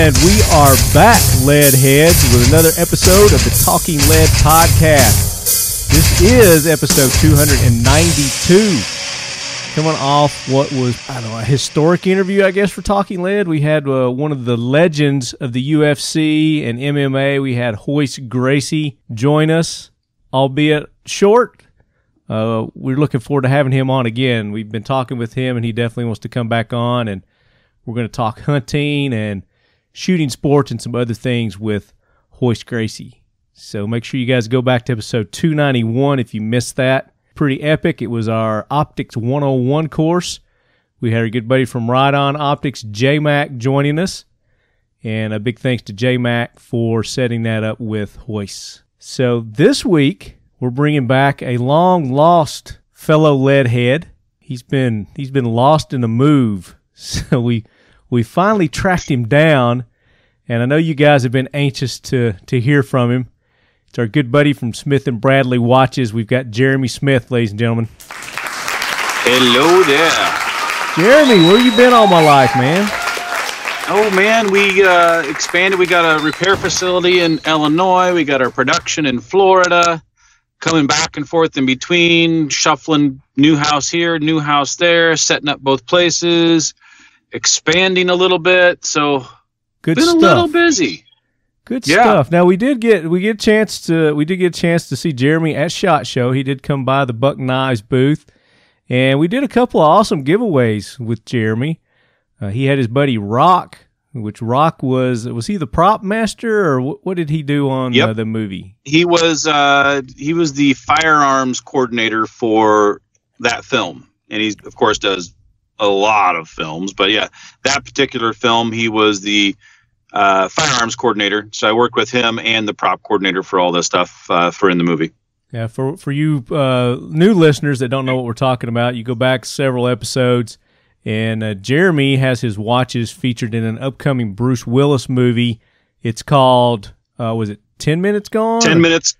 And we are back, lead heads, with another episode of the Talking Lead podcast. This is episode 292. Coming off what was, a historic interview, I guess, for Talking Lead. We had one of the legends of the UFC and MMA. We had Royce Gracie join us, albeit short. We're looking forward to having him on again. We've been talking with him, and he definitely wants to come back on, and we're going to talk hunting and shooting sports and some other things with Royce Gracie. So make sure you guys go back to episode 291 if you missed that. Pretty epic. It was our Optics 101 course. We had our good buddy from Ride On Optics, J-Mac, joining us. And a big thanks to J-Mac for setting that up with Royce. So this week, we're bringing back a long-lost fellow lead head. He's been lost in a move. So we finally tracked him down. And I know you guys have been anxious to hear from him. It's our good buddy from Smith & Bradley Watches. We've got Jerommie Smith, ladies and gentlemen. Hello there. Jerommie, where you been all my life, man? Oh, man, we expanded. We got a repair facility in Illinois. We got our production in Florida. Coming back and forth in between, shuffling new house here, new house there, setting up both places, expanding a little bit. So, good been stuff. A little busy. Good stuff. Now we did get a chance to see Jerommie at SHOT Show. He did come by the Buck Knives booth, and we did a couple of awesome giveaways with Jerommie. He had his buddy Rock, which Rock was he the prop master, or what did he do on the movie? He was the firearms coordinator for that film, and he of course does a lot of films. But yeah, that particular film, he was the firearms coordinator. So I worked with him and the prop coordinator for all this stuff for in the movie. Yeah, for you new listeners that don't know what we're talking about, you go back several episodes, and Jerommie has his watches featured in an upcoming Bruce Willis movie. It's called, was it 10 Minutes Gone? 10 Minutes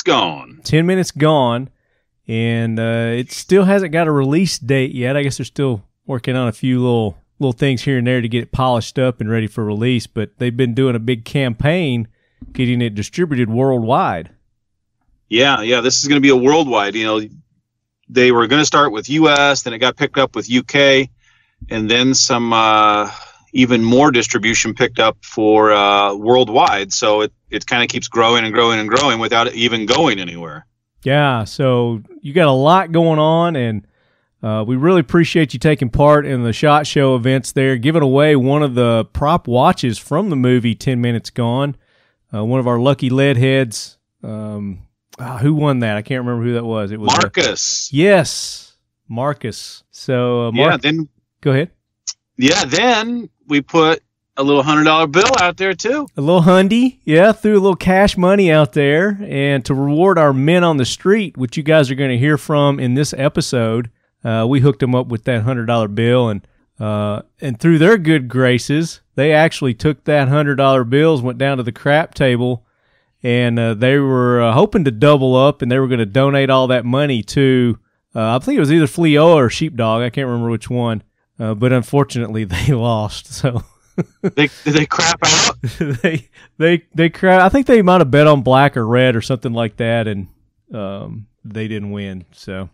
Gone. 10 Minutes Gone, and it still hasn't got a release date yet. I guess they're still working on a few little things here and there to get it polished up and ready for release, but they've been doing a big campaign getting it distributed worldwide. Yeah, this is going to be a worldwide. You know, they were going to start with U.S., then it got picked up with UK, and then some even more distribution picked up for worldwide. So it kind of keeps growing and growing and growing without it even going anywhere. Yeah, so you got a lot going on, and we really appreciate you taking part in the SHOT Show events there, giving away one of the prop watches from the movie 10 Minutes Gone. One of our lucky lead heads. Who won that? I can't remember who that was. It was Marcus. Yes, Marcus. So, then go ahead. Yeah, then we put a little $100 bill out there too. A little hundy, yeah, threw a little cash money out there, and to reward our men on the street, which you guys are going to hear from in this episode. We hooked them up with that $100 bill, and through their good graces, they actually took that $100 bills, went down to the crap table, and they were hoping to double up, and they were going to donate all that money to, I think it was either Fleoa or Sheepdog. I can't remember which one, but unfortunately they lost. So did they crap out? they crap. I think they might have bet on black or red or something like that, and they didn't win. So.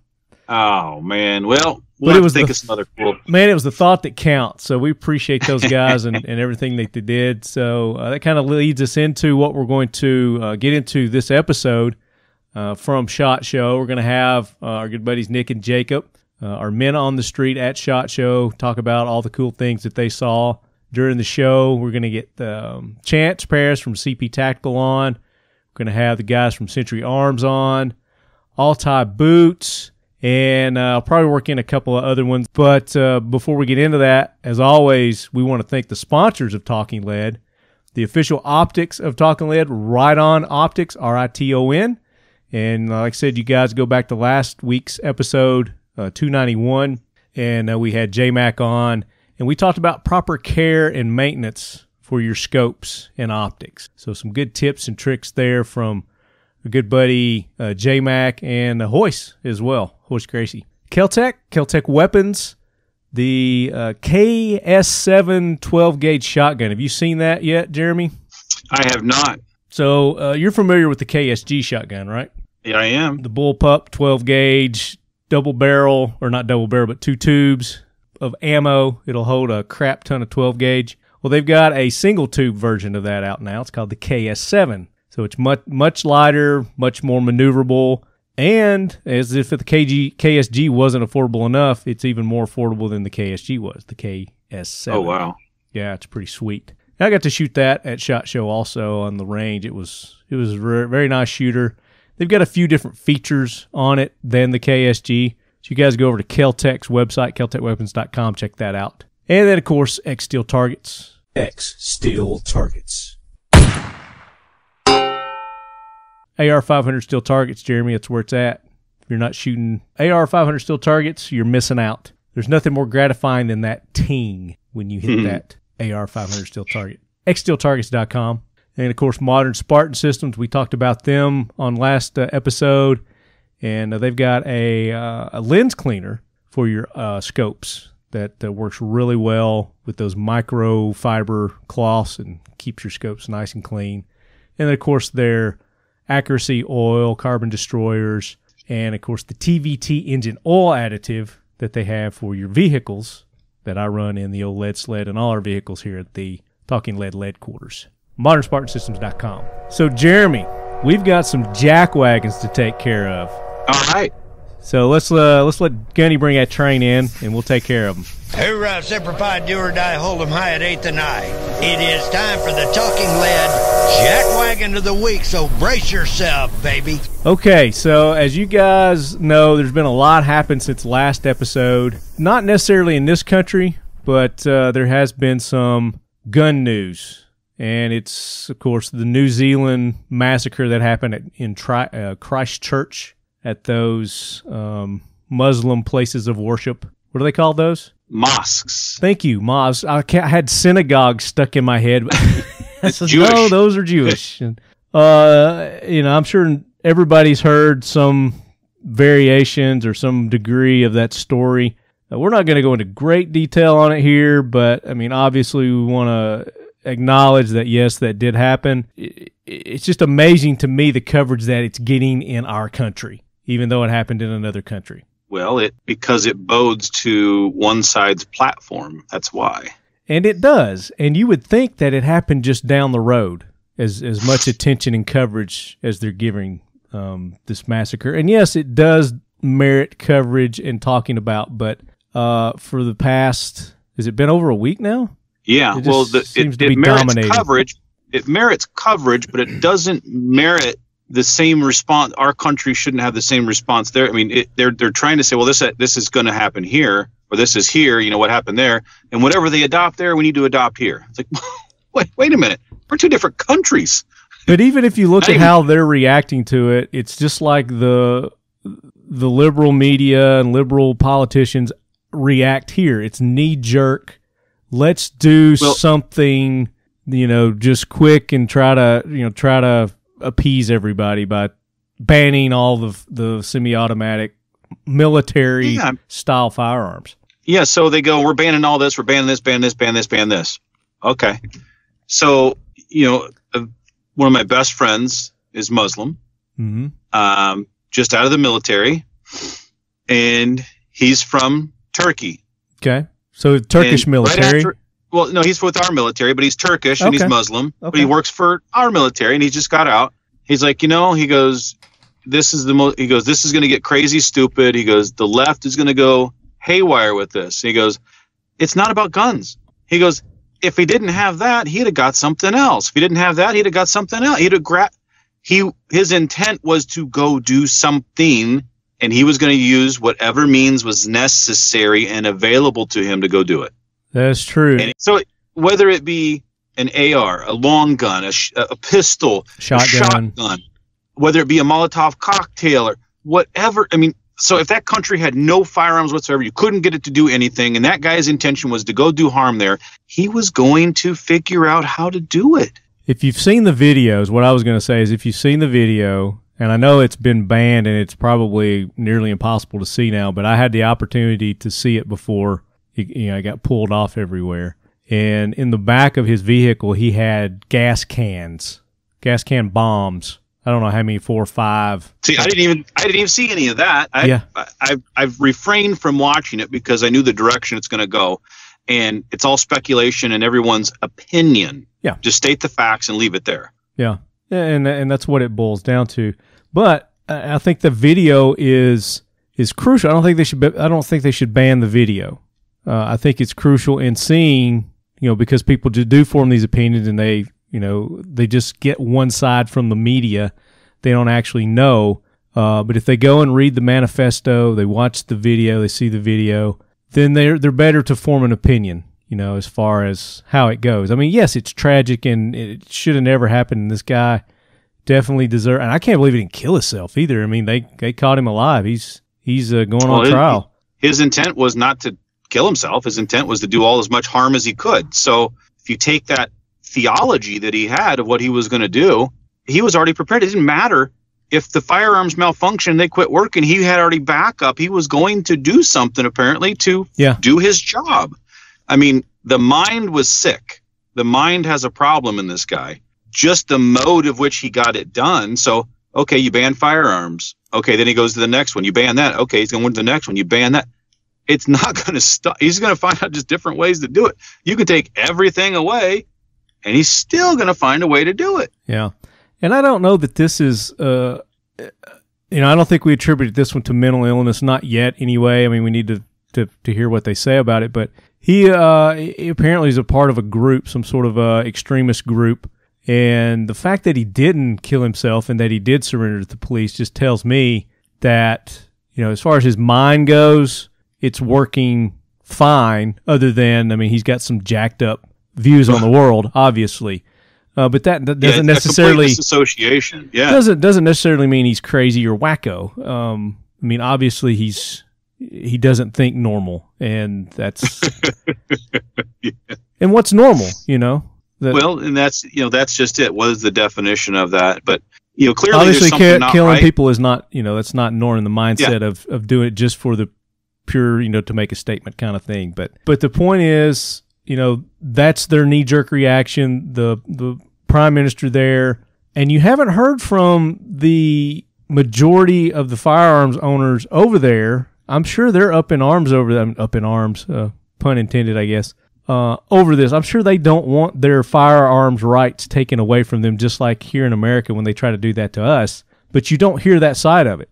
Oh man, well, we'll think of some other cool. Man, it was the thought that counts. So we appreciate those guys and everything that they did. So that kind of leads us into what we're going to get into this episode from SHOT Show. We're going to have our good buddies Nick and Jacob, our men on the street at SHOT Show, talk about all the cool things that they saw during the show. We're going to get Chance Paris from CP Tactical on. We're going to have the guys from Century Arms on, Altai Boots. And I'll probably work in a couple of other ones. But before we get into that, as always, we want to thank the sponsors of Talking Lead, the official optics of Talking Lead, Ride On Optics, RITON. And like I said, you guys go back to last week's episode, 291, and we had J-Mac on. And we talked about proper care and maintenance for your scopes and optics. So some good tips and tricks there from a good buddy J-Mac and Royce as well, Royce Gracie. Keltec Weapons, the KS7 12-gauge shotgun. Have you seen that yet, Jerommie? I have not. So you're familiar with the KSG shotgun, right? Yeah, I am. The bullpup 12-gauge, double barrel, or not double barrel, but 2 tubes of ammo. It'll hold a crap ton of 12-gauge. Well, they've got a single-tube version of that out now. It's called the KS7. So it's much lighter, much more maneuverable, and as if the KSG wasn't affordable enough, it's even more affordable than the KSG was, the KS7. Oh, wow. Yeah, it's pretty sweet. I got to shoot that at SHOT Show also on the range. It was a very nice shooter. They've got a few different features on it than the KSG. So you guys go over to Kel-Tec's website, keltecweapons.com, check that out. And then, of course, X Steel Targets. X Steel Targets. AR-500 Steel Targets, Jerommie, that's where it's at. If you're not shooting AR-500 Steel Targets, you're missing out. There's nothing more gratifying than that ting when you hit that AR-500 Steel Target. xsteeltargets.com. And, of course, Modern Spartan Systems. We talked about them on last episode. And they've got a lens cleaner for your scopes that works really well with those microfiber cloths and keeps your scopes nice and clean. And, of course, their accuracy oil, carbon destroyers, and, of course, the TVT engine oil additive that they have for your vehicles that I run in the old lead sled and all our vehicles here at the Talking Lead Leadquarters. ModernSpartanSystems.com. So, Jerommie, we've got some jackwagons to take care of. All right. So let's let Gunny bring that train in, and we'll take care of them. Hoorah, Semper Fi, do or die, hold 'em high at 8th and I. It is time for the Talking Lead Jackwagon of the Week, so brace yourself, baby. Okay, so as you guys know, there's been a lot happened since last episode. Not necessarily in this country, but there has been some gun news. And it's, of course, the New Zealand massacre that happened in Christchurch at those Muslim places of worship. What do they call those? Mosques. Thank you, mosques. I had synagogue stuck in my head. I said, Jewish. No, those are Jewish. And, I'm sure everybody's heard some variations or some degree of that story. We're not going to go into great detail on it here, but, I mean, obviously we want to acknowledge that, yes, that did happen. It's just amazing to me the coverage that it's getting in our country, even though it happened in another country. Well, because it bodes to one side's platform. That's why. And it does. And you would think that it happened just down the road, as much attention and coverage as they're giving this massacre. And yes, it does merit coverage and talking about, but for the past, has it been over a week now? Yeah, It well, seems to it be merits dominated. coverage. It merits coverage, but it doesn't merit the same response. Our country shouldn't have the same response there. I mean, they're trying to say, well, this is going to happen here, or this is here. You know what happened there, and whatever they adopt there, we need to adopt here. It's like, wait a minute, we're two different countries. But even if you look at how they're reacting to it, it's just like the liberal media and liberal politicians react here. It's knee-jerk. Let's do something, just quick and try to appease everybody by banning all the semi-automatic military style firearms. Yeah, so they go, we're banning all this, we're banning this, ban this, ban this, ban this. Okay. So, one of my best friends is Muslim, just out of the military, and he's from Turkey. Okay. So Turkish military. Well, no, he's with our military, but he's Turkish and he's Muslim. Okay. But he works for our military, and he just got out. He's like, he goes, this is going to get crazy stupid. He goes, the left is going to go haywire with this. He goes, it's not about guns. He goes, if he didn't have that, he'd have got something else. If he didn't have that, he'd have got something else. His intent was to go do something, and he was going to use whatever means was necessary and available to him to go do it. That's true. And so whether it be an AR, a long gun, a pistol, shotgun, whether it be a Molotov cocktail or whatever. I mean, so if that country had no firearms whatsoever, you couldn't get it to do anything, and that guy's intention was to go do harm there, he was going to figure out how to do it. If you've seen the videos, what I was going to say is if you've seen the video, and I know it's been banned and it's probably nearly impossible to see now, but I had the opportunity to see it before He got pulled off everywhere. And in the back of his vehicle, he had gas can bombs. I don't know how many, 4 or 5. See, I didn't even see any of that. I've refrained from watching it because I knew the direction it's going to go, and it's all speculation and everyone's opinion. Yeah, just state the facts and leave it there. Yeah, and that's what it boils down to. But I think the video is crucial. I don't think they should ban the video. I think it's crucial in seeing, because people do form these opinions, and they just get one side from the media. They don't actually know. But if they go and read the manifesto, they watch the video, they see the video, then they're better to form an opinion, as far as how it goes. I mean, yes, it's tragic, and it should have never happened. And this guy definitely deserved, and I can't believe he didn't kill himself either. I mean, they caught him alive. He's going on trial. His intent was not to kill himself. His intent was to do all as much harm as he could. So if you take that theology that he had of what he was going to do, he was already prepared. It didn't matter if the firearms malfunctioned, they quit working. He had already backup. He was going to do something apparently to do his job. I mean, the mind was sick. The mind has a problem in this guy. Just the mode of which he got it done. So, okay, you ban firearms. Okay, then he goes to the next one. You ban that. Okay, he's going to the next one. You ban that. It's not going to stop. He's going to find out just different ways to do it. You can take everything away, and he's still going to find a way to do it. Yeah. And I don't know that this is, I don't think we attributed this one to mental illness, not yet anyway. I mean, we need to hear what they say about it. But he apparently is a part of a group, some sort of extremist group. And the fact that he didn't kill himself and that he did surrender to the police just tells me that, as far as his mind goes, it's working fine, other than, I mean, he's got some jacked up views on the world, obviously. But that doesn't necessarily disassociation. Yeah, doesn't necessarily mean he's crazy or wacko. I mean, obviously he doesn't think normal, and that's and what's normal, Well, and that's just it. What is the definition of that? But clearly, obviously, there's killing right. people is not that's not nor in the mindset of doing it just for the pure to make a statement kind of thing. But the point is, that's their knee jerk reaction. The prime minister there, and you haven't heard from the majority of the firearms owners over there. I'm sure they're up in arms over them. Up in arms, pun intended, I guess. Over this, I'm sure they don't want their firearms rights taken away from them, just like here in America when they try to do that to us. But you don't hear that side of it.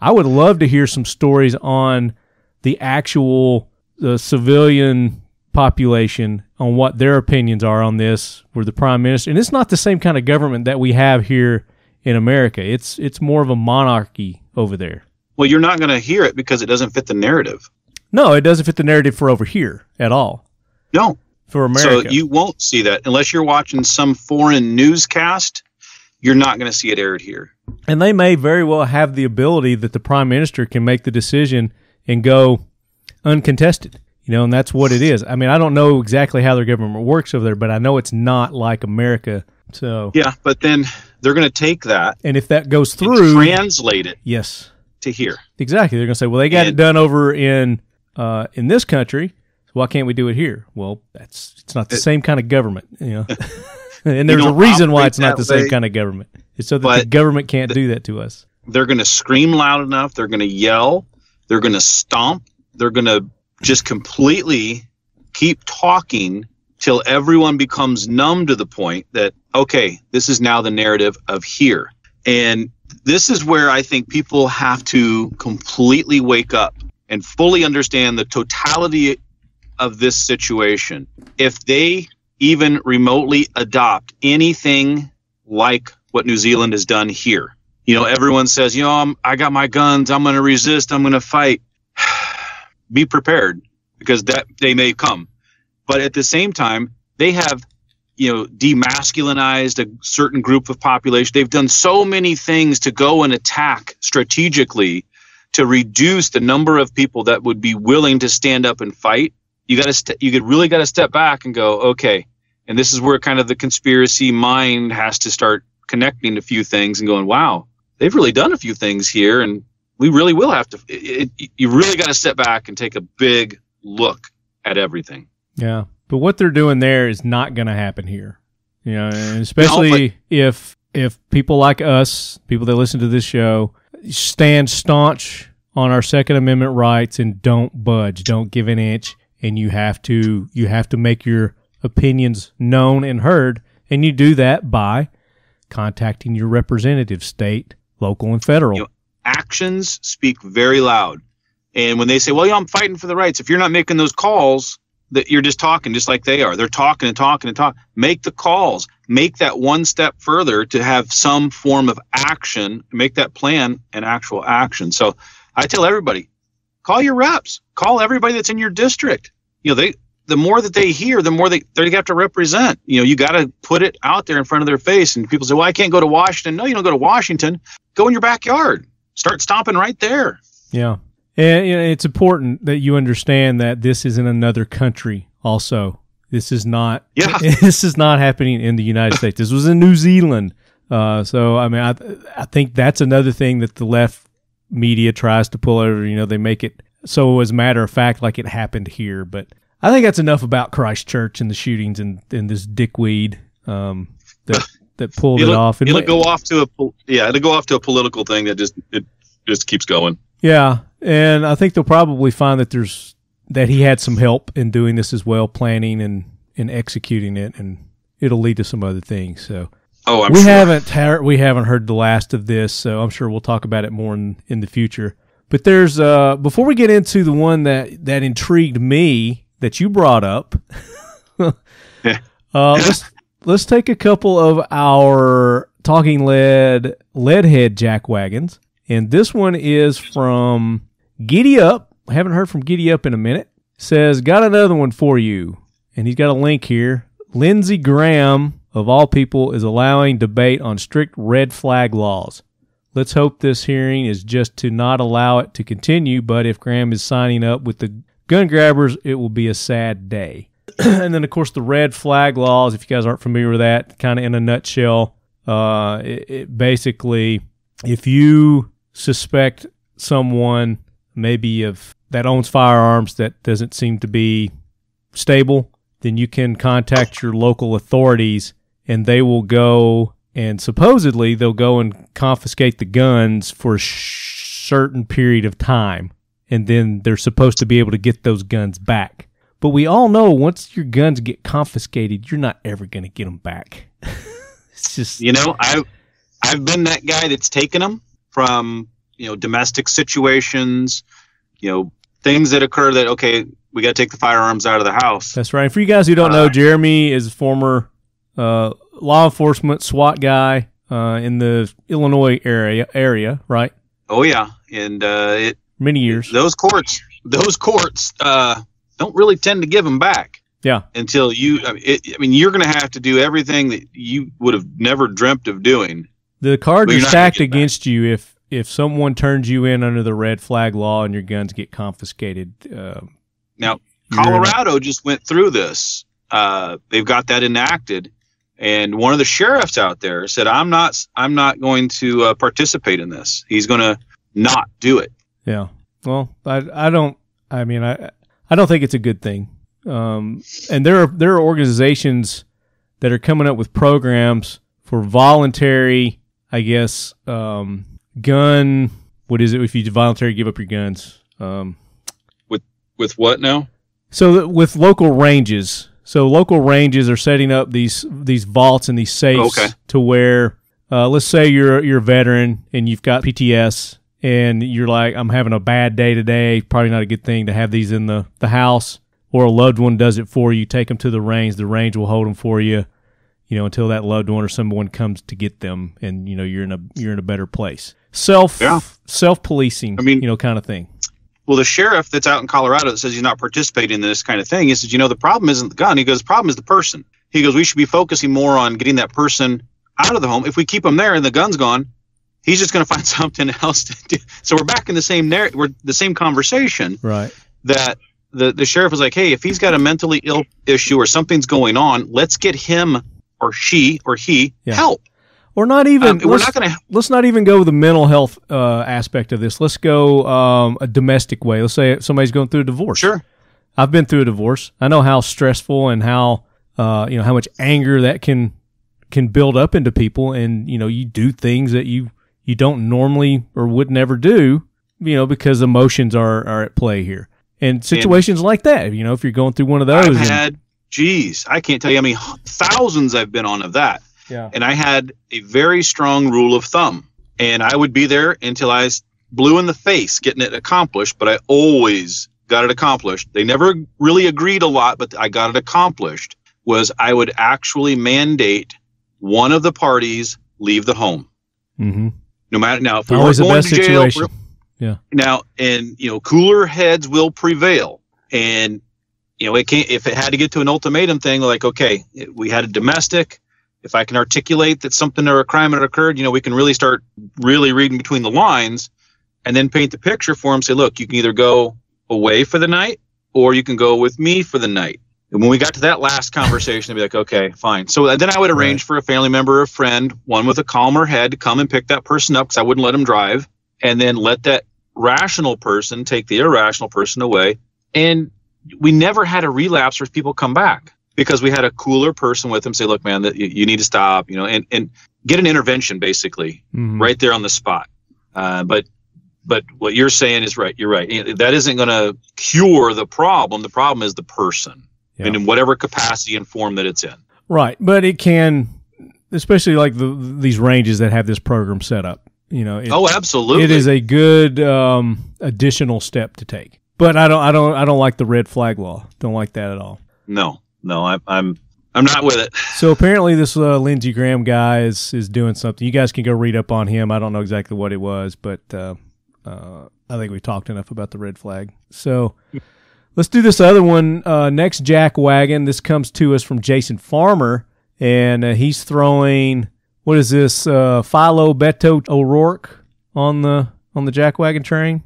I would love to hear some stories on the actual civilian population, on what their opinions are on this, where the prime minister, and it's not the same kind of government that we have here in America. It's more of a monarchy over there. Well, you're not going to hear it because it doesn't fit the narrative. No, it doesn't fit the narrative for over here at all. No. For America. So you won't see that unless you're watching some foreign newscast. You're not going to see it aired here. And they may very well have the ability that the prime minister can make the decision and go uncontested. And that's what it is. I mean, I don't know exactly how their government works over there, but I know it's not like America. So yeah, but then they're going to take that, and if that goes through, translate it, to here. Exactly. They're going to say, well, they got it done over in this country, so why can't we do it here? Well, it's not the same kind of government, And there's a reason why it's not the same kind of government. It's so that the government can't do that to us. They're going to scream loud enough. They're going to yell. They're going to stomp. They're going to just completely keep talking till everyone becomes numb to the point that, okay, this is now the narrative of here. And this is where I think people have to completely wake up and fully understand the totality of this situation. If they even remotely adopt anything like what New Zealand has done here, everyone says, I got my guns, I'm going to resist, I'm going to fight. Be prepared, because that they may come. But at the same time, they have, demasculinized a certain group of population. They've done so many things to go and attack strategically to reduce the number of people that would be willing to stand up and fight. You really got to step back and go, okay. And this is where kind of the conspiracy mind has to start connecting a few things and going, wow, they've really done a few things here, and we really will have to. You really got to step back and take a big look at everything. Yeah. But what they're doing there is not going to happen here. You know, and especially if people like us, people that listen to this show, stand staunch on our Second Amendment rights and don't budge, don't give an inch, and you have to make your opinions known and heard, and you do that by contacting your representative, state, local, and federal. You know, actions speak very loud. And when they say, well, I'm fighting for the rights, if you're not making those calls, that you're just talking just like they are. They're talking and talking and talking. Make the calls. Make that one step further to have some form of action. Make that plan an actual action. So I tell everybody, call your reps. Call everybody that's in your district. You know, the more that they hear, the more they have to represent. You know, you got to put it out there in front of their face. And people say, well, I can't go to Washington. No, you don't go to Washington. Go in your backyard. Start stomping right there. Yeah. And you know, it's important that you understand that this is in another country also. This is not this is not happening in the United States. This was in New Zealand. So, I mean, I think that's another thing that the left media tries to pull over. You know, they make it so as a matter of fact like it happened here. But I think that's enough about Christchurch and the shootings and this dickweed that pulled it off. And it'll go off to a political thing that just keeps going. Yeah, and I think they'll probably find that he had some help in doing this as well, planning and executing it, and it'll lead to some other things. So we haven't heard the last of this, so I'm sure we'll talk about it more in the future. But there's before we get into the one that intrigued me that you brought up, let's take a couple of our Talking Lead head jackwagons. And this one is from Giddy Up. I haven't heard from Giddy Up in a minute. Says, got another one for you. And he's got a link here. Lindsey Graham, of all people, is allowing debate on strict red flag laws. Let's hope this hearing is just to not allow it to continue, but if Graham is signing up with the gun grabbers, it will be a sad day. And then, of course, the red flag laws, if you guys aren't familiar with that, kind of in a nutshell, it basically, if you suspect someone maybe that owns firearms that doesn't seem to be stable, then you can contact your local authorities and they will go and supposedly they'll go and confiscate the guns for a certain period of time. And then they're supposed to be able to get those guns back. But we all know once your guns get confiscated, you're not ever going to get them back. It's just, you know, I've been that guy that's taken them from, you know, domestic situations, you know, things that occur that, okay, we got to take the firearms out of the house. That's right. And for you guys who don't know, Jerommie is a former law enforcement SWAT guy in the Illinois area, right? Oh, yeah. And many years. Those courts don't really tend to give them back. Yeah. Until you're going to have to do everything that you would have never dreamt of doing. The cards are stacked against you if someone turns you in under the red flag law and your guns get confiscated. Now, Colorado just went through this. They've got that enacted, and one of the sheriffs out there said, "I'm not going to participate in this. He's going to not do it." Yeah. Well, I don't think it's a good thing. And there are organizations that are coming up with programs for voluntary, I guess, gun. What is it if you voluntarily give up your guns? With what now? So with local ranges. So local ranges are setting up these vaults and these safes to where, let's say you're a veteran and you've got PTS and you're like, I'm having a bad day today. Probably not a good thing to have these in the house. Or a loved one does it for you. Take them to the range. The range will hold them for you, you know, until that loved one or someone comes to get them, and you know you're in a better place. Self-policing, you know, kind of thing. Well, the sheriff that's out in Colorado that says he's not participating in this kind of thing, he says, you know, the problem isn't the gun. He goes, the problem is the person. He goes, we should be focusing more on getting that person out of the home. If we keep them there and the gun's gone, he's just going to find something else to do. So we're back in the same conversation. Right. That the sheriff was like, hey, if he's got a mentally ill issue or something's going on, let's get him or she or he help. Or not even. Let's not even go with the mental health aspect of this. Let's go a domestic way. Let's say somebody's going through a divorce. Sure. I've been through a divorce. I know how stressful and how how much anger that can build up into people, and you do things that you don't normally or would never do, because emotions are at play here. And situations like that, if you're going through one of those. I can't tell you how many thousands I've been on of that. Yeah. And I had a very strong rule of thumb, and I would be there until I blew in the face getting it accomplished, but I always got it accomplished. They never really agreed a lot, but I got it accomplished. Was I would actually mandate one of the parties leave the home. Mm-hmm. No matter, now, if we always were the going best to jail, situation. Yeah. Now, and cooler heads will prevail. And it can't, if it had to get to an ultimatum thing, like, okay, we had a domestic. If I can articulate that something or a crime had occurred, we can really start really reading between the lines, and then paint the picture for them. Say, look, you can either go away for the night, or you can go with me for the night. And when we got to that last conversation, I'd be like, okay, fine. So then I would arrange for a family member or a friend, one with a calmer head, to come and pick that person up, because I wouldn't let them drive, and then let that rational person take the irrational person away. And we never had a relapse where people come back, because we had a cooler person with them, say, look, man, that you need to stop, and get an intervention basically right there on the spot. But what you're saying is right. You're right. That isn't going to cure the problem. The problem is the person. Yeah. And in whatever capacity and form that it's in. Right. But it can, especially like these ranges that have this program set up, absolutely. It is a good additional step to take. But I don't like the red flag law. Don't like that at all. No, I'm not with it. So apparently this Lindsey Graham guy is doing something. You guys can go read up on him. I don't know exactly what it was, but I think we talked enough about the red flag. So let's do this other one. Next Jackwagon. This comes to us from Jason Farmer, and he's throwing, what is this, Philo Beto O'Rourke on the Jackwagon train?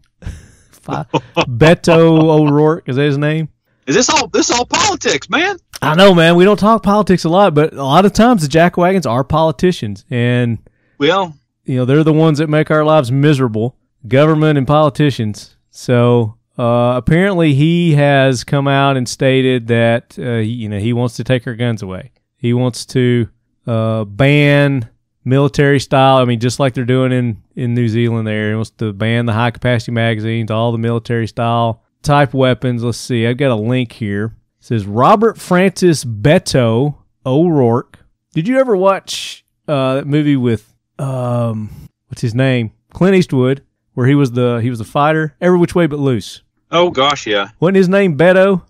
Beto O'Rourke, is that his name? Is this all politics, man? I know, man. We don't talk politics a lot, but a lot of times the Jackwagons are politicians, and well, they're the ones that make our lives miserable. Government and politicians. So apparently he has come out and stated that he wants to take our guns away. He wants to ban military style. I mean, just like they're doing in New Zealand there. He wants to ban the high capacity magazines, all the military style type weapons. Let's see. I've got a link here. It says Robert Francis Beto O'Rourke. Did you ever watch that movie with what's his name? Clint Eastwood, where he was the fighter, Every Which Way But Loose. Oh gosh, yeah. Wasn't his name Beto?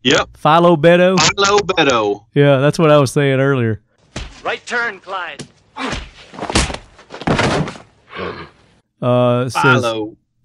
Yep. Philo Beto? Philo Beto. Yeah, that's what I was saying earlier. Right turn, Clyde. Says,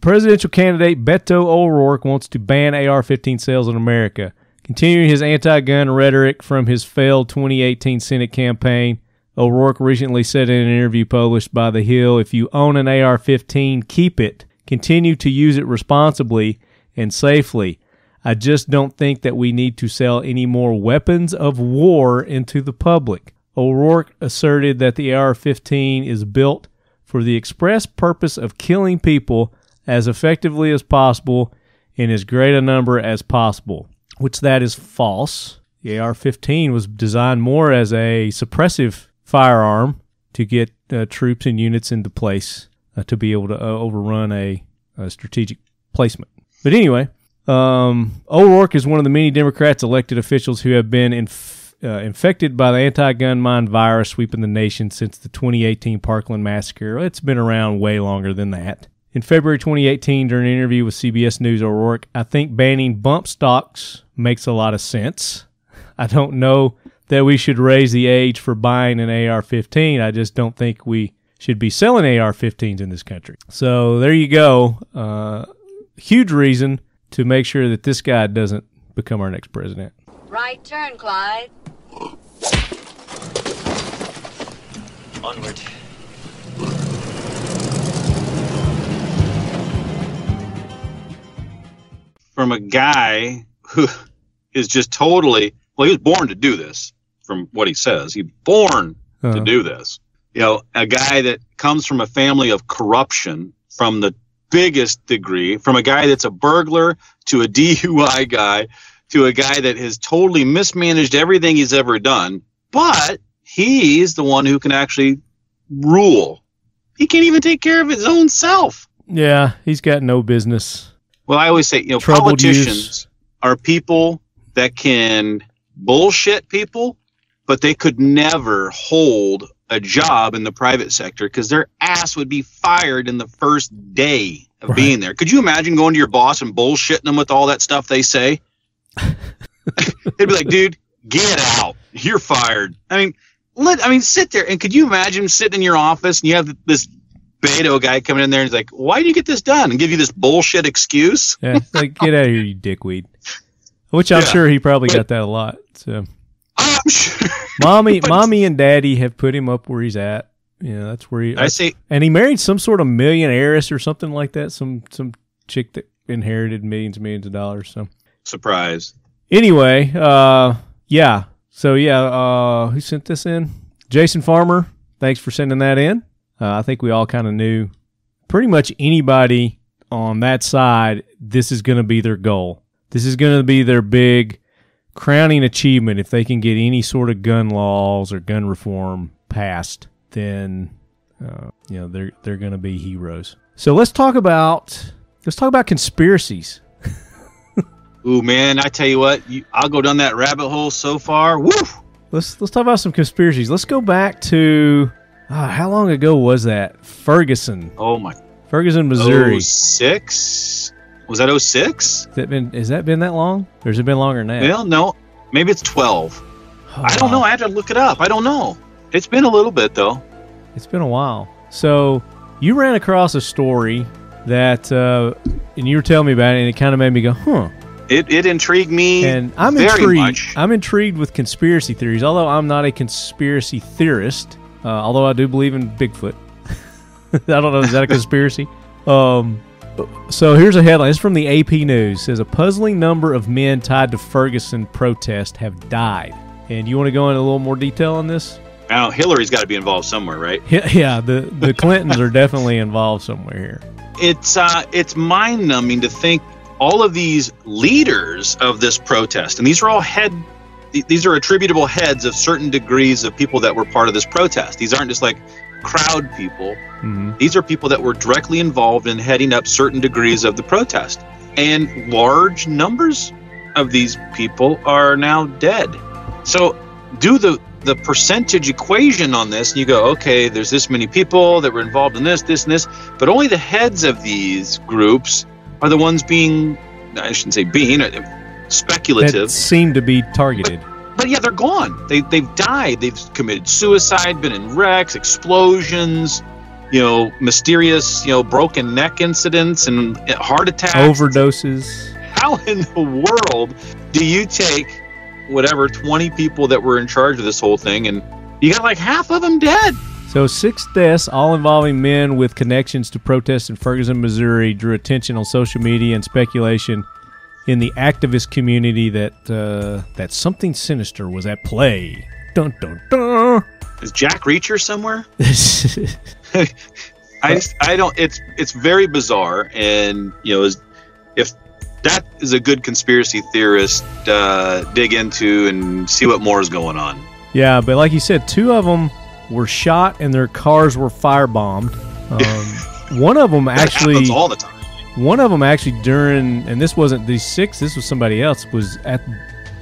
presidential candidate Beto O'Rourke wants to ban AR-15 sales in America. Continuing his anti-gun rhetoric from his failed 2018 Senate campaign, O'Rourke recently said in an interview published by The Hill, if you own an AR-15, keep it. Continue to use it responsibly and safely. I just don't think that we need to sell any more weapons of war into the public. O'Rourke asserted that the AR-15 is built for the express purpose of killing people as effectively as possible in as great a number as possible, which that is false. The AR-15 was designed more as a suppressive firearm to get troops and units into place to be able to overrun a strategic placement. But anyway, O'Rourke is one of the many Democrats elected officials who have been infected by the anti-gun mind virus sweeping the nation since the 2018 Parkland massacre. It's been around way longer than that. In February 2018, during an interview with CBS News, O'Rourke, I think banning bump stocks makes a lot of sense. I don't know that we should raise the age for buying an AR-15. I just don't think we should be selling AR-15s in this country. So there you go. Huge reason to make sure that this guy doesn't become our next president. Right turn, Clyde. Onward. From a guy who is just totally, well, he was born to do this, from what he says. He's born to do this. A guy that comes from a family of corruption from the biggest degree, from a guy that's a burglar to a DUI guy to a guy that has totally mismanaged everything he's ever done. But he's the one who can actually rule. He can't even take care of his own self. Yeah, he's got no business. Well, I always say, politicians are people that can bullshit people, but they could never hold a job in the private sector because their ass would be fired in the first day of being there. Could you imagine going to your boss and bullshitting them with all that stuff they say? They'd be like, dude, get out. You're fired. I mean, sit there. And could you imagine sitting in your office and you have this Beto guy coming in there and he's like, why do you get this done? And give you this bullshit excuse? Yeah, like, get out of here, you dickweed. Which I'm sure he probably got that a lot. So I'm sure. Mommy and Daddy have put him up where he's at. That's where he. And he married some sort of millionairess or something like that. Some chick that inherited millions of dollars. So surprise. Anyway, yeah. So who sent this in? Jason Farmer. Thanks for sending that in. I think we all kind of knew pretty much anybody on that side. This is going to be their goal. This is going to be their big crowning achievement. If they can get any sort of gun laws or gun reform passed, then they're going to be heroes. So let's talk about conspiracies. Ooh, man, I tell you what, I'll go down that rabbit hole so far. Woo! Let's talk about some conspiracies. Let's go back to how long ago was that? Ferguson. Oh my! Ferguson, Missouri. 06? Was that 06? Has that been that long? Or has it been longer than that? Well, no. Maybe it's 12. I don't know. I have to look it up. I don't know. It's been a little bit, though. It's been a while. So you ran across a story that, and you were telling me about it, and it kind of made me go, huh. It intrigued me and I'm very intrigued. much. I'm intrigued with conspiracy theories, although I'm not a conspiracy theorist, although I do believe in Bigfoot. I don't know. Is that a conspiracy? So here's a headline. It's from the AP News. It says a puzzling number of men tied to Ferguson protest have died. And you want to go into a little more detail on this? Now, Hillary's got to be involved somewhere, right? Yeah, the Clintons are definitely involved somewhere here. It's mind-numbing to think all of these leaders of this protest, and these are all these are attributable heads of certain degrees of people that were part of this protest. These aren't just like crowd people. Mm-hmm. These are people that were directly involved in heading up certain degrees of the protest. And large numbers of these people are now dead. So do the percentage equation on this, and you go, okay, there's this many people that were involved in this, and this, but only the heads of these groups are the ones being, I shouldn't say being, speculative. That seem to be targeted. But yeah, they're gone. They've died. They've committed suicide, been in wrecks, explosions, mysterious, broken neck incidents and heart attacks. Overdoses. How in the world do you take whatever 20 people that were in charge of this whole thing and you got like half of them dead? So 6 deaths, all involving men with connections to protests in Ferguson, Missouri, drew attention on social media and speculation in the activist community that something sinister was at play. Dun dun dun. Is Jack Reacher somewhere? I don't. It's very bizarre, and if that is a good conspiracy theorist, dig into and see what more is going on. Yeah, but like you said, 2 of them were shot and their cars were firebombed. One of them actually happens all the time. One of them actually during, and this wasn't these 6, this was somebody else, was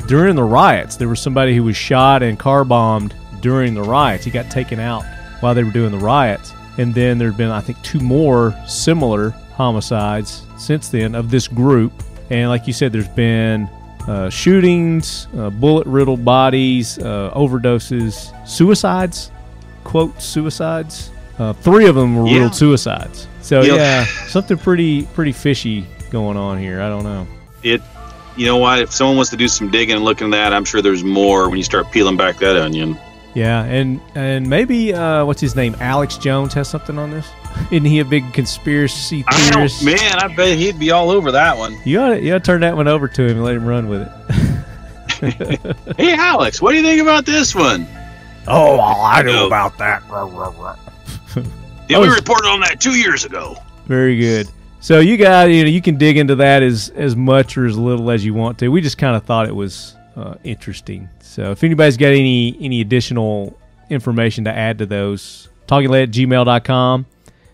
during the riots. There was somebody who was shot and car bombed during the riots. He got taken out while they were doing the riots. And then there had been, I think, 2 more similar homicides since then of this group. And like you said, there's been shootings, bullet-riddled bodies, overdoses, suicides, quote, suicides. 3 of them were riddled suicides. So, yeah, something pretty fishy going on here. I don't know. You know what? If someone wants to do some digging and looking at that, I'm sure there's more when you start peeling back that onion. Yeah, and maybe, what's his name, Alex Jones has something on this? Isn't he a big conspiracy theorist? I bet he'd be all over that one. You ought to turn that one over to him and let him run with it. Hey, Alex, what do you think about this one? Oh, well, I know about that. Yeah, we reported on that 2 years ago. Very good. So you guys, you can dig into that as much or as little as you want to. We just kind of thought it was interesting. So if anybody's got any additional information to add to those, talkinglead@gmail.com.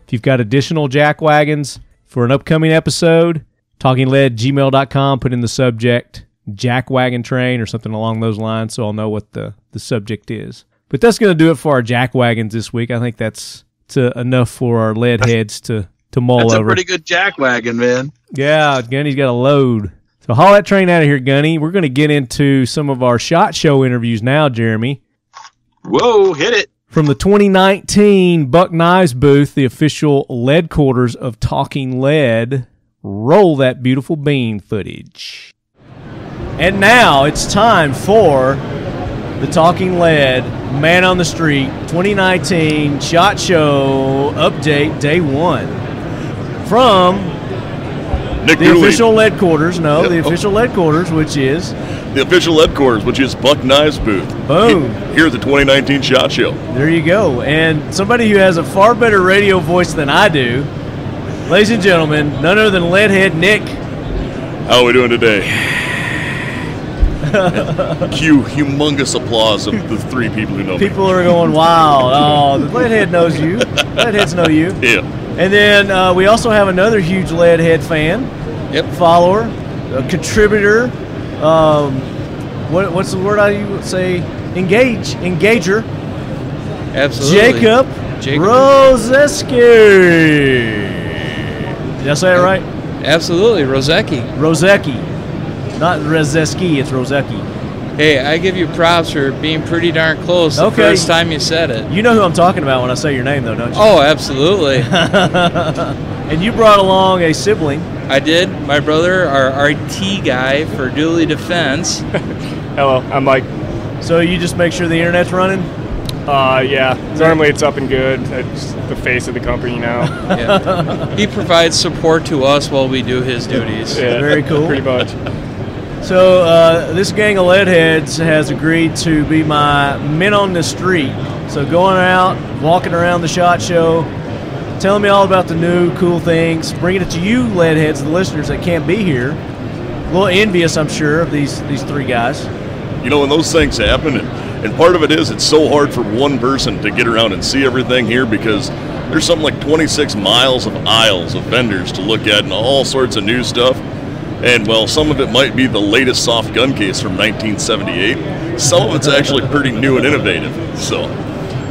If you've got additional jack wagons for an upcoming episode, talkinglead@gmail.com. Put in the subject Jackwagon Train or something along those lines, so I'll know what the subject is. But that's going to do it for our jack wagons this week. I think that's enough for our lead heads to mull over. That's a pretty good jack wagon, man. Yeah, Gunny's got a load. So haul that train out of here, Gunny. We're going to get into some of our SHOT Show interviews now, Jerommie. Whoa, hit it. From the 2019 Buck Knives booth, the official Leadquarters of Talking Lead. Roll that beautiful bean footage. And now it's time for the Talking Lead Man on the Street 2019 SHOT Show Update Day 1. From Nick the Dooley. official Leadquarters. No, the official Leadquarters, which is... The official Leadquarters, which is Buck Knives booth. Boom. Here at the 2019 SHOT Show. There you go. And somebody who has a far better radio voice than I do, ladies and gentlemen, none other than Leadhead Nick. How are we doing today? Cue humongous applause of the three people who know me. People are going, wow. Oh, the Leadhead knows you. Leadheads know you. Yeah. And then we also have another huge Leadhead fan, follower, a contributor. What's the word I would say? Engager. Absolutely. Jacob Rozeski. Did I say it right? Absolutely, Rozecki. Not Rozeski, it's Rozecki. Hey, I give you props for being pretty darn close the first time you said it. You know who I'm talking about when I say your name, though, don't you? Oh, absolutely. And you brought along a sibling. I did. My brother, our RT guy for Dooley Defense. Hello, I'm Mike. So you just make sure the internet's running? Yeah. Normally it's up and good. It's the face of the company now. Yeah. He provides support to us while we do his duties. Yeah, very cool. Pretty much. So this gang of Leadheads has agreed to be my men on the street. So going out, walking around the SHOT Show, telling me all about the new cool things, bringing it to you Leadheads, the listeners that can't be here. A little envious, I'm sure, of these three guys. You know, when those things happen, and part of it is it's so hard for one person to get around and see everything here because there's something like 26 miles of aisles of vendors to look at and all sorts of new stuff. And, well, some of it might be the latest soft gun case from 1978. Some of it's actually pretty new and innovative. So,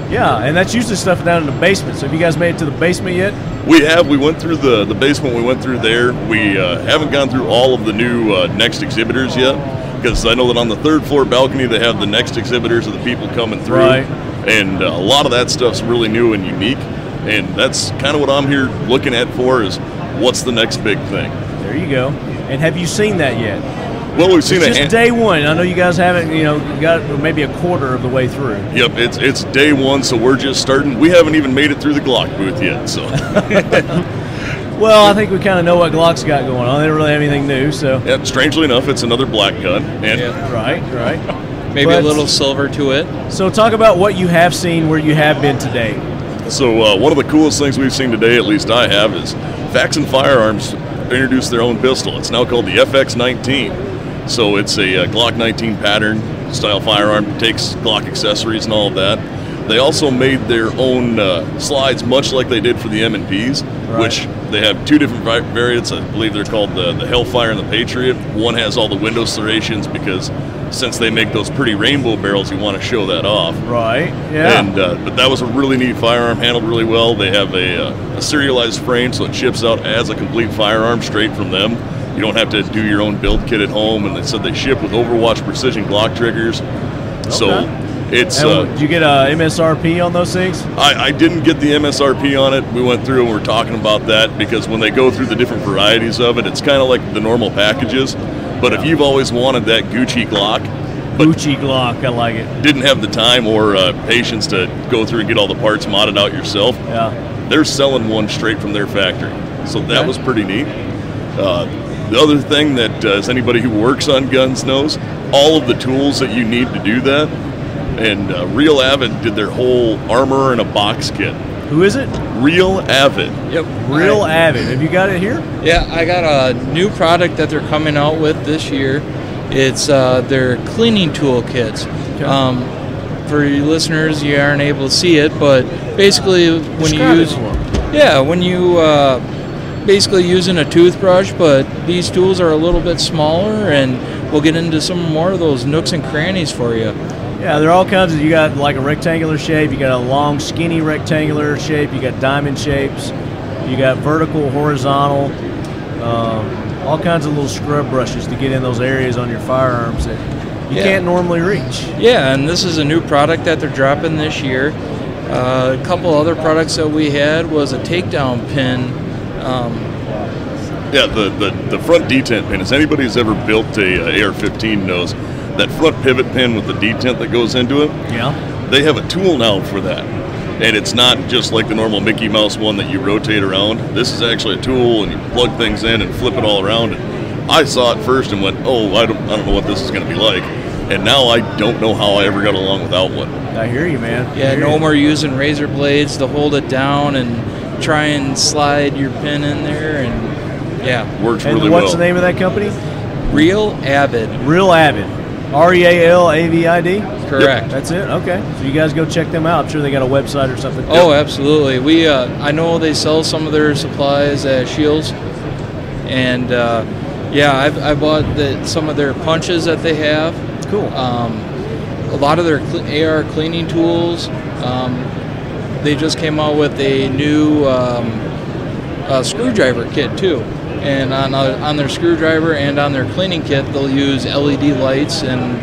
yeah, and that's usually stuff down in the basement. So have you guys made it to the basement yet? we have. We went through the basement. We went through there. We haven't gone through all of the new next exhibitors yet because I know that on the third floor balcony they have the next exhibitors of the people coming through. Right. And a lot of that stuff's really new and unique. And that's kind of what I'm here looking at for is what's the next big thing. There you go. And have you seen that yet? Well, we've seen it's just day one. I know you guys haven't, got maybe a quarter of the way through. Yep, it's day one, so we're just starting. We haven't even made it through the Glock booth yet, so. Well, I think we kind of know what Glock's got going on. They don't really have anything new, so. Yeah, strangely enough, it's another black gun. And Right. Maybe a little silver to it. So talk about what you have seen where you have been today. So one of the coolest things we've seen today, at least I have, is Faxon Firearms introduced their own pistol. It's now called the FX19. So it's a Glock 19 pattern style firearm. It takes Glock accessories and all of that. They also made their own slides, much like they did for the M&Ps, which they have two different variants. I believe they're called the Hellfire and the Patriot. One has all the window serrations because since they make those pretty rainbow barrels, you want to show that off. Right, yeah. And but that was a really neat firearm, handled really well. They have a serialized frame, so it ships out as a complete firearm straight from them. You don't have to do your own build kit at home, and they said they ship with Overwatch precision Glock triggers. Okay. So it's... did you get a MSRP on those things? I didn't get the MSRP on it. We went through and we're talking about that because when they go through the different varieties of it, it's kind of like the normal packages. But if you've always wanted that Gucci Glock... Gucci Glock, I like it. Didn't have the time or patience to go through and get all the parts modded out yourself. Yeah. They're selling one straight from their factory. So that was pretty neat. The other thing that, as anybody who works on guns knows, all of the tools that you need to do that, and Real Avid did their whole armor in a box kit. Who is it? Real Avid. Yep. Real Avid. Have you got it here? Yeah, I got a new product that they're coming out with this year. It's their cleaning tool kits. Okay. For you listeners, you aren't able to see it, but basically when you use, when you basically using a toothbrush, but these tools are a little bit smaller, and we'll get into some more of those nooks and crannies for you. Yeah, there are all kinds of, you got like a rectangular shape, you got a long skinny rectangular shape, you got diamond shapes, you got vertical, horizontal, all kinds of little scrub brushes to get in those areas on your firearms that you can't normally reach. Yeah, and this is a new product that they're dropping this year. A couple other products that we had was a takedown pin. Yeah, the front detent pin. As anybody who's ever built a AR-15 knows, that front pivot pin with the detent that goes into it, they have a tool now for that. And it's not just like the normal Mickey Mouse one that you rotate around. This is actually a tool, and you plug things in and flip it all around. And I saw it first and went, oh, I don't know what this is going to be like. And now I don't know how I ever got along without one. I hear you, man. Yeah, no more using razor blades to hold it down and try and slide your pin in there. And works really well. And what's the name of that company? Real Avid. Real Avid. REALAVID? Correct. Yep, that's it? Okay. So you guys go check them out. I'm sure they got a website or something. Oh, absolutely. We I know they sell some of their supplies at Shields. And, I bought some of their punches that they have. Cool. A lot of their AR cleaning tools. They just came out with a new screwdriver kit, too. And on their screwdriver and on their cleaning kit, they'll use LED lights. And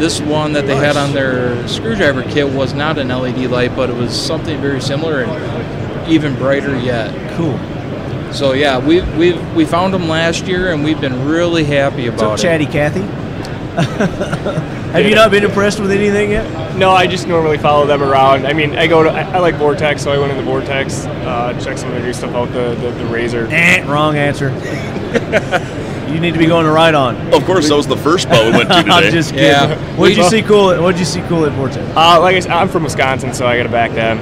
this one that they had on their screwdriver kit was not an LED light, but it was something very similar and even brighter yet. Cool. So yeah, we found them last year, and we've been really happy about it. What's up, Chatty Cathy? Have you not been impressed with anything yet? No, I just normally follow them around. I mean, I like Vortex, so I went in the Vortex, check some of their new stuff out, the Razor. Wrong answer. You need to be going to Ride-On. Of course, that was the first spot we went to today. I'm just kidding. Yeah. What'd you see cool at Vortex? Like I said, I'm from Wisconsin, so I got to back them.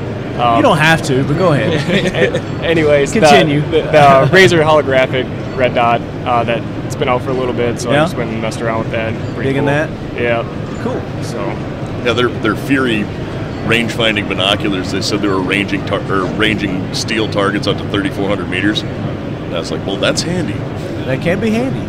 You don't have to, but go ahead. Anyways, continue. The Razor holographic red dot that's been out for a little bit, so I just went and messed around with that. Pretty Digging cool. that? Yeah. Cool. So. Yeah, they're Fury range-finding binoculars. They said they were ranging steel targets up to 3,400 meters. And I was like, well, that's handy. That can be handy.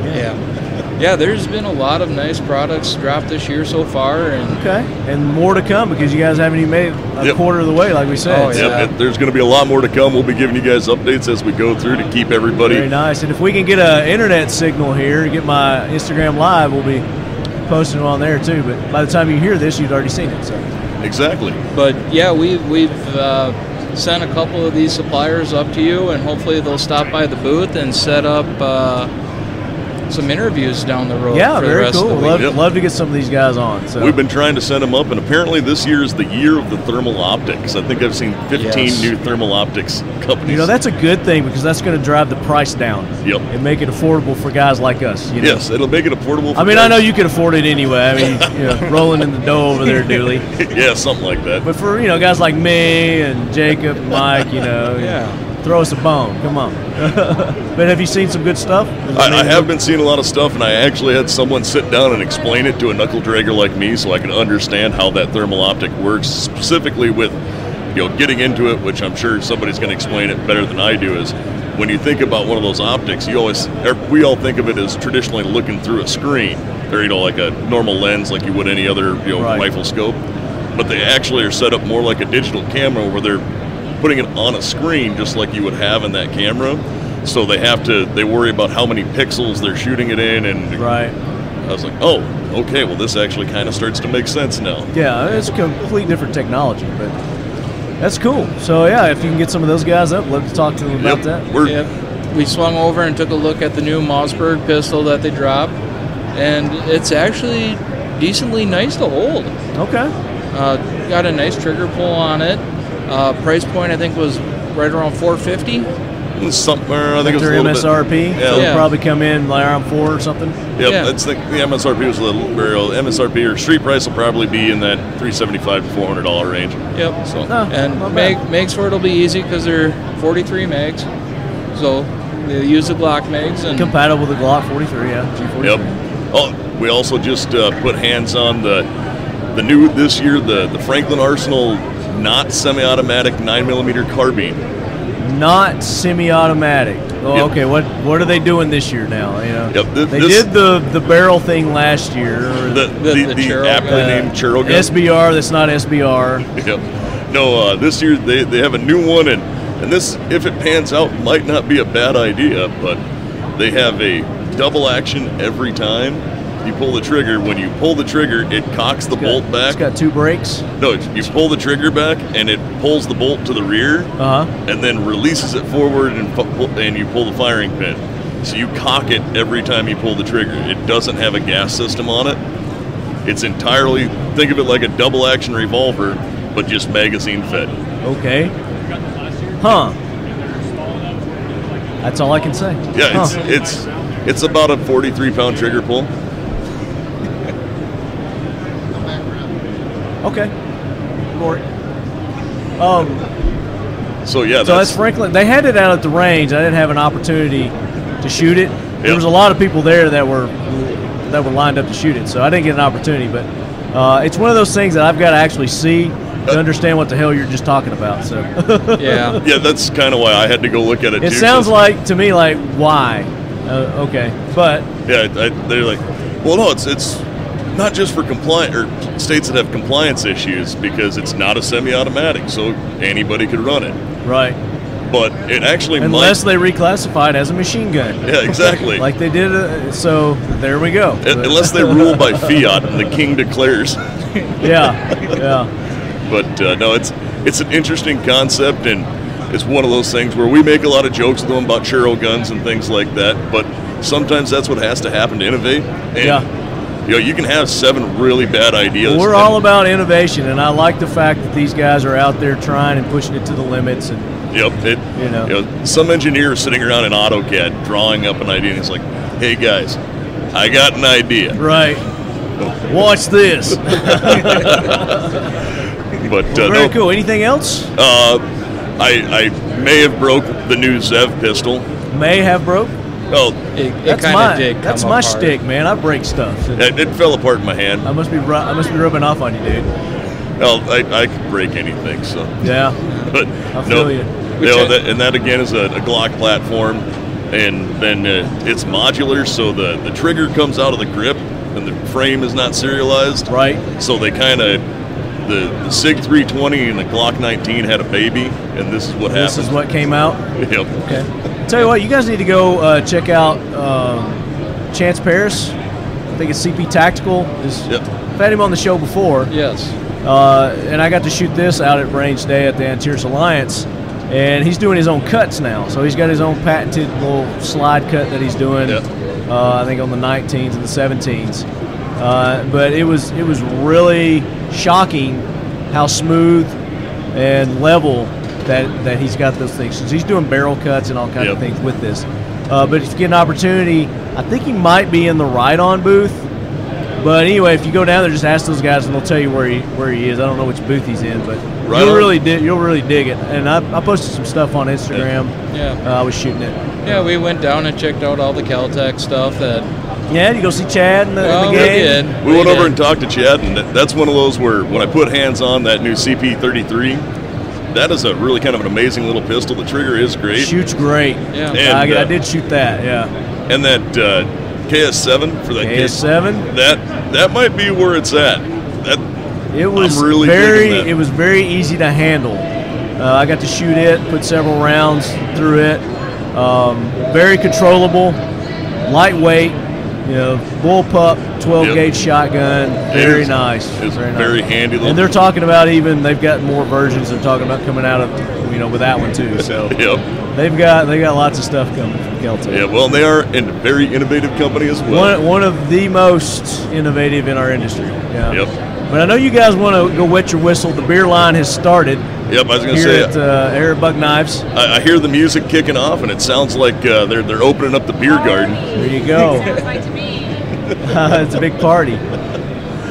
Yeah, there's been a lot of nice products dropped this year so far. And more to come because you guys haven't even made a quarter of the way, like we said. Oh, yeah. There's going to be a lot more to come. We'll be giving you guys updates as we go through to keep everybody. Very nice. And if we can get an internet signal here, get my Instagram Live, we'll be posting it on there too. But by the time you hear this, you've already seen it. So. Exactly. But yeah, we've sent a couple of these suppliers up to you, and hopefully they'll stop by the booth and set up some interviews down the road. Yeah, for the very rest cool. Of the week. Love to get some of these guys on. So. We've been trying to send them up, and apparently this year is the year of the thermal optics. I think I've seen 15 new thermal optics companies. You know, that's a good thing because that's going to drive the price down. Yep. And make it affordable for guys like us. You know? Yes, it'll make it affordable for I mean, guys. I know you can afford it anyway. I mean, rolling in the dough over there, Dooley. Yeah, something like that. But for, guys like me and Jacob and Mike, throw us a bone. Come on. But have you seen some good stuff? I have been seeing a lot of stuff, and I actually had someone sit down and explain it to a knuckle dragger like me so I can understand how that thermal optic works, specifically with getting into it, which I'm sure somebody's going to explain it better than I do, is when you think about one of those optics, we all think of it as traditionally looking through a screen, or like a normal lens like you would any other rifle scope, but they actually are set up more like a digital camera where they're putting it on a screen just like you would have in that camera. So they worry about how many pixels they're shooting it in, and I was like, oh, okay, well this actually kind of starts to make sense now. Yeah, it's a complete different technology, but that's cool. So yeah, if you can get some of those guys up, love to talk to them about that. We swung over and took a look at the new Mossberg pistol that they dropped, and it's actually decently nice to hold. Okay. Got a nice trigger pull on it. Price point I think was right around $450. somewhere. I think it was a their little MSRP. bit. So it'll probably come in like around 4 or something. Yep, I think the MSRP was a little barrel. MSRP or street price will probably be in that $375 to $400 range. Yep. So and mags for it'll be easy because they're 43 mags, so they use the Glock mags and compatible with the Glock 43. Yeah, G43. Yep. Oh, we also just put hands on the new this year, the Franklin Arsenal not semi-automatic 9mm carbine. Not semi-automatic. Oh, Yep. okay. What are they doing this year now? You know, Yep, they did the barrel thing last year. The aptly named Churro gun. SBR. That's not SBR. Yep. No, this year they have a new one, and this, if it pans out, might not be a bad idea, but they have a double action every time you pull the trigger. When you pull the trigger, it cocks the bolt back. It's got 2 brakes. No, you pull the trigger back, and it pulls the bolt to the rear, and then releases it forward, and you pull the firing pin. So you cock it every time you pull the trigger. It doesn't have a gas system on it. It's entirely, think of it like a double action revolver, but just magazine fed. Okay. Huh. That's all I can say. Yeah, it's about a 43-pound trigger pull. Okay. More. So yeah, so that's Franklin. They had it out at the range. I didn't have an opportunity to shoot it. There Yep. was a lot of people there that were lined up to shoot it, so I didn't get an opportunity. But it's one of those things that I've got to actually see to understand what the hell you're just talking about. So yeah, that's kind of why I had to go look at it. It too, sounds like to me like why? Okay, but yeah, they're like, well, no, it's not just for compliant or states that have compliance issues because it's not a semi-automatic, so anybody could run it. Right. But it actually unless they reclassify it as a machine gun. Yeah, exactly. Like they did. So there we go. Unless they rule by fiat and the king declares. Yeah. But no, it's an interesting concept, and it's one of those things where we make a lot of jokes with them about churro guns and things like that. But sometimes that's what has to happen to innovate. And, you know, you can have 7 really bad ideas. Well, we're all about innovation, and I like the fact that these guys are out there trying and pushing it to the limits. And some engineer sitting around in AutoCAD drawing up an idea, and he's like, "Hey guys, I got an idea. Right. Watch this." But very cool. Anything else? I may have broke the new Zev pistol. May have broke. Oh, that's my shtick, man. I break stuff. It fell apart in my hand. I must be rubbing off on you, dude. Well, I could break anything, so yeah. But I feel you. That again is a Glock platform, and then it's modular, so the trigger comes out of the grip, and the frame is not serialized. Right. So they kind of the SIG 320 and the Glock 19 had a baby, and this is what happened. This is what came out. Yep. Okay. Tell you what, you guys need to go check out Chance Paris. I think it's CP Tactical. I've had him on the show before. Yes. And I got to shoot this out at Range Day at the Antares Alliance, and he's doing his own cuts now. So he's got his own patented little slide cut that he's doing. I think on the 19s and the 17s. But it was really shocking how smooth and level that he's got those things. So he's doing barrel cuts and all kinds of things with this. But if you get an opportunity, I think he might be in the Ride-On booth. But anyway, if you go down there, just ask those guys and they'll tell you where he is. I don't know which booth he's in, but you'll really dig it. And I posted some stuff on Instagram. Yeah. I was shooting it. Yeah, we went down and checked out all the Caltech stuff that. Yeah, you go see Chad and the gang? We went over and talked to Chad, and that's one of those where when I put hands on that new CP33, that is a really kind of an amazing little pistol. The trigger is great. Shoots great. Yeah. And, I did shoot that, yeah. And that KS7 for that KS7? That might be where it's at. It was really it was very easy to handle. I got to shoot it, put several rounds through it. Very controllable, lightweight. Bullpup 12-gauge shotgun, very nice. It's very handy. And they're talking about they've got more versions. They're talking about coming out of with that one too. So they've got lots of stuff coming from Caltech. Yeah, well, they are a very innovative company as well. One of the most innovative in our industry. Yeah. Yep. But I know you guys want to go wet your whistle. The beer line has started. Yep, I was going to here say. at Air Buck Knives. I hear the music kicking off, and it sounds like they're opening up the beer garden. There you go. Sounds like to me. It's a big party.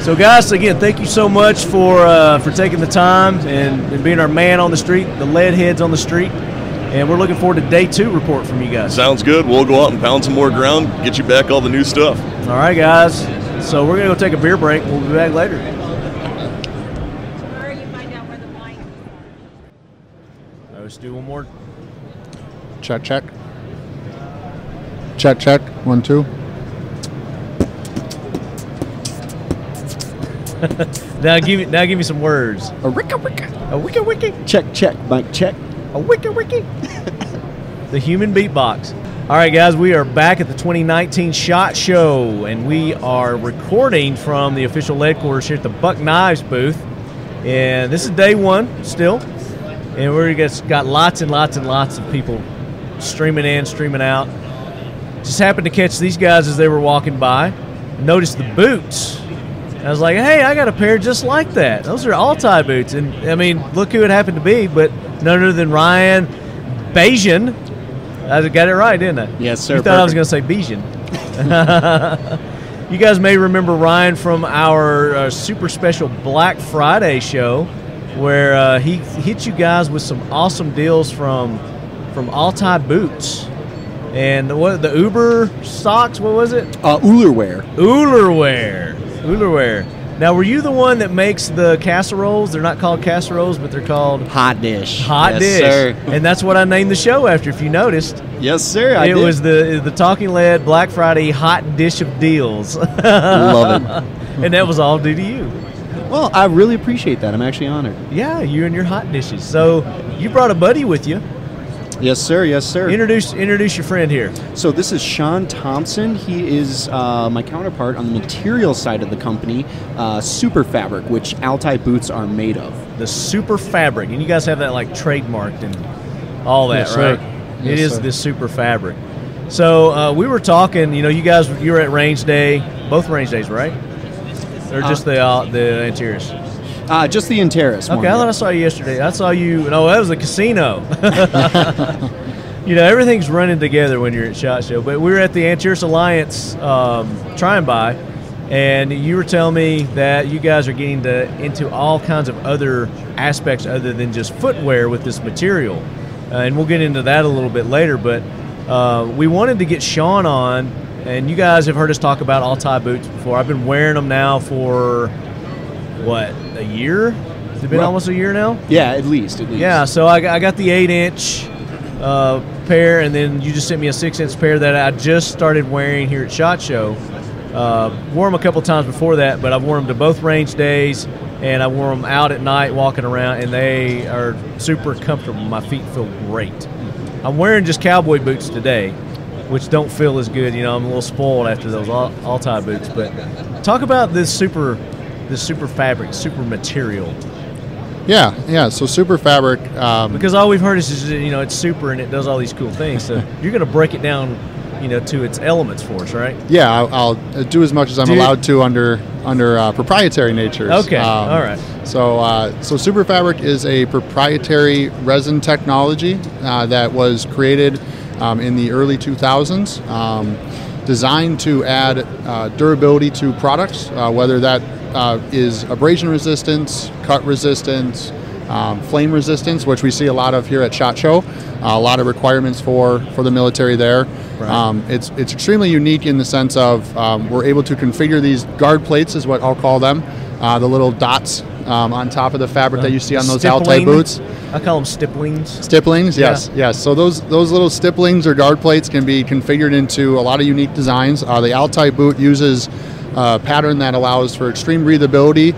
So, guys, again, thank you so much for taking the time and being our man on the street, the lead heads on the street. And we're looking forward to day 2 report from you guys. Sounds good. We'll go out and pound some more ground, get you back all the new stuff. All right, guys. So we're going to go take a beer break. We'll be back later. Or you find out where the wine is. Let's do one more. Check, check. Check, check. 1, 2. Now give me some words. A wicka wicka. A wicka wicka. Check, check, mic check. A wicka wicka. The human beatbox. All right, guys, we are back at the 2019 SHOT Show, and we are recording from the official Leadquarters here at the Buck Knives booth. And this is day 1 still, and we've got lots and lots and lots of people streaming in, streaming out. Just happened to catch these guys as they were walking by. Noticed the boots. I was like, hey, I got a pair just like that. Those are Altai boots. And, I mean, look who it happened to be, but none other than Ryan Bajan. I got it right, didn't I? Yes, sir. You thought I was going to say Bajan. You guys may remember Ryan from our super special Black Friday show where he hit you guys with some awesome deals from Altai boots. And what the Uber socks, what was it? Ulerware. Ulerware. Now, were you the one that makes the casseroles? They're not called casseroles, but they're called Hot dish. Hot dish. Sir. And that's what I named the show after, if you noticed. Yes, sir. I It did. was the Talking Lead Black Friday Hot Dish of Deals. Love it. And that was all due to you. Well, I really appreciate that. I'm actually honored. Yeah, you and your hot dishes. So you brought a buddy with you. Yes, sir. Yes, sir. Introduce your friend here. So this is Sean Thompson. He is my counterpart on the material side of the company, Super Fabric, which Altai boots are made of. The Super Fabric. And you guys have that like trademarked and all that, Yes, right? sir. It Yes, is sir. the Super Fabric. So we were talking, you were at range day, both range days, right? Or just the interiors? Just the Antares. Okay, I thought I saw you yesterday. I saw you. No, that was the casino. Everything's running together when you're at SHOT Show. But we were at the Antares Alliance trying by, and you were telling me that you guys are getting into all kinds of other aspects other than just footwear with this material. And we'll get into that a little bit later. But we wanted to get Sean on, and you guys have heard us talk about Altai boots before. I've been wearing them now for, what, a year? Has it been almost a year now? Yeah, at least. Yeah, so I got the 8-inch pair, and then you just sent me a 6-inch pair that I just started wearing here at SHOT Show. Wore them a couple times before that, but I've worn them to both range days, and I wore them out at night walking around, and they are super comfortable. My feet feel great. I'm wearing just cowboy boots today, which don't feel as good. I'm a little spoiled after those Altai boots. But talk about this super fabric, super material. Yeah. So Super Fabric. Because all we've heard is it's super and it does all these cool things. So you're going to break it down, to its elements for us, right? Yeah, I'll do as much as I'm allowed to under proprietary natures. Okay. All right. So Super Fabric is a proprietary resin technology that was created in the early 2000s, designed to add durability to products, whether that is abrasion resistance, cut resistance, flame resistance, which we see a lot of here at SHOT Show. A lot of requirements for the military there. Right. It's extremely unique in the sense of we're able to configure these guard plates, is what I'll call them, the little dots on top of the fabric that you see on those Altai boots. I call them stipplings. Stipplings, yes. So those little stipplings or guard plates can be configured into a lot of unique designs. The Altai boot uses a pattern that allows for extreme breathability,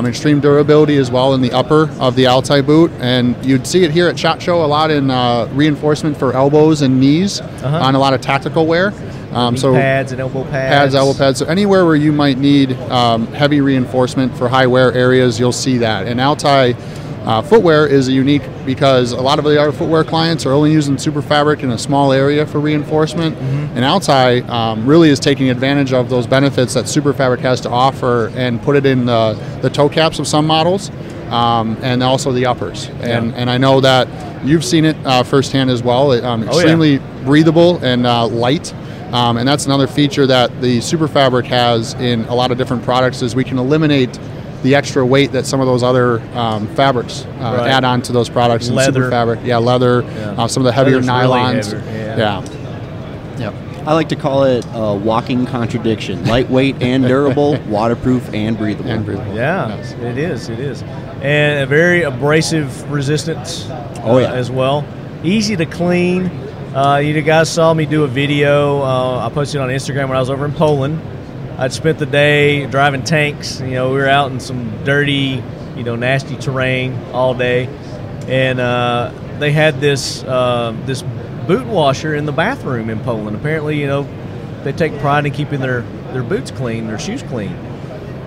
extreme durability as well in the upper of the Altai boot, and you'd see it here at SHOT Show a lot in reinforcement for elbows and knees on a lot of tactical wear. So pads and elbow pads. Elbow pads. So anywhere where you might need heavy reinforcement for high wear areas, you'll see that. And Altai footwear is unique because a lot of the other footwear clients are only using Super Fabric in a small area for reinforcement. And Altai really is taking advantage of those benefits that Super Fabric has to offer and put it in the toe caps of some models. and also the uppers. And I know that you've seen it firsthand as well. Extremely breathable and light. And that's another feature that the Super Fabric has in a lot of different products is we can eliminate the extra weight that some of those other fabrics add on to those products. In Super Fabric, leather, some of the heavier nylons. Really heavy, Yep. I like to call it a walking contradiction: lightweight and durable, waterproof and breathable. Yeah, it is. It is, and a very abrasive resistance. As well. Easy to clean. You guys saw me do a video. I posted it on Instagram when I was over in Poland. I'd spent the day driving tanks. We were out in some dirty, nasty terrain all day, and they had this boot washer in the bathroom in Poland. Apparently, they take pride in keeping their boots clean, their shoes clean.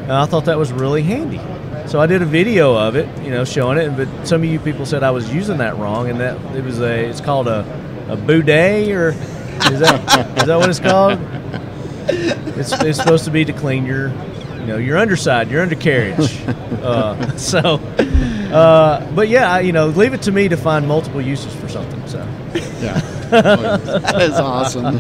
And I thought that was really handy. So I did a video of it, showing it. But some of you people said I was using that wrong, and that it's called a bidet, or is that what it's called? It's supposed to be to clean your underside, your undercarriage. But yeah, leave it to me to find multiple uses for something. So yeah, that is awesome.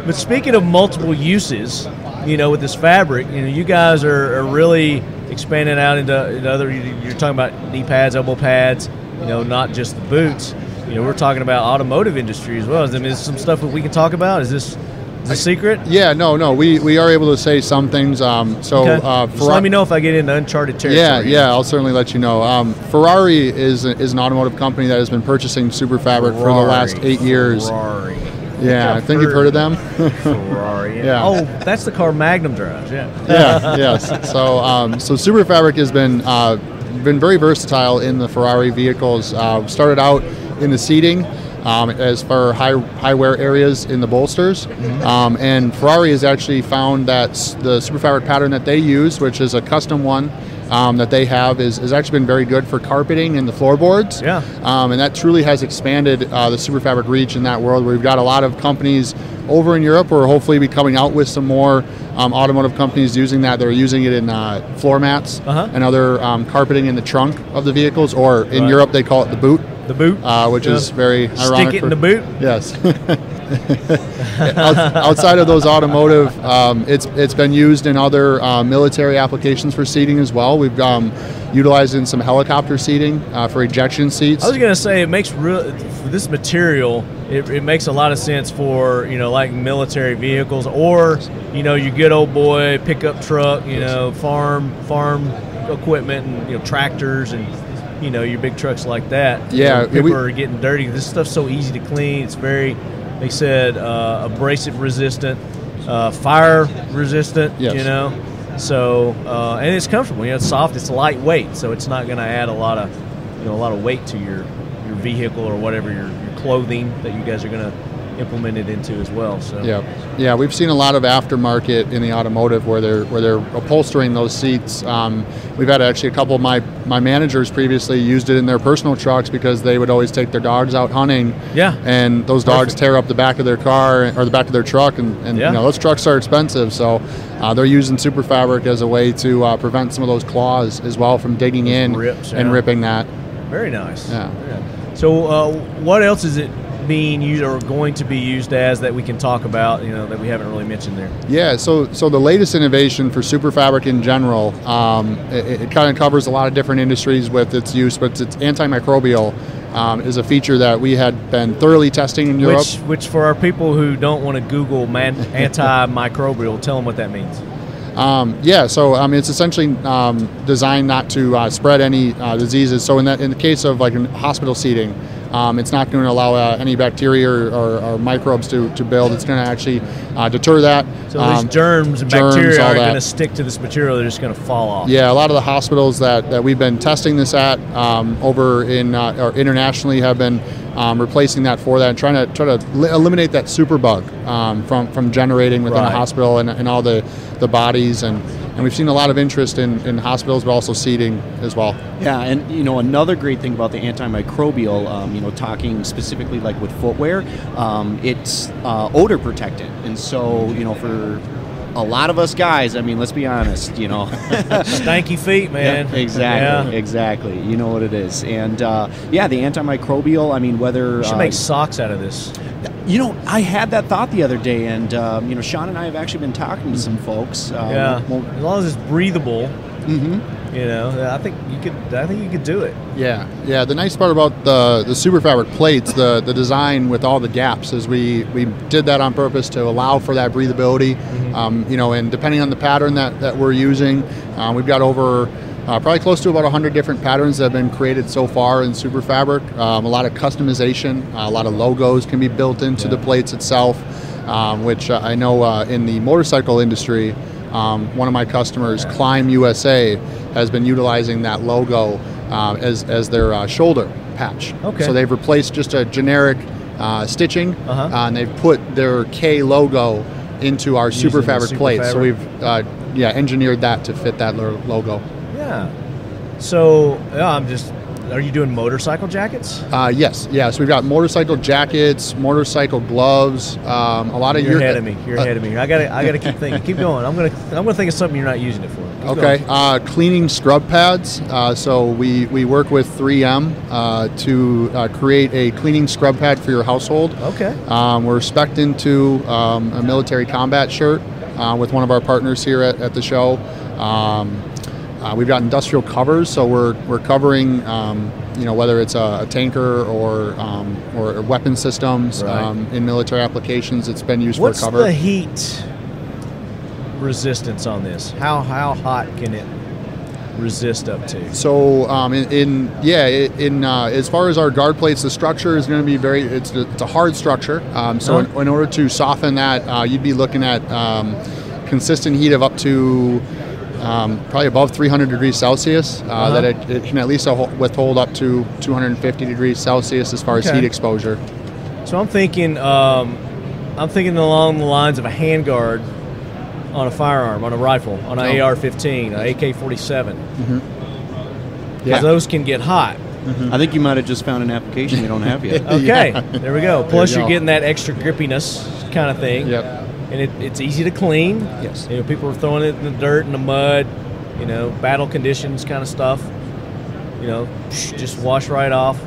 But speaking of multiple uses, with this fabric, you guys are really expanding out into other. You're talking about knee pads, elbow pads. Not just the boots. We're talking about automotive industry as well. Is some stuff that we can talk about? Is this a secret? Yeah, no. We are able to say some things. Just let me know if I get into uncharted territory. Yeah, I'll certainly let you know. Ferrari is an automotive company that has been purchasing Super Fabric for the last 8 years. Ferrari. Yeah, I think you've heard of them. Ferrari. Yeah. Oh, that's the car Magnum drives. Yeah. Yes. So Super Fabric has been very versatile in the Ferrari vehicles. Started out in the seating. As for high wear areas in the bolsters. And Ferrari has actually found that the Super Fabric pattern that they use, which is a custom one that they have, is actually been very good for carpeting and the floorboards. Yeah. And that truly has expanded the Super Fabric reach in that world, where we've got a lot of companies over in Europe who are hopefully be coming out with some more automotive companies using that. They're using it in floor mats and other carpeting in the trunk of the vehicles, or in Europe they call it the boot. The boot, which is very ironic. Stick it in the boot. Yes. Outside of those automotive, it's been used in other military applications for seating as well. We've utilized it in some helicopter seating for ejection seats. I was going to say it makes for this material. It makes a lot of sense for like military vehicles, or your good old boy pickup truck, farm equipment, and tractors and. Your big trucks like that. Yeah. People are getting dirty. This stuff's so easy to clean. It's very, they said, abrasive resistant, fire resistant, Yes. So, and it's comfortable. It's soft. It's lightweight, so it's not going to add a lot of weight to your vehicle or whatever, your clothing that you guys are going to implement it into as well. So yeah, we've seen a lot of aftermarket in the automotive where they're upholstering those seats. We've had actually a couple of my managers previously used it in their personal trucks because they would always take their dogs out hunting. Yeah, and those dogs tear up the back of their car or the back of their truck, and those trucks are expensive. So they're using Super Fabric as a way to prevent some of those claws as well from digging in and ripping that. Very nice. Yeah. So what else is it being used or going to be used as that we can talk about, that we haven't really mentioned there? Yeah, so the latest innovation for Super Fabric in general, it kind of covers a lot of different industries with its use, but it's antimicrobial is a feature that we had been thoroughly testing in Europe. Which for our people who don't want to Google antimicrobial, tell them what that means. It's essentially designed not to spread any diseases. So in the case of like in hospital seating, it's not going to allow any bacteria or microbes to build. It's going to actually deter that. So these germs and bacteria aren't going to stick to this material. They're just going to fall off. Yeah, a lot of the hospitals that we've been testing this at over in or internationally have been replacing that for that, and trying to eliminate that superbug from generating within a hospital and all the bodies, and we've seen a lot of interest in hospitals, but also seating as well. Yeah, and another great thing about the antimicrobial, talking specifically like with footwear, it's odor protectant, and so for a lot of us guys, I mean, let's be honest, Stanky feet, man. Yep, exactly. You know what it is. And, the antimicrobial, I mean, whether... You should make socks out of this. I had that thought the other day, and, Sean and I have actually been talking to some folks. As long as it's breathable, I think you could do it. Yeah. The nice part about the super fabric plates, the design with all the gaps, is we did that on purpose to allow for that breathability. And depending on the pattern that we're using, we've got over probably close to about 100 different patterns that have been created so far in super fabric. A lot of customization, a lot of logos can be built into the plates itself, which I know in the motorcycle industry, one of my customers, Climb USA, has been utilizing that logo as their shoulder patch. Okay. So they've replaced just a generic stitching, and they've put their K logo into our super fabric plates. So we've engineered that to fit that logo. Yeah. So are you doing motorcycle jackets? Yes. So we've got motorcycle jackets, motorcycle gloves. A lot of You're ahead of me. I gotta keep thinking. Keep going. I'm gonna think of something you're not using it for. Keep cleaning scrub pads. So we work with 3M to create a cleaning scrub pad for your household. Okay. We're spec'd into a military combat shirt with one of our partners here at the show. We've got industrial covers, so we're covering, whether it's a tanker or weapon systems in military applications. It's been used for cover. What's the heat resistance on this? How hot can it resist up to? So as far as our guard plates, the structure is going to be it's a hard structure. In order to soften that, you'd be looking at consistent heat of up to probably above 300 degrees Celsius, that it can at least withhold up to 250 degrees Celsius as far as heat exposure. So I'm thinking along the lines of a handguard on a firearm, on a rifle, on an AR-15, an AK-47. Yeah. Those can get hot. I think you might have just found an application we don't have yet. Okay, there we go. Plus you're getting that extra grippiness kind of thing. Yep. And it's easy to clean. Yes. People are throwing it in the dirt and the mud, battle conditions kind of stuff. Just wash right off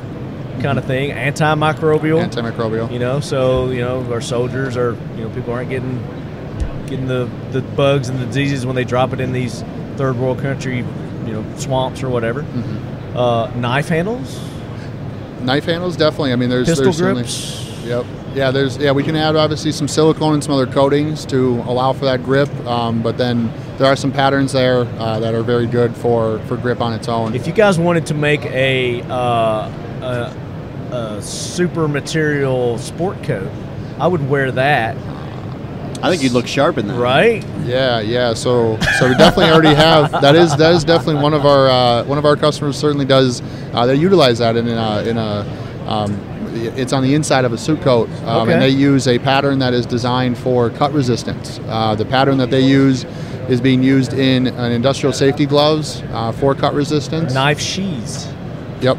kind of thing. Antimicrobial. So our soldiers are, people aren't getting the bugs and the diseases when they drop it in these third world country, swamps or whatever. Knife handles? Knife handles, definitely. I mean, there's pistol grips. Yep. Yeah, we can add obviously some silicone and some other coatings to allow for that grip, but then there are some patterns there that are very good for grip on its own. If you guys wanted to make a super material sport coat, I would wear that. I think you'd look sharp in that. Right? Yeah. So we definitely already have that is definitely one of our customers certainly does. They utilize that in a it's on the inside of a suit coat, and they use a pattern that is designed for cut resistance. The pattern that they use is being used in an industrial safety gloves for cut resistance. Knife sheaths. Yep.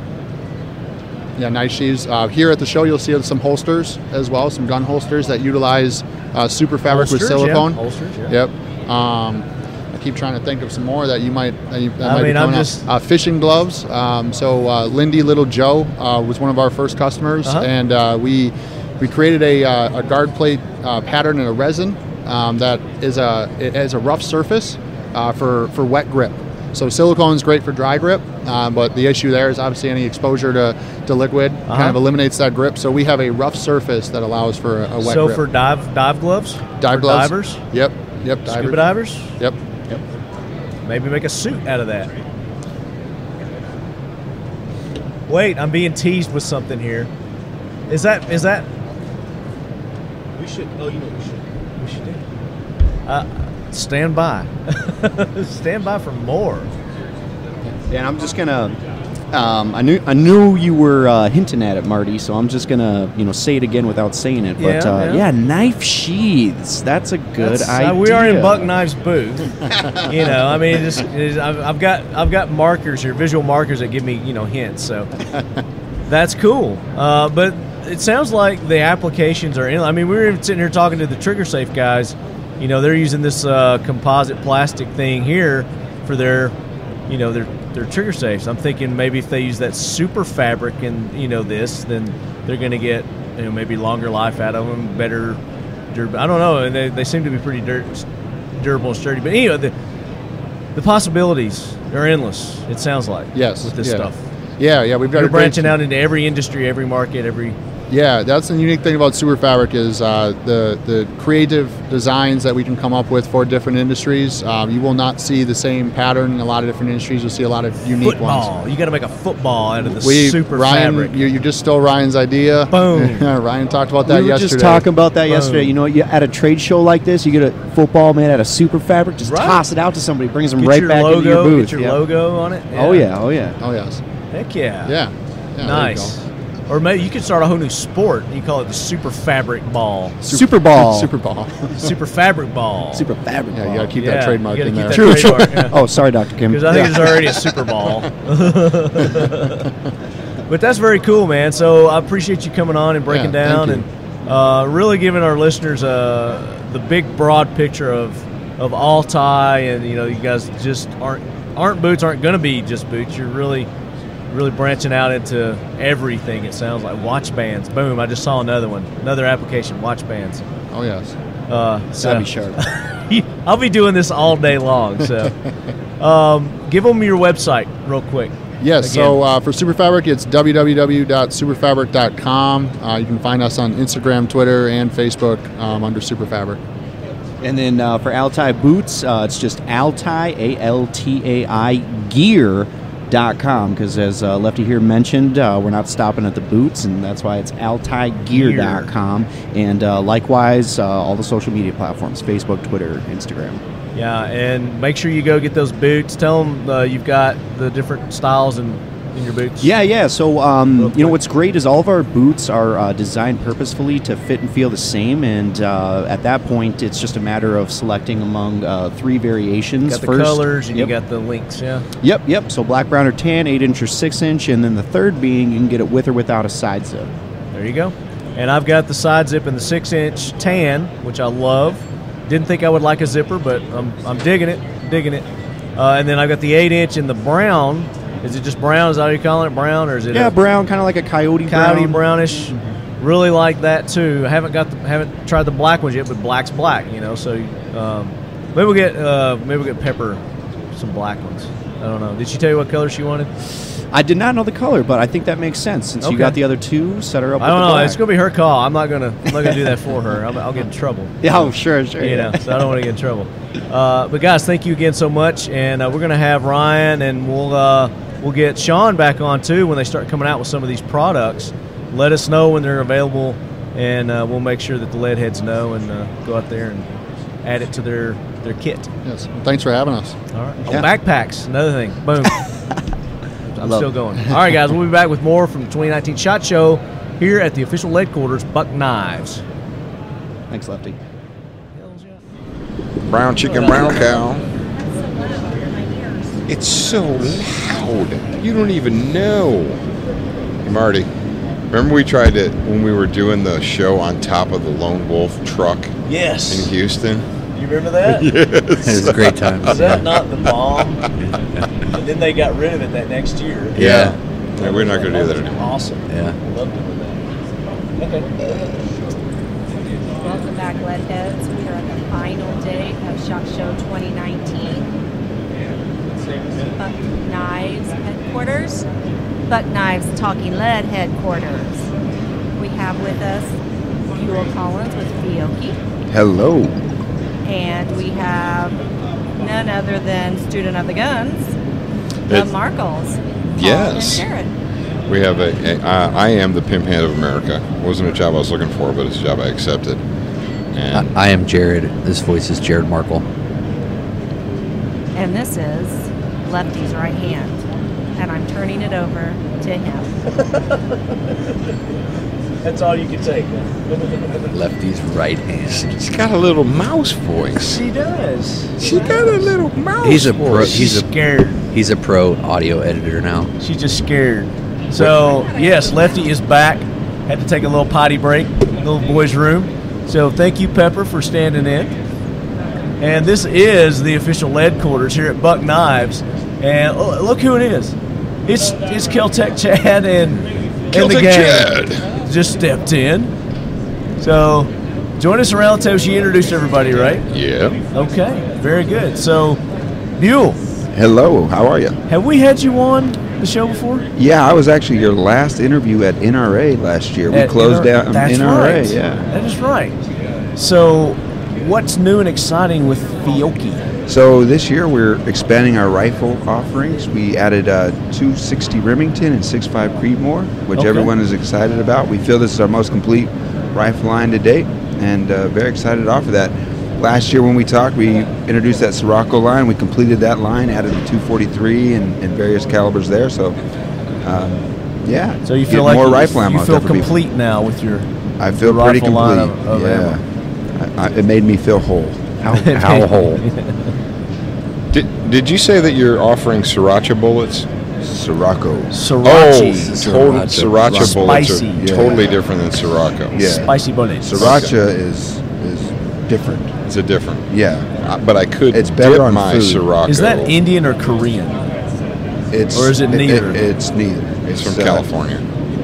Yeah, knife sheaths. Here at the show, you'll see some holsters as well, some gun holsters that utilize super fabric with silicone. Yeah. Holsters, yeah. Yep. I keep trying to think of some more that might be coming out. Fishing gloves. Lindy Little Joe was one of our first customers, and we created a guard plate pattern in a resin that it has a rough surface for wet grip. So silicone is great for dry grip, but the issue there is obviously any exposure to liquid kind of eliminates that grip. So we have a rough surface that allows for a wet grip. So for dive gloves? Dive gloves? Divers? Yep. Divers. Scuba divers? Yep. Maybe make a suit out of that. Wait, I'm being teased with something here. Is that? We should. Oh, we should do. Stand by. Stand by for more. And I'm just gonna. I knew you were hinting at it, Marty. So I'm just gonna, say it again without saying it. But knife sheaths. That's a good idea. We are in Buck Knife's booth. I've got markers here, visual markers that give me hints. So that's cool. But it sounds like the applications are in. I mean, we were sitting here talking to the Trigger Safe guys. they're using this composite plastic thing here for their trigger safes. I'm thinking maybe if they use that super fabric in this, then they're going to get maybe longer life out of them, better durability. I don't know, and they seem to be pretty durable and sturdy. But anyway, the possibilities are endless. It sounds like with this stuff. Yeah, we've got You're branching out into every industry, every market, every. Yeah, that's the unique thing about Super Fabric is the creative designs that we can come up with for different industries. You will not see the same pattern in a lot of different industries. You'll see a lot of unique ones. You got to make a football out of the Super Fabric. You just stole Ryan's idea. Boom. Ryan talked about that yesterday. We were just talking about that yesterday. You at a trade show like this, you get a football made out of Super Fabric, just toss it out to somebody, brings them right back into your booth. Get your logo on it. Yeah. Oh yeah. Oh yes. Heck yeah. Yeah. Nice. Or maybe you could start a whole new sport. You call it the Super Fabric Ball. Super Ball. Super Ball. Super Fabric Ball. Super Fabric Ball. You got to keep that trademark in there. True. Oh, sorry, Dr. Kim. Because I think there's already a Super Ball. But that's very cool, man. So I appreciate you coming on and breaking down and really giving our listeners the big, broad picture of Altai. And, you guys just aren't boots, aren't going to be just boots. You're really branching out into everything. It sounds like watch bands. Boom! I just saw another application. Watch bands. Oh yes. That'd be sharp. I'll be doing this all day long. So, give them your website real quick. Yes. Again. So for Super Fabric, it's www.superfabric.com. You can find us on Instagram, Twitter, and Facebook under Super Fabric. And then for Altai boots, it's just Altai Altai Gear.com, because as Lefty here mentioned, we're not stopping at the boots, and that's why it's AltaiGear.com. And likewise, all the social media platforms, Facebook, Twitter, Instagram. Yeah, and make sure you go get those boots. Tell them you've got the different styles in your boots. Yeah. So, what's great is all of our boots are designed purposefully to fit and feel the same, and at that point, it's just a matter of selecting among 3 variations. You got the colors, and you got the links, yeah? Yep. So black, brown, or tan, 8-inch or 6-inch, and then the third being you can get it with or without a side zip. There you go. And I've got the side zip in the 6-inch tan, which I love. Didn't think I would like a zipper, but I'm digging it. And then I've got the 8-inch in the brown. Is it just brown? Is that how you call it? Brown, or is it? Yeah, brown, kind of like a coyote brownish. Mm-hmm. Really like that too. I haven't tried the black ones yet, but black's black, So maybe we'll get Pepper some black ones. I don't know. Did she tell you what color she wanted? I did not know the color, but I think that makes sense since you got the other 2. Set her up. I don't know. It's gonna be her call. I'm not gonna do that for her. I'll get in trouble. Yeah, sure. So I don't want to get in trouble. But guys, thank you again so much, and we're gonna have Ryan, and we'll get Sean back on too when they start coming out with some of these products. Let us know when they're available, and we'll make sure that the lead heads know and go out there and add it to their kit. Yes. Thanks for having us. All right. Yeah. Backpacks, another thing. Boom. I'm still going. All right, guys, we'll be back with more from the 2019 SHOT Show here at the official Leadquarters, Buck Knives. Thanks, Lefty. Brown chicken, brown cow. It's so loud. You don't even know. Hey, Marty, remember we tried it when we were doing the show on top of the Lone Wolf truck? Yes. In Houston? You remember that? Yes. It was a great time. Is that not the bomb? And then they got rid of it that next year. Yeah. We're not going to do that anymore. Awesome. Yeah. Love doing that. Okay. Welcome back, Leadheads. We are at the final day of SHOT Show 2019. Buck Knives headquarters. Buck Knives Talking Lead headquarters. We have with us Buell Collins with Fiocchi. Hello. And we have none other than Student of the Guns, the Markles. Yes. And Jared. We have I am the pimp hand of America. Wasn't a job I was looking for, but it's a job I accepted. And I am Jared. This voice is Jared Markle. And this is Lefty's right hand. And I'm turning it over to him. That's all you can take. Lefty's right hand. She's got a little mouse voice. She does. She got a little mouse He's a voice. pro. She's scared. He's a pro audio editor now. She's just scared. So, yes, Lefty is back. Had to take a little potty break in the little boy's room. So, thank you, Pepper, for standing in. And this is the official Leadquarters here at Buck Knives. And look who it is. It's Kel-Tec Chad and the gang just stepped in. So join us around the table. She introduced everybody, right? Yeah. Okay, very good. So, Buell. Hello, how are you? Have we had you on the show before? Yeah, I was actually your last interview at NRA last year. We closed down that's NRA, right. yeah. That is right. So, what's new and exciting with Fiocchi? So this year we're expanding our rifle offerings. We added 260 Remington and 6.5 Creedmoor, which everyone is excited about. We feel this is our most complete rifle line to date, and very excited to offer that. Last year when we talked, we introduced that Sirocco line. We completed that line, added the 243 and various calibers there. So, yeah. So you feel like more rifle ammo. You feel complete now with your. I feel pretty complete. Line of yeah. It made me feel whole. How whole? Did you say that you're offering Sriracha bullets? Sirocco. Sriracha. Sriracha bullets are totally different than Sirocco. Yeah. Spicy bullets. Sriracha is different. It's a different. Yeah. But I could it's better dip on my food. Sirocco. Is that Indian or Korean? Or is it neither? It's neither. It's from California.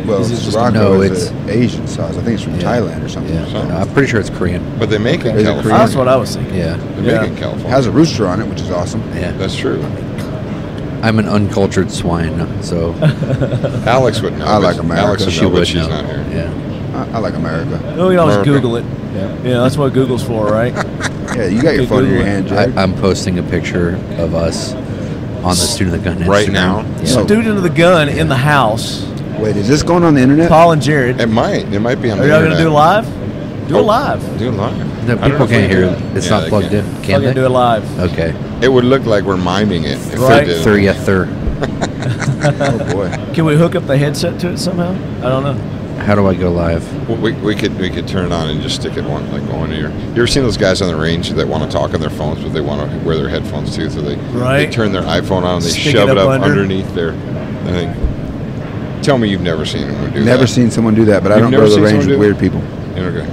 Well, Sirocco is an Asian sauce. I think it's from Thailand or something. Yeah. I'm pretty sure it's Korean. But they make it in California. That's what I was thinking. Yeah. They make it in California. It has a rooster on it, which is awesome. Yeah. That's true. I'm an uncultured swine, so. Alex would know. I like America. Alex would know, but she's not here. Yeah. I like America. Oh, you always Google it. Yeah, that's what Google's for, right? Yeah, you got your phone in your hand, Jack. I'm posting a picture of us on the Student of the Gun right Instagram. now. Yeah. Student of the Gun in the house. Wait, is this going on the internet? Paul and Jared. It might. It might be on Are the y'all internet. going to do it live? Do it live. Do it live. No, people can't hear it. It's not plugged in. Can they? Do it live. Okay. It would look like we're miming it. If Right. we did. Oh boy. Can we hook up the headset to it somehow? I don't know. How do I go live? Well, we could turn it on and just stick it on one ear. You ever seen those guys on the range that want to talk on their phones, but they want to wear their headphones too? So they turn their iPhone on and they Stick shove it it up up underneath their thing. Tell me you've never seen anyone do that. Never seen someone do that, but I don't go to the range with weird people.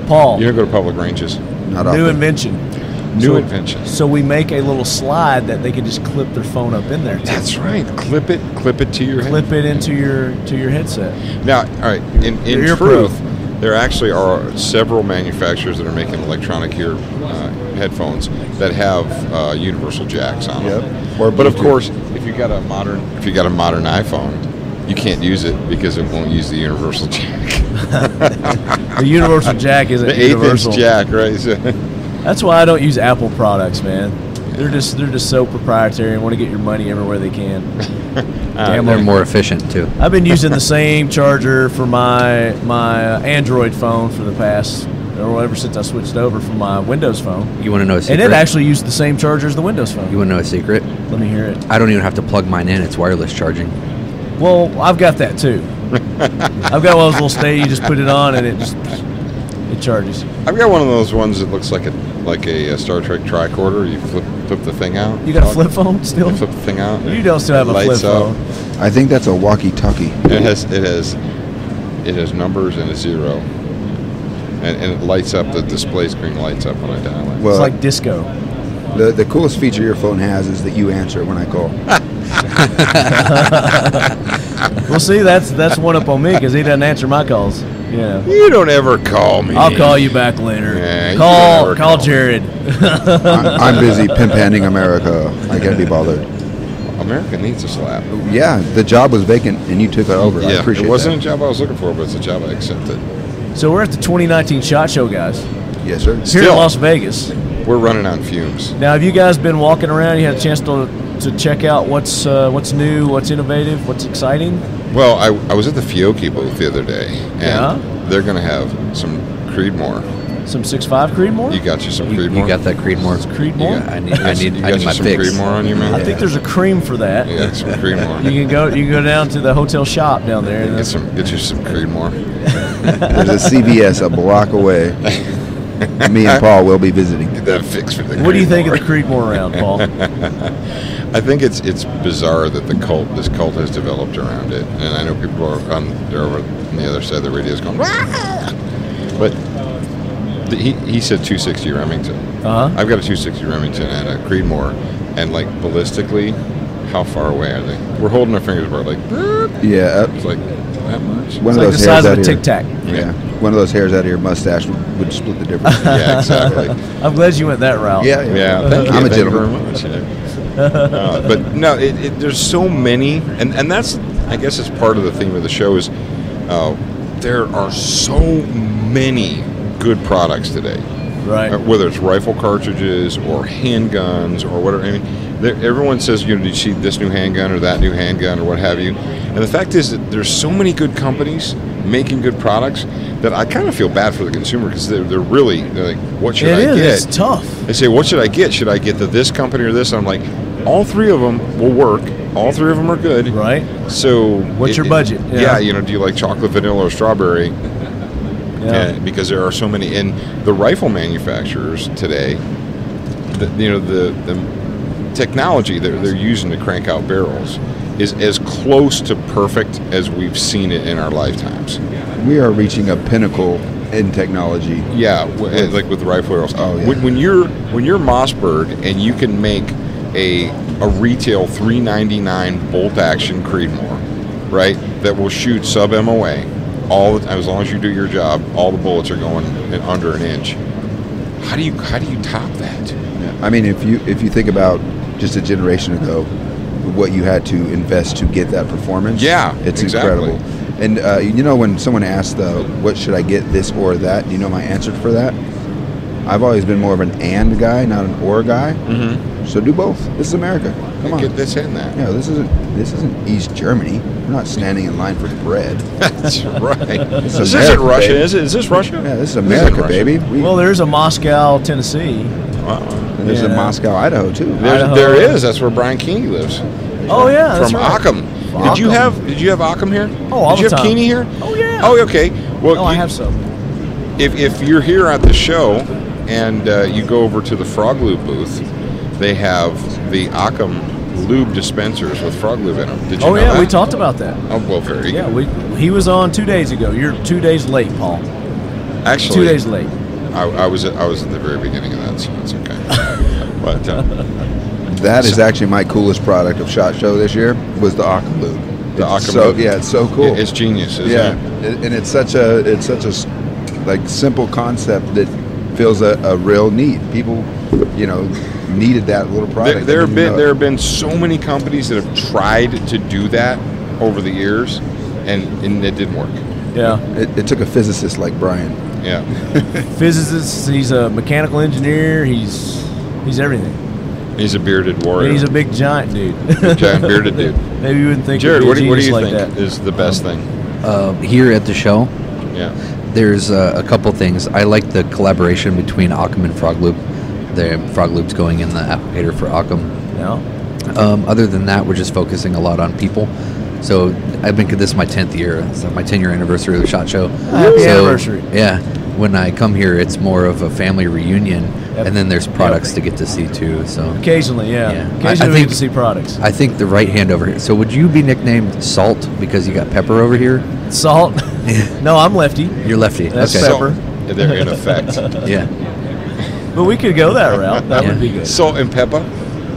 Paul. You don't go to public ranges. Not New often. invention. New invention. So we make a little slide that they can just clip their phone up in there. That's right. Clip it to your head. Clip it into your headset. Now, all right. In truth, there actually are several manufacturers that are making electronic ear headphones that have universal jacks on them. But of course, if you got a modern iPhone, you can't use it because it won't use the universal jack. The universal jack isn't the universal. 8-inch jack, right? That's why I don't use Apple products, man. They're just so proprietary and want to get your money everywhere they can. They're more efficient too. I've been using the same charger for my Android phone for the past, or ever since I switched over from my Windows phone. You want to know a secret? And it actually used the same charger as the Windows phone. You want to know a secret? Let me hear it. I don't even have to plug mine in. It's wireless charging. Well, I've got that too. I've got one of those little stay. You just put it on and it charges. I've got one of those ones that looks like a Star Trek tricorder. You flip the thing out. You got a flip phone still? You flip the thing out. You don't still have a flip phone. I think that's a walkie-talkie. It has numbers and a 0, and it lights up. The display screen lights up when I dial it. Well, it's like disco. The coolest feature your phone has is that you answer when I call. Well, see, that's one up on me because he doesn't answer my calls. Yeah. You don't ever call me. I'll call you back later. Yeah, call Jared. I'm busy pimp-handing America. I can't be bothered. America needs a slap. Yeah, the job was vacant and you took it over. I appreciate it wasn't that. a job I was looking for, but it's a job I accepted. So we're at the 2019 SHOT Show, guys. Yes, sir. Here in Las Vegas. We're running on fumes. Now, have you guys been walking around? You had a chance to check out what's new, what's innovative, what's exciting? Well, I was at the Fiocchi booth the other day, and they're going to have some Creedmoor. Some 6.5 Creedmoor? You got you some Creedmoor? You got that Creedmoor? Creedmoor? I need my some fix. Creedmoor on you, man? I think there's a cream for that. Yeah, some Creedmoor. You can go down to the hotel shop down there. And get you some Creedmoor. There's a CVS a block away. Me and Paul will be visiting. Get that fix for the What do you think of the Creedmoor round, Paul? I think it's bizarre that this cult has developed around it, and I know people are they're over on the other side of the radios going, "Wah!" But He said 260 Remington. I've got a 260 Remington and a Creedmoor, and like ballistically, how far away are they? We're holding our fingers apart, like. Yeah. It's like that much. One of those the size hairs of a out Tic Tac. Yeah. One of those hairs out of your mustache would split the difference. Yeah, exactly. I'm glad you went that route. Yeah. Thank you. I'm a Thank you gentleman. very much. But no, there's so many, and that's, I guess, it's part of the theme of the show is there are so many good products today. Right. Whether it's rifle cartridges or handguns or whatever. I mean, everyone says, do you see this new handgun or that new handgun or what have you? And the fact is that there's so many good companies making good products that I kind of feel bad for the consumer because they're like, what should I get? It's tough. They say, what should I get? Should I get this company or this? And I'm like, all three of them will work. All three of them are good. Right. So what's your budget? Yeah, do you like chocolate, vanilla, or strawberry? Yeah. Because there are so many. And the rifle manufacturers today, the technology that they're using to crank out barrels is as close to perfect as we've seen it in our lifetimes. We are reaching a pinnacle in technology. Yeah, like with rifle barrels. Oh, yeah. When you're Mossberg and you can make a retail $399 bolt action Creedmoor, right? That will shoot sub MOA all the time, as long as you do your job. All the bullets are going in under an inch. How do you top that? Yeah. I mean, if you think about just a generation ago, what you had to invest to get that performance. Yeah, it's exactly. incredible. And when someone asks what should I get, this or that, you know my answer for that? I've always been more of an and guy, not an or guy. Mm-hmm. So do both. This is America. Come on. Get this in there. Yeah, this isn't East Germany. We're not standing in line for bread. That's right. This isn't Russia, is it? Is this Russia? Yeah, this is America, baby. Well, there's a Moscow, Tennessee. And there's a Moscow, Idaho too. There is. That's where Brian Keeney lives. Oh yeah, that's from right. Occam. Did you have Occam here? Oh, all Did you the have time. Keeney here? Oh yeah. Oh, okay. Well, I have some. If you're here at the show and you go over to the Frog Lube booth, they have the Occam lube dispensers with frog lube in them. Did you know that? We talked about that. Oh, well, very good. He was on 2 days ago. You're 2 days late, Paul. Actually, 2 days late. I was at the very beginning of that, so it's okay. But that is actually my coolest product of SHOT Show this year was the Occam lube. The Occam lube. Yeah, it's so cool. It's genius, isn't it? And it's such a like simple concept that fills a real need. People, needed that little product. There have been so many companies that have tried to do that over the years, and it didn't work. Yeah, it took a physicist like Brian. Yeah, physicist. He's a mechanical engineer. He's everything. He's a bearded warrior. And he's a big giant dude. Big giant bearded dude. Maybe you wouldn't think. Jared, what do you like think that. is the best thing? Here at the show, There's a couple things. I like the collaboration between Occam and Frog Lube. The Frog Lube's going in the applicator for Occam. Yeah. Other than that, we're just focusing a lot on people. So this is my 10th year. It's my 10-year anniversary of the SHOT Show. Happy anniversary. Yeah. When I come here, it's more of a family reunion, and then there's products to get to see too. So occasionally, occasionally we get to see products. I think the right hand over here. So would you be nicknamed Salt because you got pepper over here? Salt? No, I'm Lefty. You're Lefty. That's okay. pepper. They're in effect. Yeah. But we could go that route. That would be good. Salt and pepper.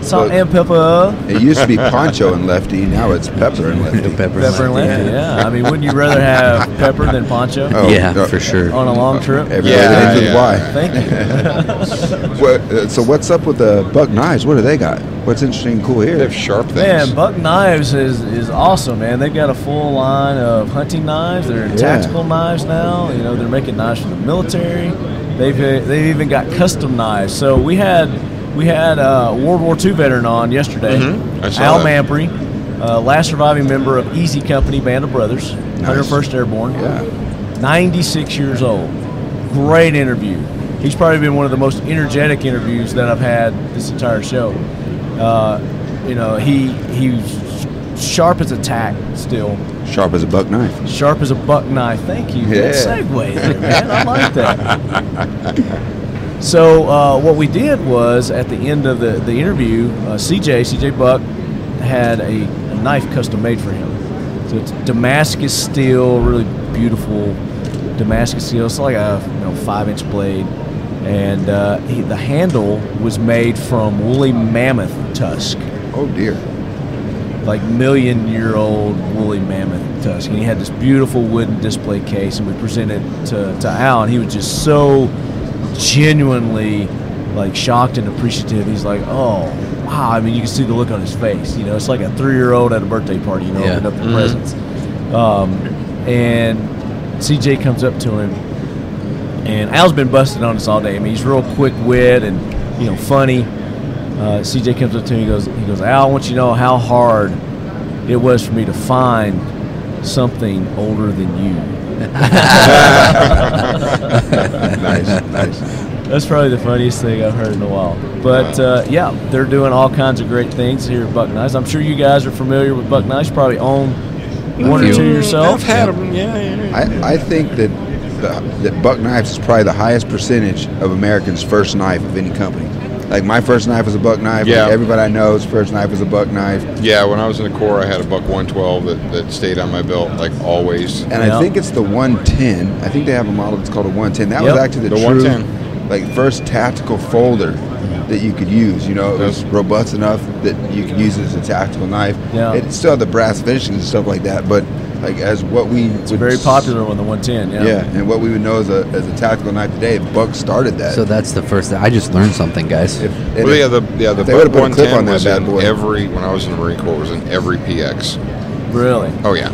Salt and pepper. It used to be Poncho and Lefty. Now it's Pepper and Lefty. Pepper and Lefty. Yeah. I mean, wouldn't you rather have pepper than Poncho? Oh, yeah, for sure. On a long trip. Why? Thank you. So what's up with the Buck knives? What do they got? What's interesting and cool here? They have sharp things. Man, Buck Knives is awesome, man. They've got a full line of hunting knives. They're tactical knives now. They're making knives for the military. They've even got custom knives. So we had a World War II veteran on yesterday, Al Mampry, last surviving member of Easy Company Band of Brothers, 101st Airborne. Yeah, 96 years old. Great interview. He's probably been one of the most energetic interviews that I've had this entire show. He's sharp as a tack still. Sharp as a buck knife. Sharp as a buck knife. Thank you. Good segue there, man. I like that. So what we did was at the end of the interview, CJ Buck had a knife custom made for him. So it's Damascus steel, really beautiful. Damascus steel. It's like a 5-inch blade, and the handle was made from woolly mammoth tusk. Oh dear. Like million-year-old woolly mammoth tusk. And he had this beautiful wooden display case, and we presented to Al, and he was just so genuinely like shocked and appreciative. He's like, oh wow. I mean, you can see the look on his face. It's like a 3-year-old at a birthday party, opening up the presents. And CJ comes up to him, and Al's been busting on us all day. I mean, he's real quick wit and funny. CJ comes up to him, he goes, Al, I want you to know how hard it was for me to find something older than you. Nice. That's probably the funniest thing I've heard in a while. But they're doing all kinds of great things here at Buck Knives. I'm sure you guys are familiar with Buck Knives. You probably own one or two yourself. I've had them. Yeah. I think that Buck Knives is probably the highest percentage of Americans' first knife of any company. Like my first knife was a Buck knife. Yeah. Like everybody I know's first knife was a Buck knife. Yeah, when I was in the Corps, I had a Buck 112 that stayed on my belt like always. And I think it's the 110. I think they have a model that's called a 110. That was actually the true, 110. Like first tactical folder that you could use. It was robust enough that you could use it as a tactical knife. Yeah. It still had the brass finishings and stuff like that, but like as what we it's very popular on the 110. Yeah, and what we would know as a tactical knife today, Buck started that. So that's the first thing. I just learned something, guys. The they would have Buck put a clip 110 on that was bad in boy. when I was in the Marine Corps, it was in every PX. Really? Oh yeah.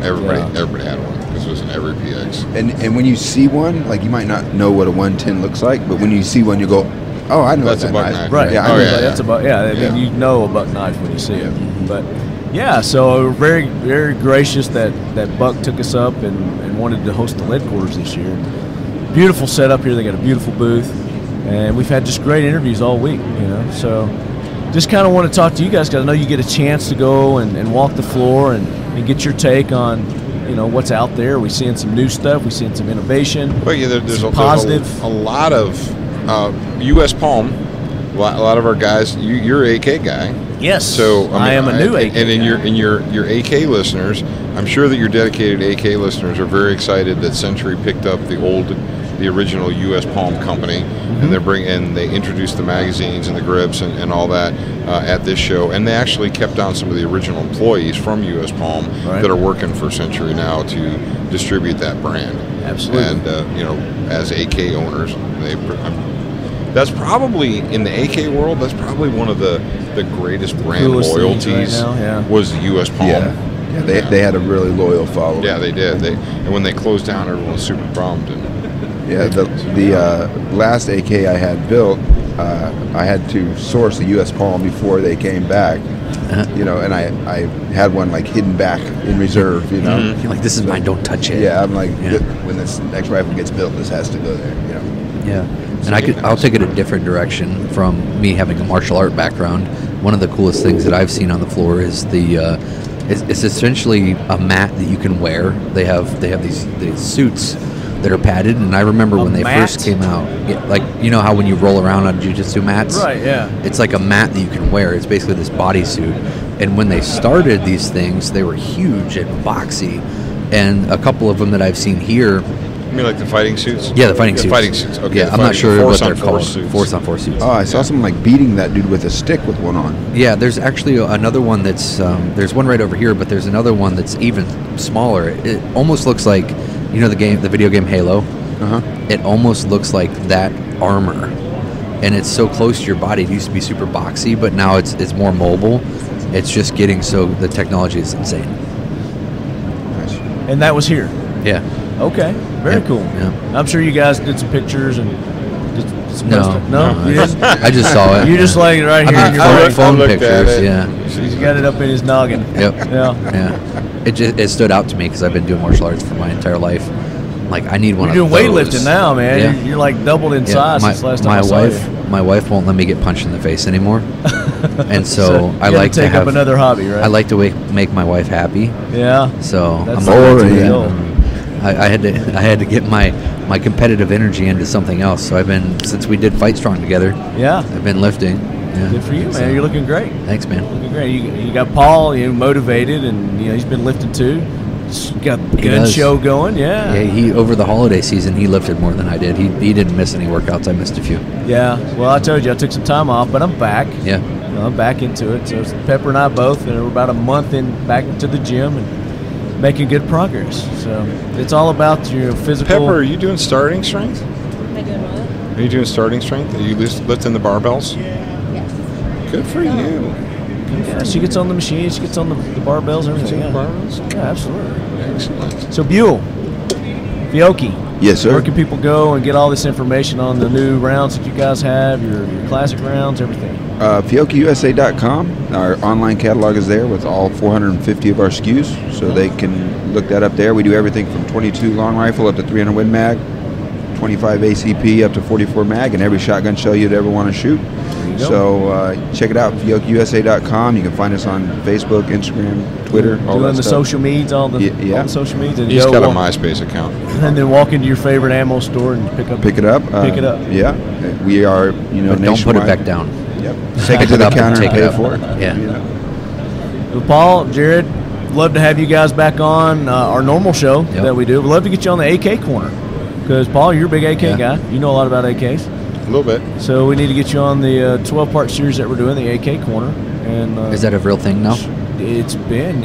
Everybody had one because it was in every PX. And when you see one, like you might not know what a 110 looks like, but when you see one, you go, "Oh, I know That's that a Buck knife." knife. Right. Yeah, That's a Buck. Yeah. I mean, you know a Buck knife when you see it. But yeah, so we're very, very gracious that Buck took us up and wanted to host the Leadquarters this year. Beautiful setup here. They got a beautiful booth, and we've had just great interviews all week. So just kind of want to talk to you guys because I know you get a chance to go and walk the floor and get your take on what's out there. We're seeing some new stuff. We're seeing some innovation. Well, yeah, there's a lot of U.S. Palm. A lot of our guys. You're an AK guy. Yes. So I am a new AK and in guy. your AK listeners, I'm sure that your dedicated AK listeners are very excited that Century picked up the original U.S. Palm company, and they introduced the magazines and the grips and all that at this show, and they actually kept on some of the original employees from U.S. Palm that are working for Century now to distribute that brand. Absolutely. And as AK owners, that's probably in the AK world. That's probably one of the greatest brand loyalties was the U.S. Palm. Yeah, they had a really loyal following. Yeah, they did. And when they closed down, everyone was super bummed. The last AK I had built, I had to source the U.S. Palm before they came back. And I had one like hidden back in reserve. You're like, this is mine. Don't touch it. Yeah, I'm like, when this next rifle gets built, this has to go there. Yeah. And I'll take it a different direction from me having a martial art background. One of the coolest things that I've seen on the floor is it's essentially a mat that you can wear. They have these suits that are padded, and I remember when they first came out, like how when you roll around on jiu-jitsu mats, right? Yeah, it's like a mat that you can wear. It's basically this bodysuit. And when they started these things, they were huge and boxy, and a couple of them that I've seen here. You mean like the fighting suits? Yeah, the fighting suits. Fighting suits. Okay. Yeah, I'm not sure what they're called. Force on force suits. Oh, I saw someone like beating that dude with a stick with one on. Yeah, there's actually another one that's there's one right over here, but there's another one that's even smaller. It almost looks like the video game Halo. It almost looks like that armor, and it's so close to your body. It used to be super boxy, but now it's more mobile. It's just getting the technology is insane. Nice. And that was here. Yeah. Okay. Very cool. Yeah. I'm sure you guys did some pictures and did some No, stuff. no, You didn't? I just saw it. You just laying it right here. in your brain. phone pictures. Yeah. He's got it up in his noggin. Yep. Yeah. It stood out to me because I've been doing martial arts for my entire life. Like, I need one. You're of doing those. weightlifting now, man. Yeah. You're like doubled in size since last time I saw you. My wife won't let me get punched in the face anymore, and so I like to take have up another hobby, right? I like to make my wife happy. Yeah. So That's I'm boring. I had to get my competitive energy into something else. So since we did Fight Strong together. Yeah. I've been lifting. Yeah. Good for you, man. You're looking great. Thanks, man. Looking great. You got Paul, motivated, and he's been lifting too. got gun show going. Yeah. Yeah. He over the holiday season he lifted more than I did. He didn't miss any workouts. I missed a few. Yeah. Well, I told you I took some time off, but I'm back. Yeah. I'm back into it. So Pepper and I both, and we're about a month back into the gym and making good progress. So it's all about your physical. Pepper, are you doing starting strength? Am I doing what? Are you doing starting strength? Are you lifting the barbells? Yes. Good for you. Yeah, she gets on the machine. She gets on the barbells and everything. Yeah. Barbells? Yeah, absolutely. Excellent. So Buell, Fiocchi. Yes, sir. Where can people go and get all this information on the new rounds that you guys have, your classic rounds, everything? FiocchiUSA.com. Our online catalog is there with all 450 of our SKUs, so they can look that up there. We do everything from 22 long rifle up to 300 Win Mag, 25 ACP up to 44 Mag, and every shotgun shell you'd ever want to shoot. So check it out, FiocchiUSA.com. You can find us on Facebook, Instagram, Twitter, all doing that the stuff. social medias, all the social medias. And He's got a MySpace account. And then walk into your favorite ammo store and pick it up. Pick it up. Yeah, we are. But don't put it back down. Yep. Take it to the counter and pay for it. Yeah. Well, Paul, Jared, love to have you guys back on our normal show that we do. We'd love to get you on the AK corner because Paul, you're a big AK guy. You know a lot about AKs. A little bit. So we need to get you on the 12-part series that we're doing, the AK corner. And is that a real thing now? It's been,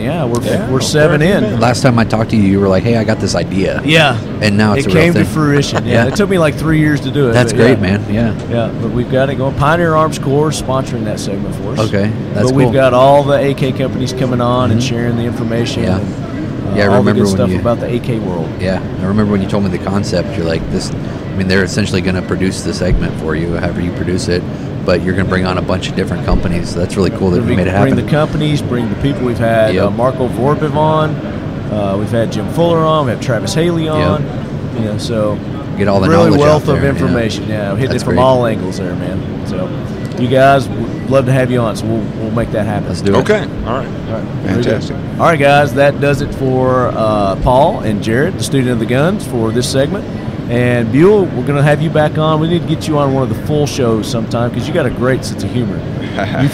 we're 7 in. Last time I talked to you, you were like, "Hey, I got this idea." Yeah. And now it's it a real came thing. to fruition. Yeah. It took me like 3 years to do it. That's great, man. Yeah. Yeah, but we've got it going. Pioneer Arms Corps sponsoring that segment for us. Okay, that's But we've got all the AK companies coming on and sharing the information. Yeah. And, I all remember the good when stuff about the AK world. Yeah, I remember when you told me the concept. You're like, this. I mean, they're essentially going to produce the segment for you, however you produce it, but you're going to bring on a bunch of different companies. So that's really cool that we made it happen. Bring the companies, bring the people. We've had Marco Vorbev on. We've had Jim Fuller on. We have Travis Haley on. You know, so get all the really knowledge wealth out of there. information. Yeah, hitting it That's from great. all angles there, man. So you guys, would love to have you on. So we'll make that happen. Let's do it. Okay. All right. Fantastic. All right, guys, that does it for Paul and Jared, the student of the guns, for this segment. And Buell, we're going to have you back on. We need to get you on one of the full shows sometime because you got a great sense of humor. You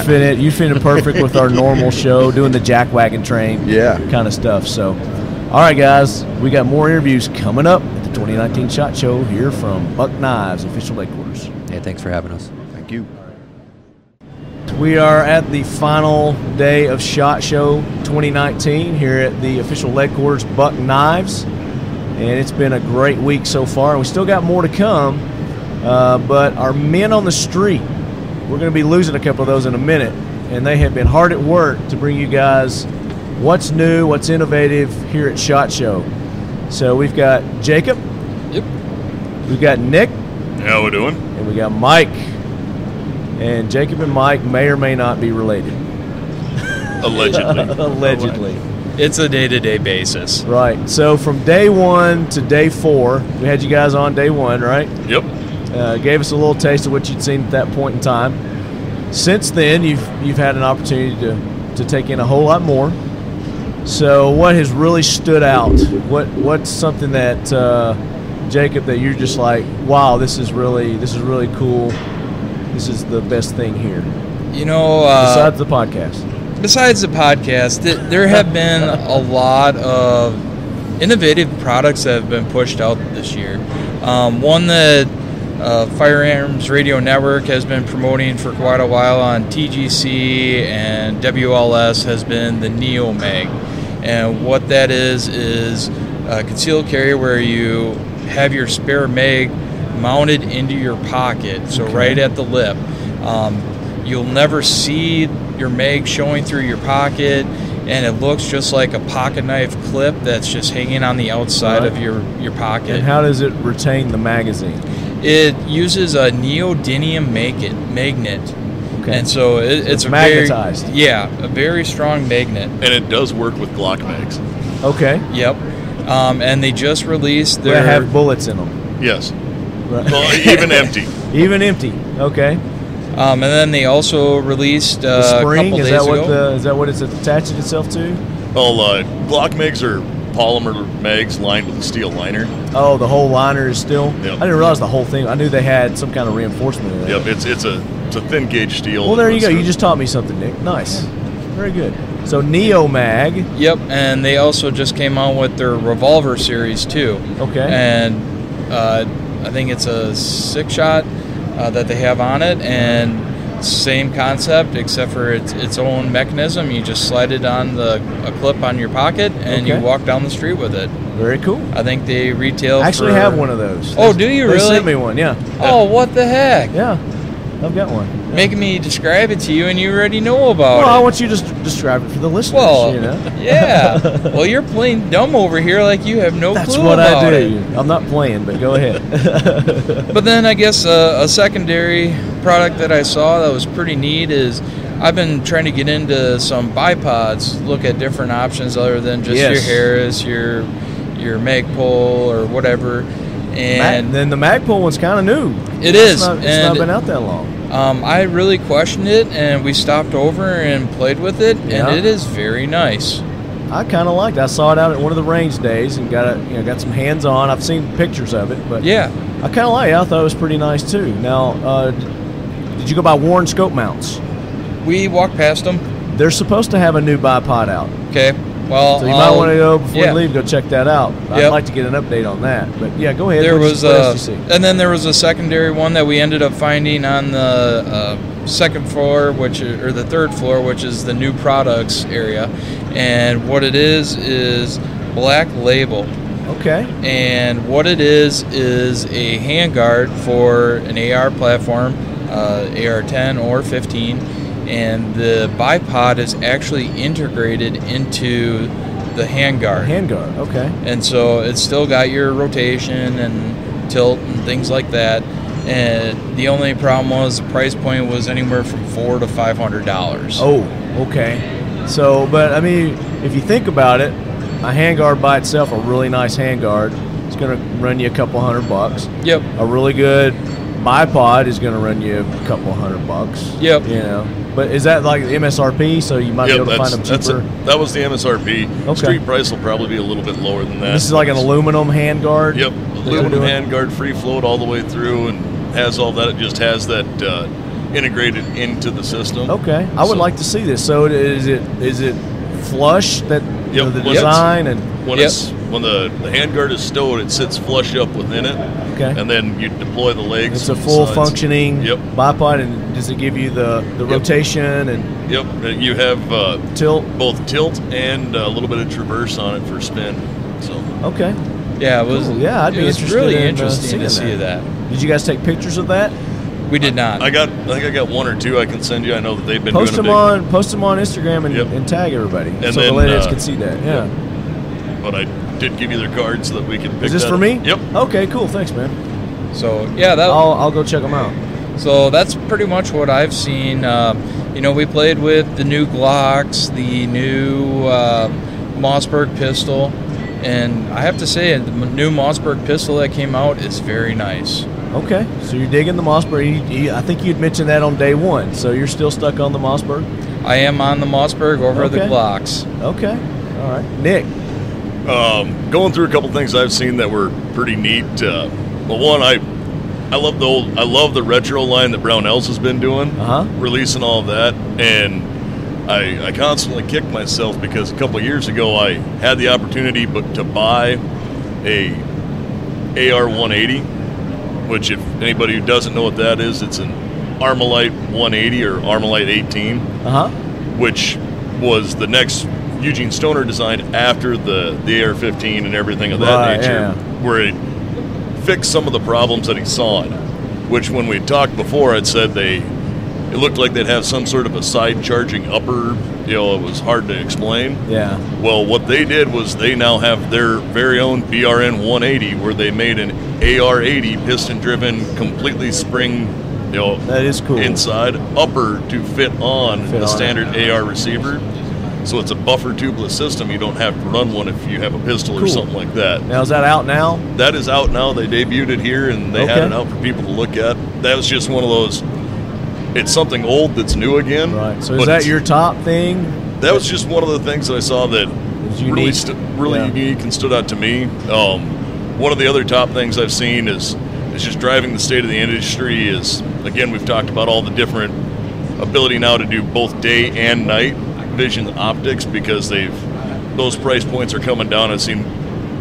fit in perfect with our normal show, doing the Jackwagon Train kind of stuff. So, all right, guys, we got more interviews coming up at the 2019 SHOT Show here from Buck Knives official headquarters. Hey, thanks for having us. Thank you. We are at the final day of SHOT Show 2019 here at the official headquarters, Buck Knives. And it's been a great week so far. And we still got more to come. But our men on the street, we're going to be losing a couple of those in a minute. And they have been hard at work to bring you guys what's new, what's innovative here at SHOT Show. So we've got Jacob. Yep. We've got Nick. How we doing? And we got Mike. And Jacob and Mike may or may not be related. Allegedly. Allegedly. It's a day-to-day basis. Right. So from day 1 to day 4, we had you guys on day 1, right? Yep. Gave us a little taste of what you'd seen at that point in time. Since then, you've had an opportunity to take in a whole lot more. So what has really stood out? What's something that Jacob, that you're just like, wow, this is really cool. This is the best thing here. You know, besides the podcast. Besides the podcast, there have been a lot of innovative products that have been pushed out this year. One that Firearms Radio Network has been promoting for quite a while on TGC and WLS has been the Neo Mag. And what that is a concealed carry where you have your spare mag mounted into your pocket, so right at the lip. You'll never see your mag showing through your pocket, and it looks just like a pocket knife clip that's just hanging on the outside of your pocket. And how does it retain the magazine? It uses a neodymium magnet. Okay. And so it's a magnetized. A very strong magnet. And it does work with Glock mags. Okay. Yep. And they just released They their... have bullets in them. Yes. Right. Well, even empty. Even empty. Okay. And then they also released The spring, a couple is days that ago. is that what it's attaching itself to? Well, Glock mags are polymer mags lined with a steel liner. Oh, the whole liner is still. Yep. I didn't realize the whole thing. I knew they had some kind of reinforcement in it. Yep, it's a thin gauge steel. Well, there you go. You just taught me something, Nick. Nice. Very good. So Neo Mag. Yep, and they also just came out with their Revolver series too. Okay. And I think it's a 6-shot that they have on it, and same concept except for its own mechanism. You just slide it on a clip on your pocket, and you walk down the street with it. Very cool. I think they retail. I actually have one of those. Oh, do you really? They sent me one. Yeah. Oh, what the heck? Yeah. I've got one. Yeah. Making me describe it to you, and you already know about it. Well, I want you to describe it for the listeners. Well, you know? Yeah. Well, you're playing dumb over here like you have no That's clue what about I do. it. I'm not playing, but go ahead. But then I guess a secondary product that I saw that was pretty neat is I've been trying to get into some bipods, look at different options other than just your Harris, your Magpul or whatever. And then the Magpul one's kind of new. It's not been out that long. I really questioned it, and we stopped over and played with it, and it is very nice. I kind of liked it. I saw it out at one of the range days and got some hands on. I've seen pictures of it, but yeah, I kind of like it. I thought it was pretty nice too. Now, did you go by Warren scope mounts? We walked past them. They're supposed to have a new bipod out. Okay. Well, so you might want to go before you leave. Go check that out. I'd like to get an update on that. But yeah, go ahead. There was and then there was a secondary one that we ended up finding on the second floor, or the third floor, which is the new products area. And what it is Black Label. Okay. And what it is a handguard for an AR platform, AR-10 or 15. And the bipod is actually integrated into the handguard. Handguard, okay. And so it's still got your rotation and tilt and things like that. And the only problem was the price point was anywhere from $400 to $500. Oh, okay. So, but I mean, if you think about it, a handguard by itself, a really nice handguard, it's going to run you a couple $100. Yep. A really good bipod is going to run you a couple $100. Yep. You know. But is that like the MSRP? So you might be able to find them cheaper? That was the MSRP. Okay. Street price will probably be a little bit lower than that. This is like an aluminum handguard? Yep. Aluminum handguard, free float all the way through, and has all that. It just has that integrated into the system. Okay. I would like to see this. So is it flush, that the design? And when the handguard is stowed, it sits flush up within it. Okay. And then you deploy the legs. It's a full functioning bipod, and does it give you the rotation? And Yep. You have both tilt and a little bit of traverse on it for spin. So okay. Yeah, it was. Cool. Yeah, I'd be interested really interesting to see that. Did you guys take pictures of that? We did not. I think I got one or two I can send you. I know that they've been post doing them on Instagram and tag everybody, and so then, the ladies can see that. Yeah. But I did give you their cards so that we can pick. Is this for me? Yep. Okay, cool. Thanks, man. So yeah, I'll go check them out. So that's pretty much what I've seen. We played with the new Glocks, the new Mossberg pistol, and I have to say, the new Mossberg pistol that came out is very nice. Okay, so you're digging the Mossberg. I think you'd mentioned that on day one, so you're still stuck on the Mossberg? I am on the Mossberg over the Glocks. Okay, all right. Nick? Going through a couple things I've seen that were pretty neat. Well, one, I love the retro line that Brownells has been doing, releasing all of that, and I constantly kick myself because a couple of years ago I had the opportunity to buy a AR-180, which if anybody who doesn't know what that is, it's an Armalite 180 or Armalite 18, which was the next Eugene Stoner design after the AR-15 and everything of that nature, where it fixed some of the problems that he saw in it, which when we talked before, I'd said it looked like they'd have some sort of a side charging upper, it was hard to explain. Yeah. Well, what they did was they now have their very own BRN 180 where they made an AR-80 piston driven, completely spring, that is cool, inside upper to fit on the standard AR receiver. So it's a buffer tubeless system. You don't have to run one if you have a pistol or something like that. Now, is that out now? That is out now. They debuted it here, and they had it out for people to look at. That was just one of those, it's something old that's new again. Right. So is that your top thing? That was just one of the things that I saw that really unique and stood out to me. One of the other top things I've seen is just driving the state of the industry is, again, we've talked about all the different ability now to do both day and night. vision optics because those price points are coming down. I've seen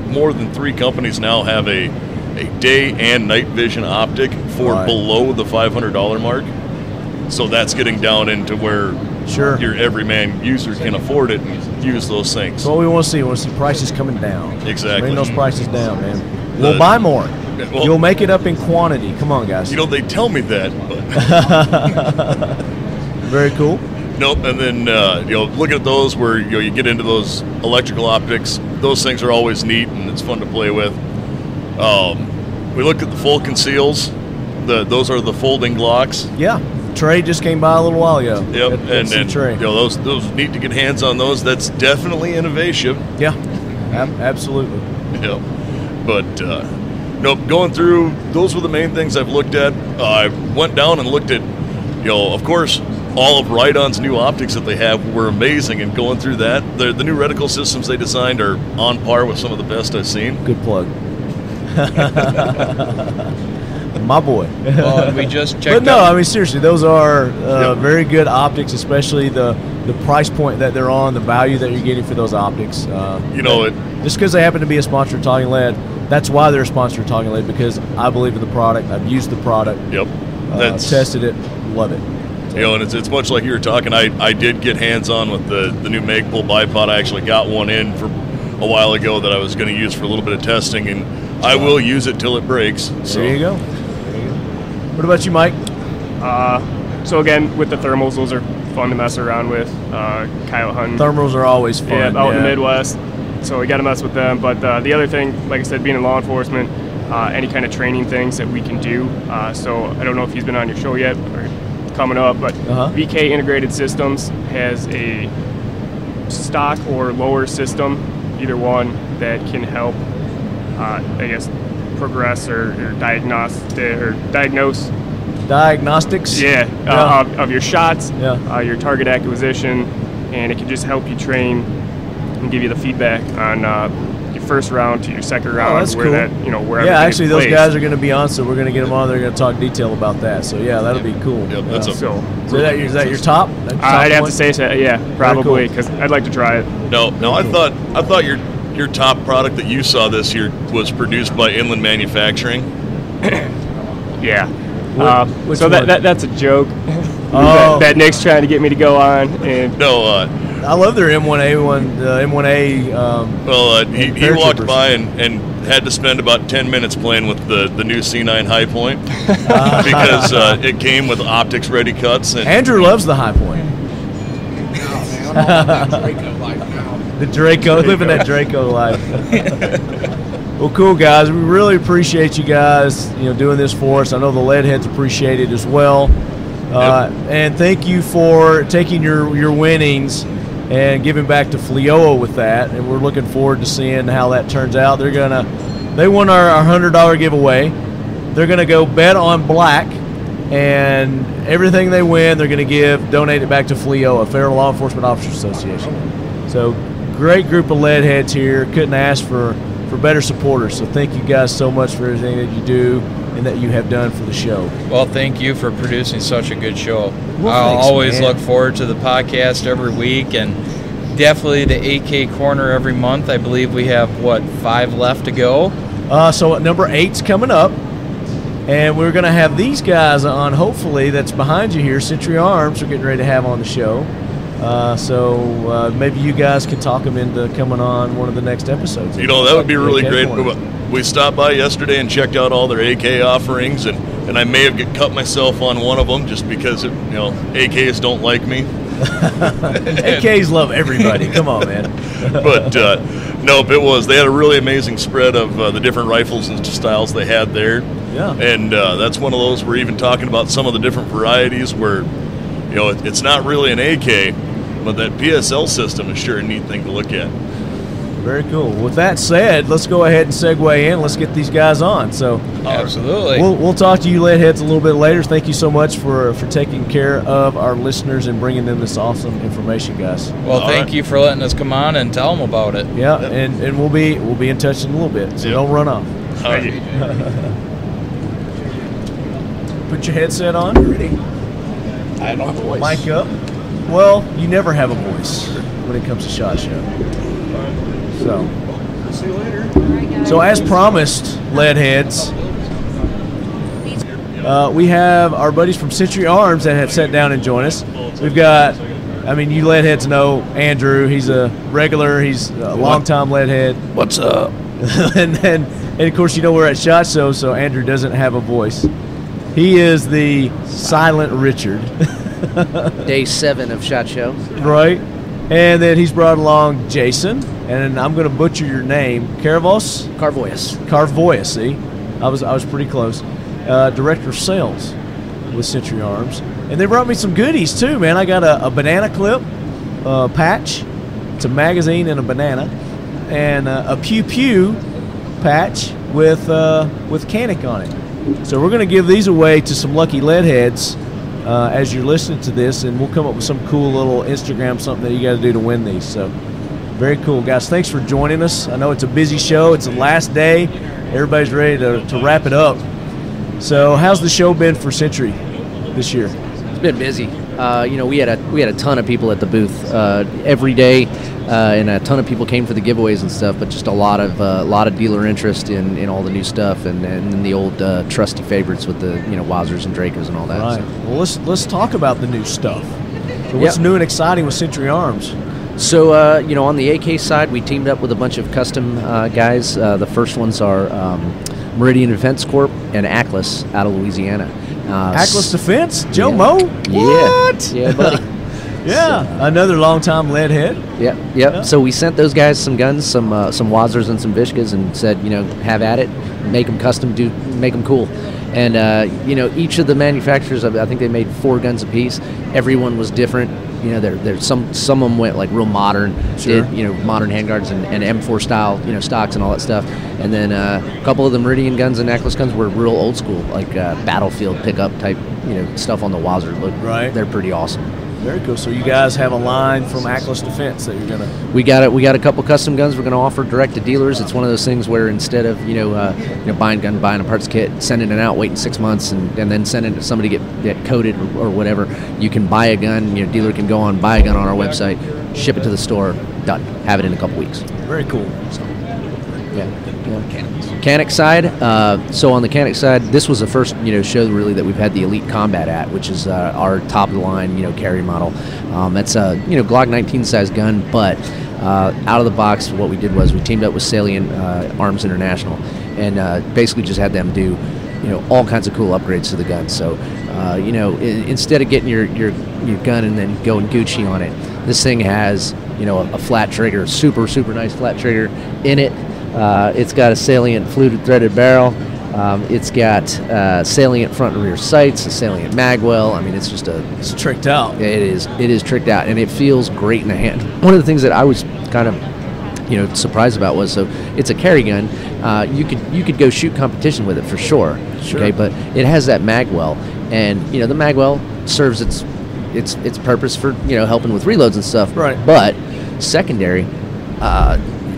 more than 3 companies now have a day and night vision optic for below the $500 mark. So that's getting down into where your everyman user can afford it and use those things. That's what we want to see. We want to see prices coming down. Exactly. Bring those prices down, man. We'll buy more. Well, you'll make it up in quantity. Come on, guys. They tell me that. But Very cool. Nope. And then looking at those where you get into those electrical optics, those things are always neat and it's fun to play with. We looked at the full conceals. Those are the folding Glocks. Yeah. Trey just came by a little while ago. Yep. And those neat to get hands on those. That's definitely innovation. Yeah. Absolutely. Yep. But nope. Going through, those were the main things I've looked at. I went down and looked at, of course, all of Ride-On's new optics that they have were amazing, and going through that, the new reticle systems they designed are on par with some of the best I've seen. Good plug. My boy. Well, we just checked. But no, I mean seriously, those are very good optics, especially the price point that they're on, the value that you're getting for those optics. Just because they happen to be a sponsor of Talking Lead, that's why they're a sponsor of Talking Lead, because I believe in the product. I've used the product. Yep. Tested it. Love it. And it's much like you were talking. I did get hands-on with the new Magpul bipod. I actually got one in for a while ago that I was going to use for a little bit of testing, and I will use it till it breaks. So. There you go. What about you, Mike? So again, with the thermals, those are fun to mess around with. Coyote hunting. Thermals are always fun. Yeah, out in the Midwest. So we got to mess with them. But the other thing, like I said, being in law enforcement, any kind of training things that we can do. So I don't know if he's been on your show yet or coming up, but VK Integrated Systems has a stock or lower system, either one, that can help, progress or diagnose diagnostics. Of your shots, your target acquisition, and it can just help you train and give you the feedback on your first round to your second round, that's where cool. that where actually those guys are going to be on, so we're going to get them on. They're going to talk detail about that. So that'll be cool. Yep, that's is that your top? I'd have to say so. Yeah, probably, because I'd like to try it. No, I thought your top product that you saw this year was produced by Inland Manufacturing. Yeah. Which so one? that's a joke. Oh. that Nick's trying to get me to go on. And I love their M1A. He walked by and had to spend about 10 minutes playing with the new C9 High Point because it came with optics ready cuts. And Andrew loves the High Point. The Draco, living that Draco life. Well, cool, guys. We really appreciate you guys, doing this for us. I know the lead heads appreciate it as well. And thank you for taking your winnings and giving back to Fiocchi with that. And we're looking forward to seeing how that turns out. They won our $100 giveaway. They're gonna go bet on black, and everything they win, they're gonna donate it back to Fiocchi, Federal Law Enforcement Officers Association. So great group of lead heads here. Couldn't ask for better supporters. So thank you guys so much for everything that you do and that you have done for the show. Well, thank you for producing such a good show. Well, I'll thanks, always man. look forward to the podcast every week, and definitely the AK Corner every month. I believe we have, 5 left to go? So number 8's coming up, and we're going to have these guys on, hopefully, that's behind you here, Century Arms, we're getting ready to have on the show. So maybe you guys can talk them into coming on one of the next episodes. That would be really great. We stopped by yesterday and checked out all their AK offerings, and I may have cut myself on one of them just because AKs don't like me. AKs love everybody. Come on, man. But nope, they had a really amazing spread of the different rifles and styles they had there. Yeah. And that's one of those we're even talking about some of the different varieties where it's not really an AK, but that PSL system is sure a neat thing to look at. Very cool. With that said, let's go ahead and segue in. Let's get these guys on. So absolutely, we'll talk to you lead heads a little bit later. Thank you so much for taking care of our listeners and bringing them this awesome information, guys. Well, thank you for letting us come on and tell them about it. Yeah, and we'll be in touch in a little bit. So don't run off. All right. Put your headset on. Ready? I don't have a voice. Mic up. Well, you never have a voice when it comes to SHOT Show. So as promised, lead heads, we have our buddies from Century Arms that have sat down and joined us. We've got, I mean, you lead heads know Andrew. He's a regular. He's a long-time lead head. What's up? and of course, you know we're at SHOT Show, so Andrew doesn't have a voice. He is the silent Richard. Day 7 of SHOT Show. Right. And then he's brought along Jason, and I'm going to butcher your name, Carvois? Carvois, see? I was pretty close. Director of Sales with Century Arms. And they brought me some goodies, too, man. I got a banana clip patch. It's a magazine and a banana. And a Pew Pew patch with Canic on it. So we're going to give these away to some lucky lead heads as you're listening to this, and we'll come up with some cool little Instagram something that you got to do to win these. So very cool, guys. Thanks for joining us. I know it's a busy show. It's the last day. Everybody's ready to wrap it up. So how's the show been for Century this year? It's been busy. We had a ton of people at the booth every day, and a ton of people came for the giveaways and stuff. But just a lot of dealer interest in all the new stuff and the old trusty favorites with the Wowzers and Drakers and all that. Right. Well, let's talk about the new stuff. So what's new and exciting with Century Arms? So on the AK side, we teamed up with a bunch of custom guys. The first ones are Meridian Defense Corp and Atlas out of Louisiana. Atlas Defense? Joe Mo? Yeah. What? Yeah, buddy. Yeah, another long-time lead head. Yep. Yeah. So we sent those guys some guns, some Wazers and some Vishkas, and said, have at it, make them custom, make them cool. And each of the manufacturers, I think they made 4 guns apiece. Everyone was different. There's some of them went like real modern, Sure. modern handguards and M4 style, stocks and all that stuff. And then a couple of the Meridian guns and Atlas guns were real old school, like battlefield pickup type, stuff on the Wazer. Right. They're pretty awesome. Very cool. So you guys have a line from Atlas Defense that you're gonna. We got a couple custom guns we're gonna offer direct to dealers. It's one of those things where instead of buying a parts kit, sending it out, waiting 6 months, and then sending it to somebody to get coded or whatever, you can buy a gun. Dealer can go on, buy a gun on our website, ship it to the store, done. Have it in a couple weeks. Very cool. So, yeah. Canic side. So on the Canic side, this was the first show really that we've had the Elite Combat at, which is our top of the line carry model. That's a Glock 19 size gun, but out of the box, what we did was we teamed up with Salient Arms International, and basically just had them do all kinds of cool upgrades to the gun. So instead of getting your gun and then going Gucci on it, this thing has a flat trigger, super nice flat trigger in it. It's got a Salient fluted threaded barrel. It's got Salient front and rear sights, a Salient magwell. I mean, it's tricked out. It is tricked out, and it feels great in the hand. One of the things that I was kind of surprised about was, so it's a carry gun. You could go shoot competition with it for sure. Okay, but it has that magwell, and the magwell serves its purpose for helping with reloads and stuff. Right. But secondary.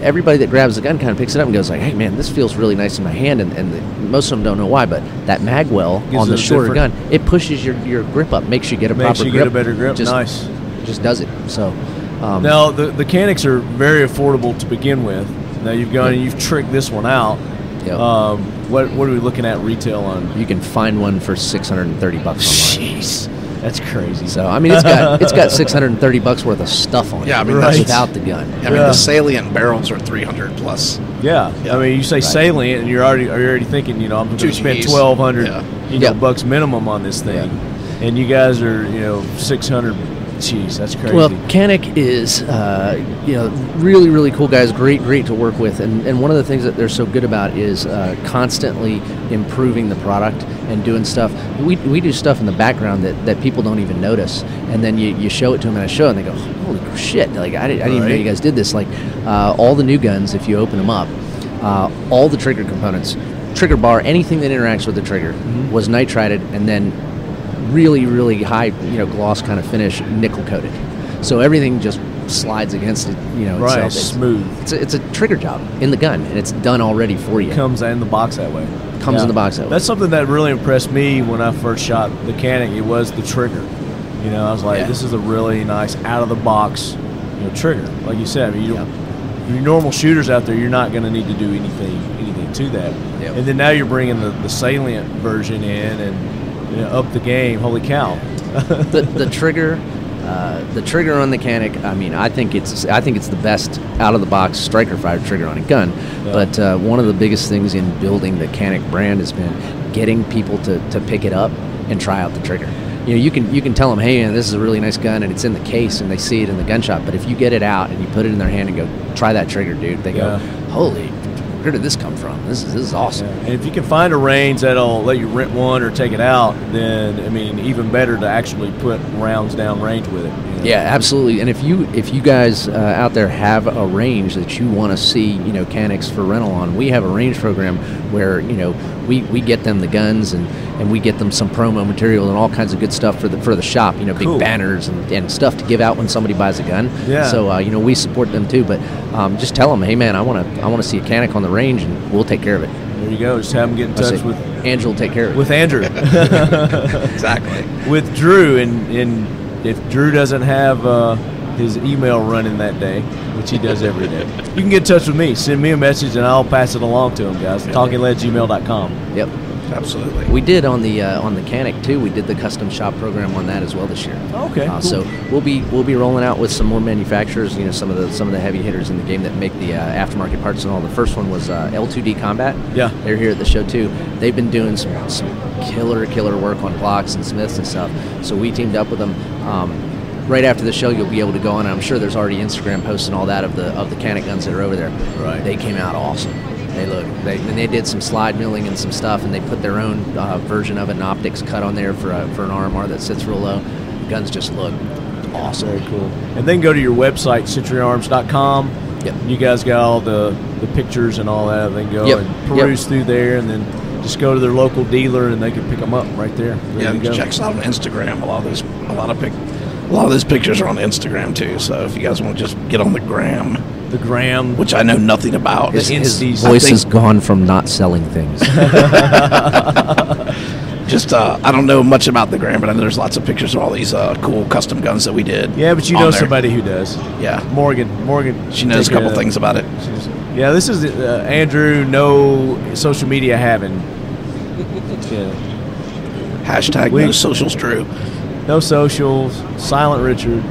Everybody that grabs the gun kind of picks it up and goes like, hey man, this feels really nice in my hand, and most of them don't know why, but that magwell on the shorter gun, it pushes your grip up, makes you get a proper grip. Get a better grip. Nice. Just does it. So now the Canics are very affordable to begin with. Now you've gone and you've tricked this one out. Yep. What are we looking at retail on? You can find one for $630 online. Jeez. That's crazy. So I mean, it's got $630 worth of stuff on it. Yeah, I mean, without the gun. I mean, the Salient barrels are $300 plus. Yeah. I mean, you say Salient, and you're already thinking, I'm going to spend $1,200 bucks minimum on this thing, and you guys are $600. Jeez, that's crazy. Well, Canic is really cool guys, great to work with, and one of the things that they're so good about is constantly improving the product and doing stuff. We do stuff in the background that people don't even notice, and then you show it to them at a show, and they go, holy shit, like I didn't even know you guys did this. Like all the new guns, if you open them up, all the trigger components, trigger bar, anything that interacts with the trigger was nitrided, and then really high gloss kind of finish, nickel coated, so everything just slides against it right, itself. Smooth. It's a trigger job in the gun, and it's done already for you. Comes in the box that way. In the box that way. That's something that really impressed me when I first shot the Canic. It was the trigger. You know, I was like, this is a really nice out of the box, trigger. Like you said, I mean, your normal shooters out there, you're not going to need to do anything to that. Yep. And then now you're bringing the salient version in and up the game. Holy cow! the trigger on the Canic. I mean, I think it's the best out of the box striker fire trigger on a gun. Yeah. But one of the biggest things in building the Canic brand has been getting people to pick it up and try out the trigger. You can tell them, hey, man, this is a really nice gun, and it's in the case, and they see it in the gun shop. But if you get it out and you put it in their hand and go, try that trigger, dude, they go, holy, where did this come from? This is awesome. Yeah. And if you can find a range that'll let you rent one or take it out, then I mean, even better to actually put rounds down range with it. Yeah, absolutely. And if you guys out there have a range that you want to see, Canics for rental on, we have a range program where we get them the guns and we get them some promo material and all kinds of good stuff for the shop. Big banners and stuff to give out when somebody buys a gun. Yeah. So we support them too. But just tell them, hey man, I want to see a Canic on the range, and we'll take care of it. There you go. Just have them get in touch with Andrew. Will take care of it. With Andrew. Exactly. With Drew, and if Drew doesn't have his email running that day, which he does every day, you can get in touch with me. Send me a message, and I'll pass it along to him, guys. TalkingLead@gmail.com. Yep. Absolutely. We did on the Canic too. We did the custom shop program on that as well this year. Okay. Cool. So we'll be rolling out with some more manufacturers. Some of the heavy hitters in the game that make the aftermarket parts and all. The first one was L2D Combat. Yeah. They're here at the show too. They've been doing some killer work on Glocks and Smiths and stuff. So we teamed up with them. Right after the show, you'll be able to go on. And I'm sure there's already Instagram posts and all that of the Canic guns that are over there. Right. They came out awesome. They did some slide milling and some stuff, and they put their own version of it, an optics cut on there for an RMR that sits real low. The guns just look awesome. Very cool. And then go to your website, centuryarms.com. Yep. You guys got all the pictures and all that. Then go and peruse through there, and then just go to their local dealer, and they can pick them up right there. Check us out on Instagram. A lot of those pictures are on Instagram too. So if you guys want to just get on the gram, which I know nothing about. His voice has gone from not selling things. Just I don't know much about the gram, but I know there's lots of pictures of all these cool custom guns that we did. Yeah, but you know somebody who does. Yeah, Morgan. She knows a couple things about it. Yeah, this is Andrew. No social media having. Yeah. Hashtag no socials, Drew. No socials. Silent Richard.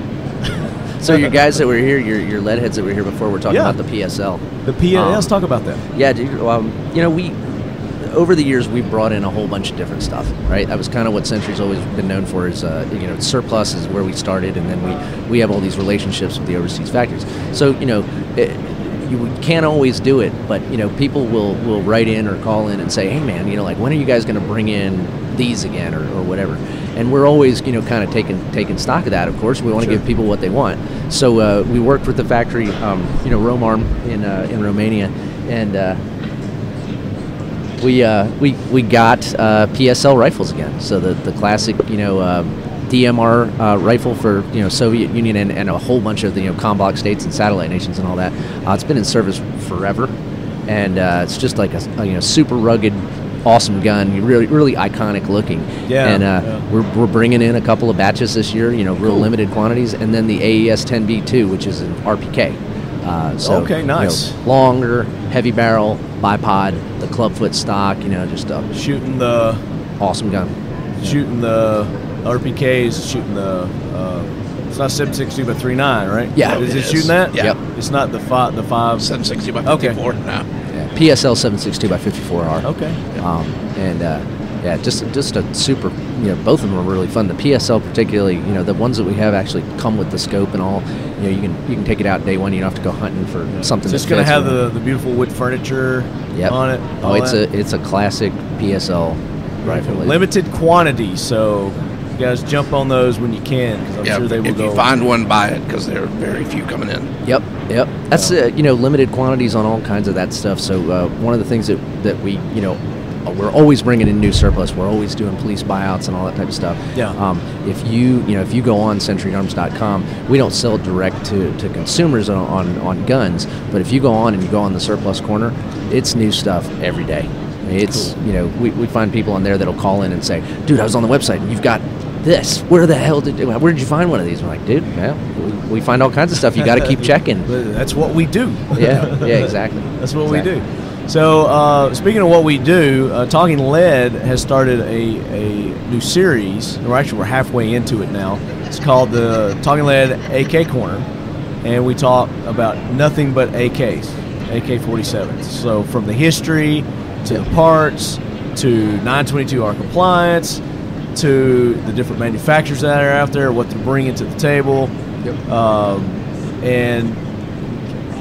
So your guys that were here, your lead heads that were here before, we're talking about the PSL. The PSL. Let's talk about that. Yeah, dude. We over the years we've brought in a whole bunch of different stuff. Right. That was kind of what Century's always been known for. Is surplus is where we started, and then we have all these relationships with the overseas factories. So you can't always do it, but people will write in or call in and say, hey man, when are you guys going to bring in these again or whatever? And we're always kind of taking stock of that. Of course, we want to give people what they want. So we worked with the factory, Romarm in Romania, and we got PSL rifles again. So the classic DMR rifle for Soviet Union and a whole bunch of the Comblock states and satellite nations and all that. It's been in service forever, and it's just like a super rugged, awesome gun, really iconic looking. Yeah. And we're bringing in a couple of batches this year, real limited quantities, and then the AES 10B2, which is an RPK. Okay, nice. Longer, heavy barrel, bipod, the clubfoot stock, just shooting the awesome gun. Shooting the RPKs, shooting the it's not 7.62 by 3.9, right? Yeah. Is it shooting that? Yeah. Yep. It's not the 5 7.60 by 54. Okay. No. Yeah. PSL 7.62 by 54R. Okay. Just a super, both of them are really fun. The PSL particularly, the ones that we have actually come with the scope and all. You can take it out day one. You don't have to go hunting for something. It's going to have the beautiful wood furniture on it. Oh, it's a classic PSL rifle. Limited quantity, so you guys jump on those when you can, because I'm sure they will go. If you find one, buy it, because there are very few coming in. Yep. That's limited quantities on all kinds of that stuff. So one of the things that we we're always bringing in new surplus. We're always doing police buyouts and all that type of stuff. Yeah. If you go on centuryarms.com, we don't sell direct to consumers on guns, but if you go on and you go on the surplus corner, it's new stuff every day. It's cool. We find people on there that'll call in and say, dude, I was on the website and you've got this. Where did you find one of these? I'm like, dude, man, we find all kinds of stuff. You got to keep checking. That's what we do. Yeah, exactly. That's what we do. So, speaking of what we do, Talking Lead has started a new series. We're halfway into it now. It's called the Talking Lead AK Corner, and we talk about nothing but AKs, AK-47s. So, from the history to the parts to 922R compliance to the different manufacturers that are out there, what they're bringing to the table. And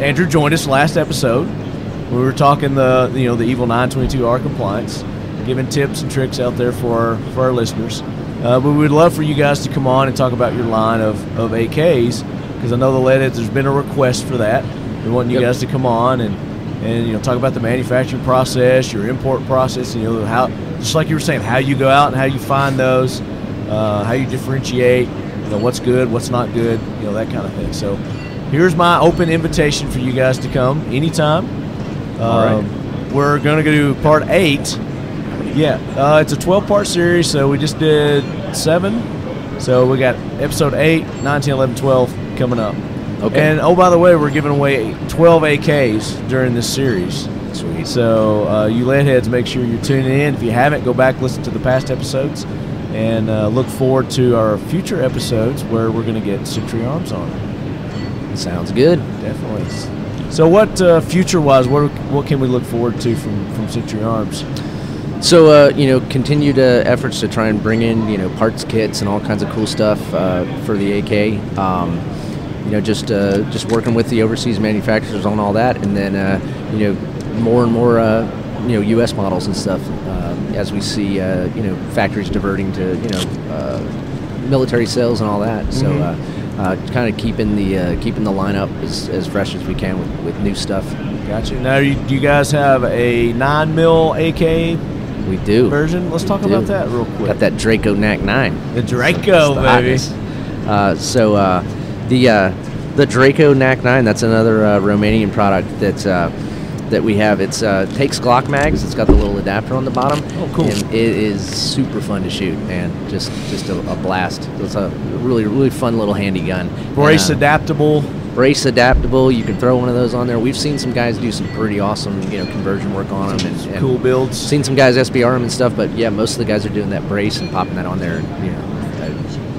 Andrew joined us last episode. We were talking the evil 922R compliance, giving tips and tricks out there for our listeners. But we would love for you guys to come on and talk about your line of AKs, because I know the Leadheads, there's been a request for that. We want you guys to come on and talk about the manufacturing process, your import process, how, just like you were saying, how you go out and how you find those, how you differentiate, what's good, what's not good, that kind of thing. So here's my open invitation for you guys to come anytime. All right. We're going to do part 8. Yeah, it's a 12-part series, so we just did 7. So we got episode 8, 9, 10, 11, 12 coming up. Okay. And, oh, by the way, we're giving away 12 AKs during this series. Sweet. So you Leadheads, make sure you're tuning in. If you haven't, go back, listen to the past episodes, and look forward to our future episodes where we're going to get Century Arms on. Sounds good. Definitely. So what future-wise, what can we look forward to from Century Arms? So continued efforts to try and bring in parts kits and all kinds of cool stuff for the AK. Just working with the overseas manufacturers on all that, and then more and more U.S. models and stuff as we see factories diverting to military sales and all that. So. Kind of keeping the lineup as fresh as we can with new stuff. Gotcha. Now, do you guys have a 9mm AK? We do. Version? Let's talk about that real quick. Got that Draco NAC 9. The Draco, baby. The Draco NAC 9. That's another Romanian product that we have. It takes Glock mags. It's got the little adapter on the bottom. Oh, cool. And it is super fun to shoot, man. Just a blast. It's a really, really fun little handy gun. Brace adaptable. Brace adaptable. You can throw one of those on there. We've seen some guys do some pretty awesome, conversion work on them. And cool builds. Seen some guys SBR them and stuff, but yeah, most of the guys are doing that brace and popping that on there.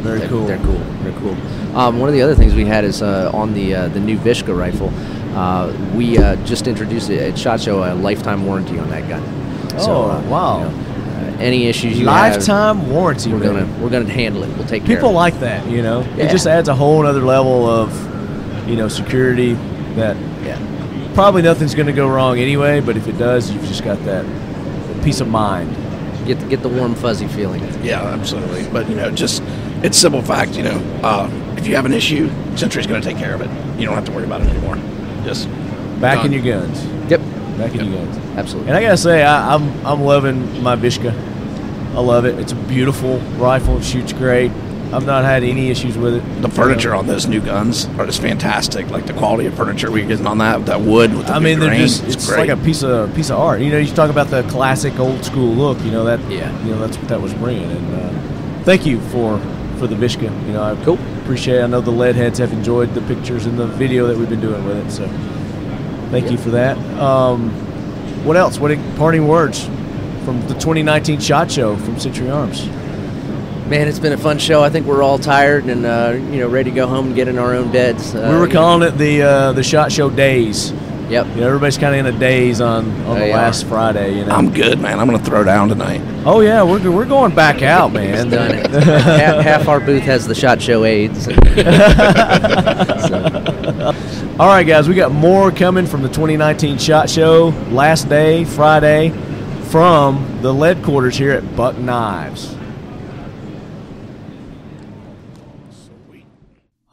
Very cool. They're cool. They're cool. One of the other things we had is on the new Vishka rifle. We just introduced it at SHOT Show, a lifetime warranty on that gun. Wow! Any issues you lifetime have, warranty. We're gonna handle it. We'll take care of it. People like that, It just adds a whole other level of security that probably nothing's gonna go wrong anyway. But if it does, you've just got that peace of mind. Get the warm fuzzy feeling. Yeah, absolutely. But it's simple fact. If you have an issue, Century's gonna take care of it. You don't have to worry about it anymore. Just back in your guns. Yep. Back in your guns. Absolutely. And I gotta say, I'm loving my Vishka. I love it. It's a beautiful rifle. It shoots great. I've not had any issues with it. The furniture on those new guns are just fantastic. Like the quality of furniture we're getting on that wood with the they're grain, it's great. like a piece of art. You talk about the classic old school look. That's what that was bringing. And thank you for the Vishka. I appreciate it. I know the Leadheads have enjoyed the pictures and the video that we've been doing with it. So thank you for that. What else? What parting words from the 2019 SHOT Show from Century Arms? Man, it's been a fun show. I think we're all tired and ready to go home and get in our own beds. We were calling it the SHOT Show days. Yep. Everybody's kind of in a daze on the last Friday. I'm good, man. I'm going to throw down tonight. Oh yeah, we're going back out, man. Done it. half our booth has the SHOT Show AIDS. All right, guys, we got more coming from the 2019 SHOT Show. Last day, Friday, from the Leadquarters here at Buck Knives.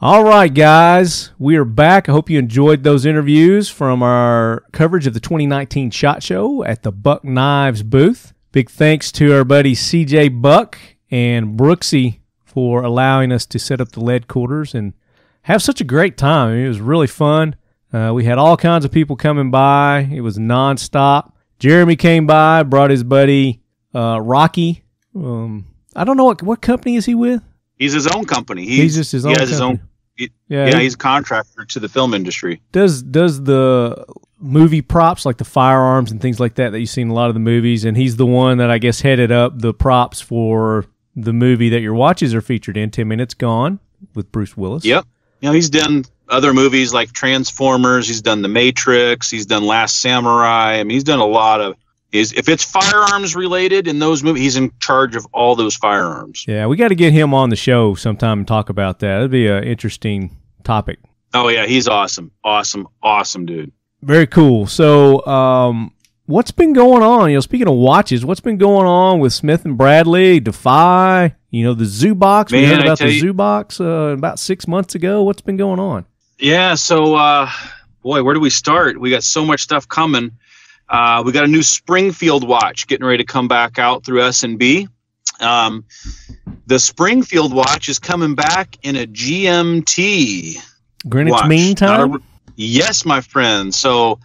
All right, guys, we are back. I hope you enjoyed those interviews from our coverage of the 2019 SHOT Show at the Buck Knives booth. Big thanks to our buddies CJ Buck and Brooksy for allowing us to set up the Leadquarters and have such a great time. It was really fun. We had all kinds of people coming by. It was nonstop. Jerommie came by, brought his buddy Rocky. I don't know what company is he with? He's his own company. He's just his own company. He's a contractor to the film industry. Does the movie props, like the firearms and things like that you see in a lot of the movies, and he's the one that I guess headed up the props for the movie that your watches are featured in, 10 Minutes Gone, with Bruce Willis. Yep. He's done other movies like Transformers. He's done The Matrix. He's done Last Samurai. I mean, he's done a lot of... If it's firearms related in those movies, he's in charge of all those firearms. Yeah, we got to get him on the show sometime and talk about that. It'd be an interesting topic. Oh, yeah, he's awesome. Awesome, dude. Very cool. So, what's been going on? Speaking of watches, what's been going on with Smith and Bradley, Defy, the Zoobox? We heard about the Zoobox about 6 months ago. What's been going on? Yeah, so, boy, where do we start? We got so much stuff coming. We got a new Springfield watch getting ready to come back out through S&B. The Springfield watch is coming back in a GMT. Greenwich watch. Mean Time? Yes, my friend. So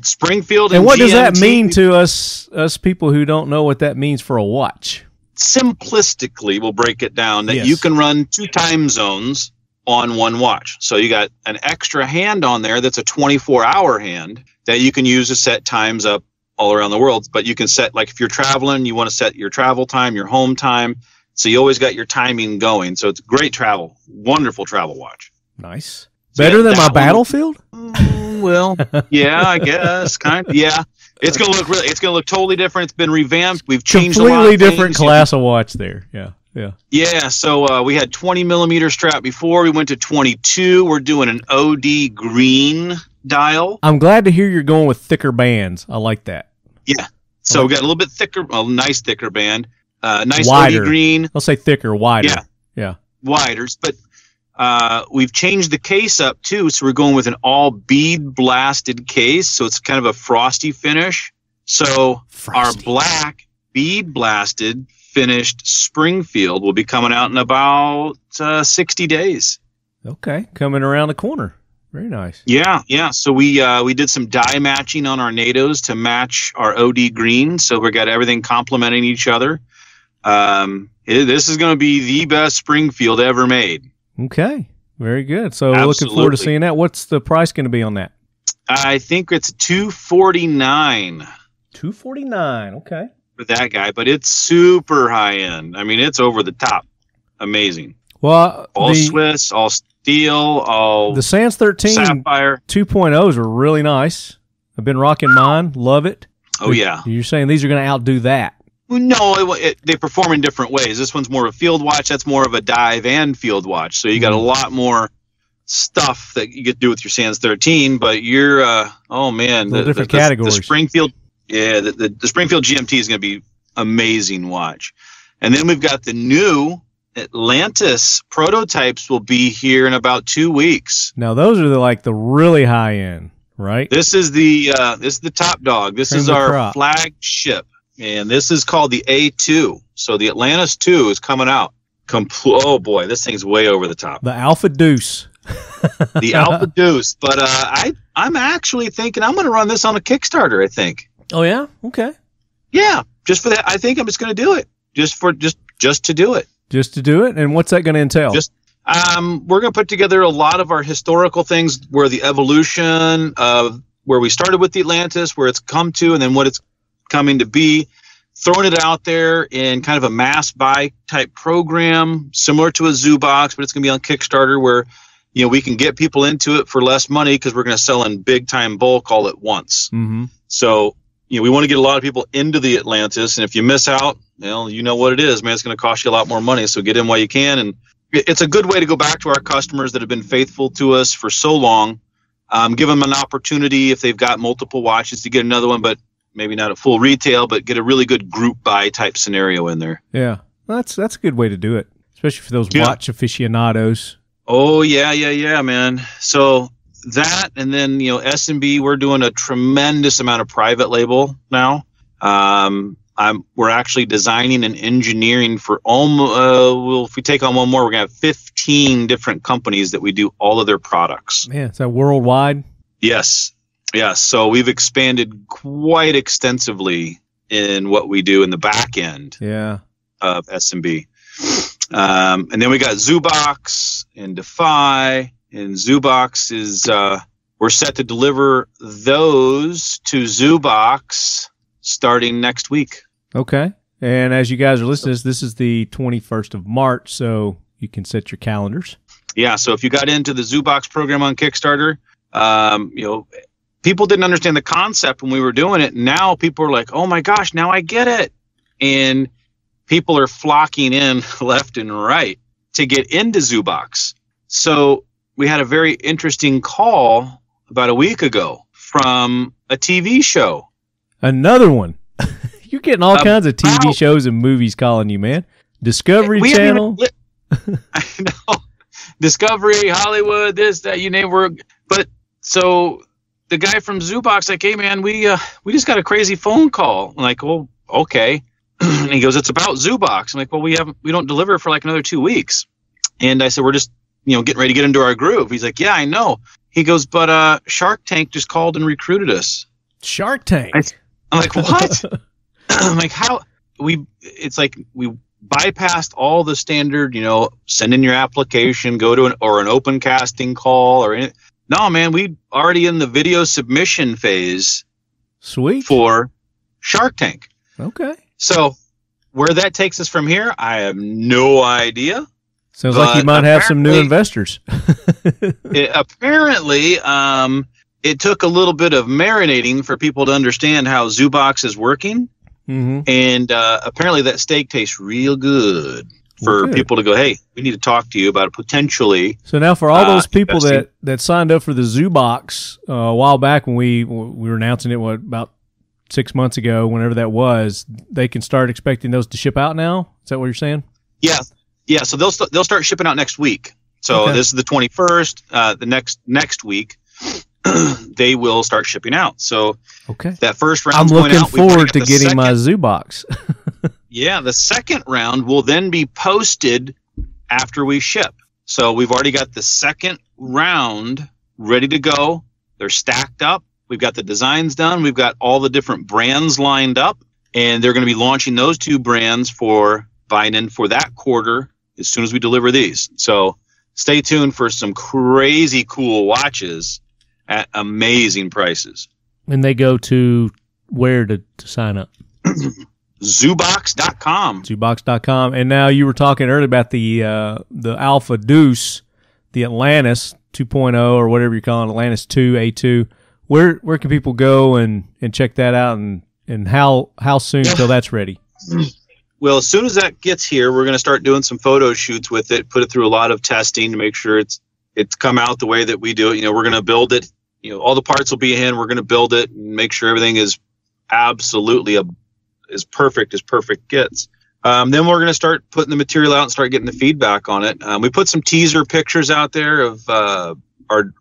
Springfield and what GMT, does that mean to us people who don't know what that means for a watch? Simplistically, we'll break it down that you can run 2 time zones on one watch. So you got an extra hand on there that's a 24-hour hand that you can use to set times up all around the world. But you can set, like if you're traveling, you want to set your travel time, your home time. So you always got your timing going. So it's great travel. Wonderful travel watch. Nice. Better than my Battlefield? Well, yeah, I guess. Kind of. Yeah. It's going to look totally different. It's been revamped. We've changed a lot of completely things. different class of watch there. Yeah. Yeah, so we had 20 millimeter strap before. We went to 22. We're doing an OD green dial. I'm glad to hear you're going with thicker bands. I like that. Yeah. So we got a little bit thicker, a nice thicker band. Nice wider. OD green. I'll say thicker, wider. Yeah. Wider. But we've changed the case up too. So we're going with an all bead blasted case. So it's kind of a frosty finish. So our black bead blasted finished Springfield will be coming out in about 60 days. Okay, coming around the corner. Very nice. Yeah. So we did some dye matching on our NATOs to match our OD green. So we got everything complementing each other. This is going to be the best Springfield ever made. Okay, very good. So Absolutely. Looking forward to seeing that. What's the price going to be on that? I think it's $249. $249. Okay. For that guy, but it's super high end. I mean, it's over the top. Amazing. Well, all Swiss, all steel, all the Sans 13 Sapphire 2.0s are really nice. I've been rocking mine. Love it. Oh, yeah. You're saying these are going to outdo that? No, they perform in different ways. This one's more of a field watch. That's more of a dive and field watch. So you got a lot more stuff that you get to do with your Sans 13, but you're, different categories. The Springfield. Yeah, the Springfield GMT is going to be amazing watch. And then we've got the new Atlantis prototypes will be here in about 2 weeks. Now those are the really high end, right? This is the top dog. This is our flagship, and this is called the A2. So the Atlantis 2 is coming out. Oh boy, this thing's way over the top. The Alpha Deuce. The Alpha Deuce. But I'm actually thinking I'm going to run this on a Kickstarter, I think. Oh yeah? Okay. Yeah, just for that. I think I'm just going to do it. Just to do it. Just to do it? And what's that going to entail? We're going to put together a lot of our historical things, where the evolution of where we started with the Atlantis, where it's come to, and then what it's coming to be. Throwing it out there in kind of a mass buy type program, similar to a Zoobox, but it's going to be on Kickstarter, where we can get people into it for less money because we're going to sell in big time bulk all at once. Mm-hmm. So we want to get a lot of people into the Atlantis, and if you miss out, you know what it is, man. It's going to cost you a lot more money, so get in while you can. And it's a good way to go back to our customers that have been faithful to us for so long. Give them an opportunity if they've got multiple watches to get another one, but maybe not at full retail, but get a really good group buy type scenario in there. Yeah, that's a good way to do it, especially for those watch aficionados. Oh yeah, man. So that, and then S&B, we're doing a tremendous amount of private label now. We're actually designing and engineering for if we take on one more, we're gonna have 15 different companies that we do all of their products. Man, is that worldwide? Yes. So we've expanded quite extensively in what we do in the back end. Yeah. of S&B. And then we got Zubox and Defy, and Zubox is we're set to deliver those to Zubox starting next week. Okay. And as you guys are listening to this is the 21st of March, so you can set your calendars. Yeah, so if you got into the Zubox program on Kickstarter, people didn't understand the concept when we were doing it. Now people are like, oh my gosh, now I get it. And people are flocking in left and right to get into Zubox. So we had a very interesting call about a week ago from a TV show. Another one. You're getting all kinds of TV shows and movies calling you, man. Discovery Channel. I know. Discovery, Hollywood, this, that, you name it. But so the guy from Zubox, like, hey man, we just got a crazy phone call. I'm like, well, okay. And he goes, it's about Zubox. I'm like, well, we don't deliver for like another 2 weeks. And I said, we're just, getting ready to get into our groove. He's like, yeah, I know. He goes, but Shark Tank just called and recruited us. Shark Tank? I'm like, what? I'm like, how? It's like we bypassed all the standard, send in your application, go to an open casting call or anything. No, man, we already in the video submission phase. Sweet. For Shark Tank. Okay. So where that takes us from here, I have no idea. Sounds like you might have some new investors. Apparently, it took a little bit of marinating for people to understand how Zubox is working. Mm-hmm. And apparently that steak tastes real good for people to go, hey, we need to talk to you about it potentially. So now for all those people that signed up for the Zubox a while back when we were announcing it, about 6 months ago, whenever that was, they can start expecting those to ship out now? Is that what you're saying? Yeah. Yeah, so they'll start shipping out next week. So this is the 21st. The next week, they will start shipping out. So that first round, I'm looking forward to getting my Zubox. Yeah, the second round will then be posted after we ship. So we've already got the second round ready to go. They're stacked up. We've got the designs done. We've got all the different brands lined up, and they're going to be launching those two brands for Biden for that quarter as soon as we deliver these. So stay tuned for some crazy cool watches at amazing prices. And they go to where to sign up? Zubox.com. Zubox.com. And now you were talking earlier about the Alpha Deuce, the Atlantis 2.0 or whatever you're calling it, Atlantis 2, A2. Where can people go and check that out, and how soon till that's ready? Well, as soon as that gets here, we're going to start doing some photo shoots with it, put it through a lot of testing to make sure it's come out the way that we do it. We're going to build it. All the parts will be in. We're going to build it and make sure everything is absolutely as perfect gets. Then we're going to start putting the material out and start getting the feedback on it. We put some teaser pictures out there of our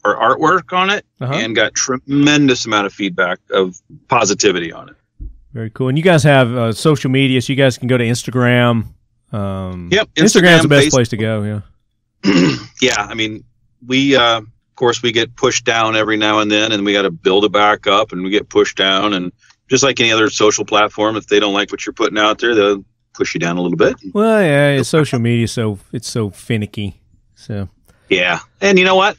artwork on it and got tremendous amount of feedback of positivity on it. Very cool. And you guys have social media, so you guys can go to Instagram. Yep. Instagram's the best place to go, yeah. Yeah, I mean, of course, we get pushed down every now and then, and we got to build it back up, and we get pushed down. And just like any other social platform, if they don't like what you're putting out there, they'll push you down a little bit. Well, yeah, social media, it's so finicky. So yeah. And you know what?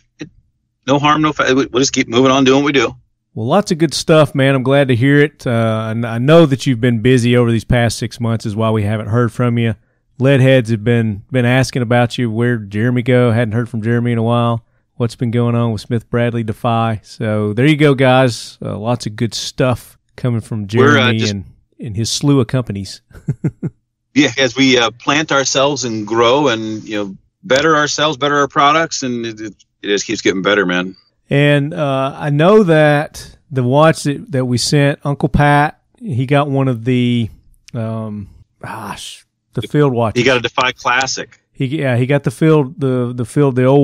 No harm, no foul. We'll just keep moving on doing what we do. Well, lots of good stuff, man. I'm glad to hear it. And I know that you've been busy over these past 6 months is why we haven't heard from you. Leadheads have been asking about you. Where'd Jerommie go? Hadn't heard from Jerommie in a while. What's been going on with Smith Bradley Defy? So there you go, guys. Lots of good stuff coming from Jerommie and his slew of companies. Yeah, as we plant ourselves and grow and better ourselves, better our products, and it just keeps getting better, man. And I know that the watch that we sent Uncle Pat, he got one of the field watches. He got a Defy Classic. He got the old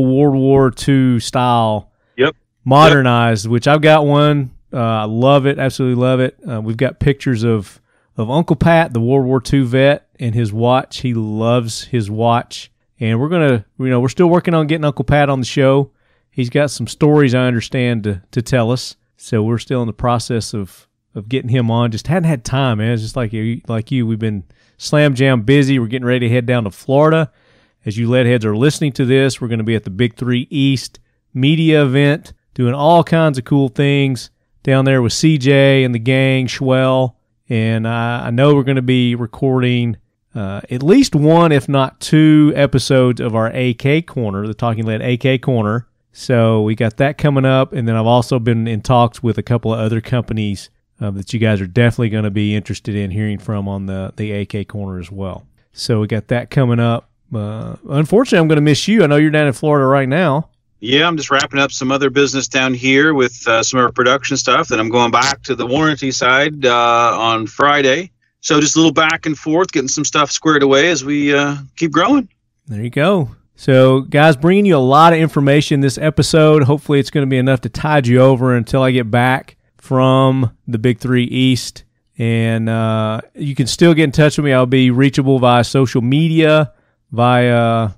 World War II style. Yep. Modernized, which I've got one. I love it, absolutely love it. We've got pictures of Uncle Pat, the World War II vet, and his watch. He loves his watch, and we're still working on getting Uncle Pat on the show. He's got some stories, I understand, to tell us. So we're still in the process of getting him on. Just hadn't had time, man. It's just like you, we've been slam jam busy. We're getting ready to head down to Florida. As you lead heads are listening to this, we're going to be at the Big 3 East media event, doing all kinds of cool things down there with CJ and the gang, Schwell. And I know we're going to be recording at least one, if not two, episodes of our AK Corner, the Talking Lead AK Corner. So we got that coming up. And then I've also been in talks with a couple of other companies that you guys are definitely going to be interested in hearing from on the AK Corner as well. So we got that coming up. Unfortunately, I'm going to miss you. I know you're down in Florida right now. Yeah, I'm just wrapping up some other business down here with some of our production stuff. Then I'm going back to the warranty side on Friday. So just a little back and forth, getting some stuff squared away as we keep growing. There you go. So, guys, bringing you a lot of information this episode. Hopefully it's going to be enough to tide you over until I get back from the Big 3 East. And you can still get in touch with me. I'll be reachable via social media, via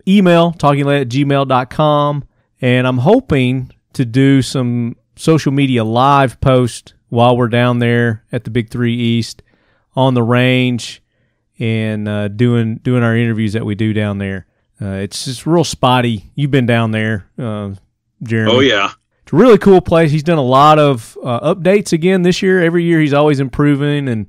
email, talkinglead@gmail.com. And I'm hoping to do some social media live posts while we're down there at the Big 3 East on the range and doing our interviews that we do down there. It's just real spotty. You've been down there, Jerommie. Oh, yeah. It's a really cool place. He's done a lot of updates again this year. Every year he's always improving, and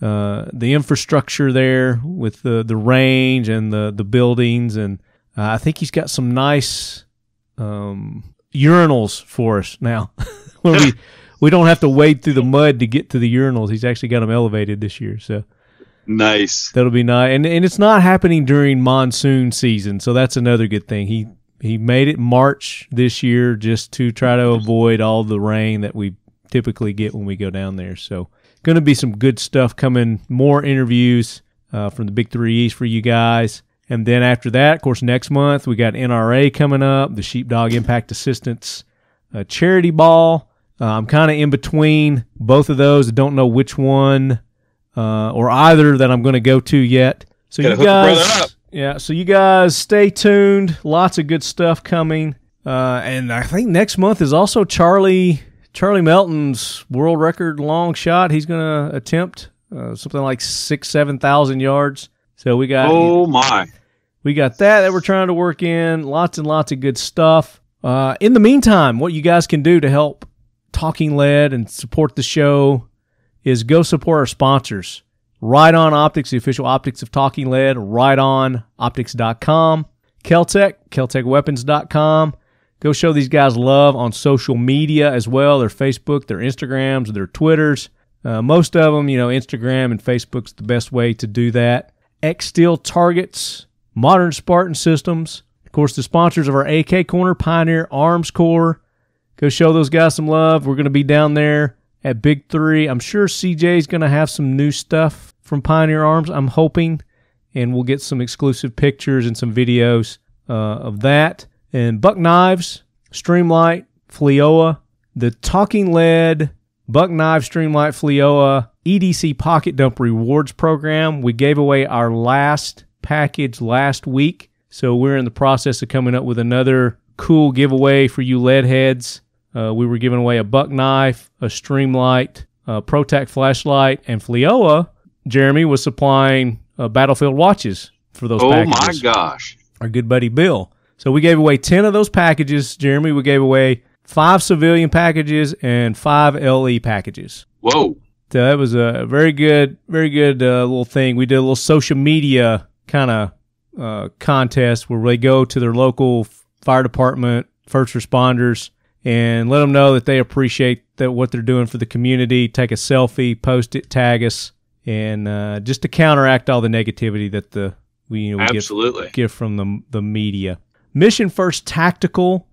the infrastructure there with the range and the buildings, and I think he's got some nice urinals for us now. we don't have to wade through the mud to get to the urinals. He's actually got them elevated this year, so nice. That'll be nice, and it's not happening during monsoon season, so that's another good thing. He made it March this year just to try to avoid all the rain that we typically get when we go down there. So going to be some good stuff coming, more interviews from the Big 3 East for you guys. And then after that, of course, next month, we got NRA coming up, the Sheepdog Impact Assistance Charity Ball. I'm kind of in between both of those. I don't know which one or either that I'm going to go to yet. So you guys, so you guys stay tuned. Lots of good stuff coming. And I think next month is also Charlie Melton's world record long shot. He's going to attempt something like 7,000 yards. So we got we got that we're trying to work in. Lots and lots of good stuff. In the meantime, what you guys can do to help Talking Lead and support the show is go support our sponsors. Right On Optics, the official optics of Talking Lead, rightonoptics.com. Keltec, keltecweapons.com. Go show these guys love on social media as well, their Facebook, their Instagrams, their Twitters. Most of them, Instagram and Facebook's the best way to do that. X-Steel Targets, Modern Spartan Systems. Of course, the sponsors of our AK Corner, Pioneer Arms Corps. Go show those guys some love. We're going to be down there at Big 3. I'm sure CJ's going to have some new stuff from Pioneer Arms, I'm hoping, and we'll get some exclusive pictures and some videos of that. And Buck Knives, Streamlight, Fleoa, the Talking Lead, Buck Knives, Streamlight, Fleoa, EDC Pocket Dump Rewards Program. We gave away our last package last week, so we're in the process of coming up with another cool giveaway for you lead heads. We were giving away a Buck Knife, a Streamlight, a ProTac flashlight, and Fleoa, Jerommie, was supplying Battlefield watches for those packages. Oh, my gosh. Our good buddy Bill. So we gave away 10 of those packages. Jerommie, we gave away 5 civilian packages and 5 LE packages. Whoa. So that was a very good little thing. We did a little social media kind of contest where they go to their local fire department, first responders, and let them know that they appreciate what they're doing for the community. Take a selfie, post it, tag us, and just to counteract all the negativity that we get from the media. Mission First Tactical,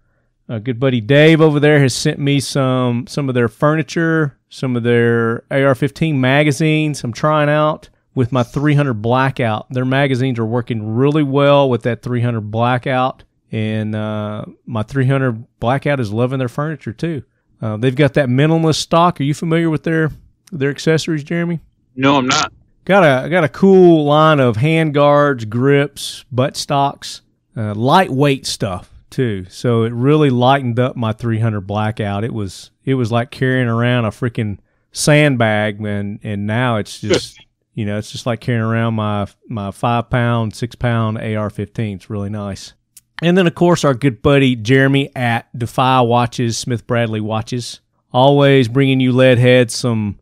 good buddy Dave over there has sent me some of their furniture, some of their AR-15 magazines I'm trying out with my 300 Blackout. Their magazines are working really well with that 300 Blackout, and my 300 Blackout is loving their furniture too. They've got that minimalist stock. Are you familiar with their accessories, Jerommie? No, I'm not. Got a cool line of hand guards, grips, butt stocks, lightweight stuff too. So it really lightened up my 300 Blackout. It was like carrying around a freaking sandbag, and now it's just You know, it's just like carrying around my 5-pound, 6-pound AR-15. It's really nice. And then, of course, our good buddy Jerommie at Defy Watches, Smith Bradley Watches. Always bringing you lead heads some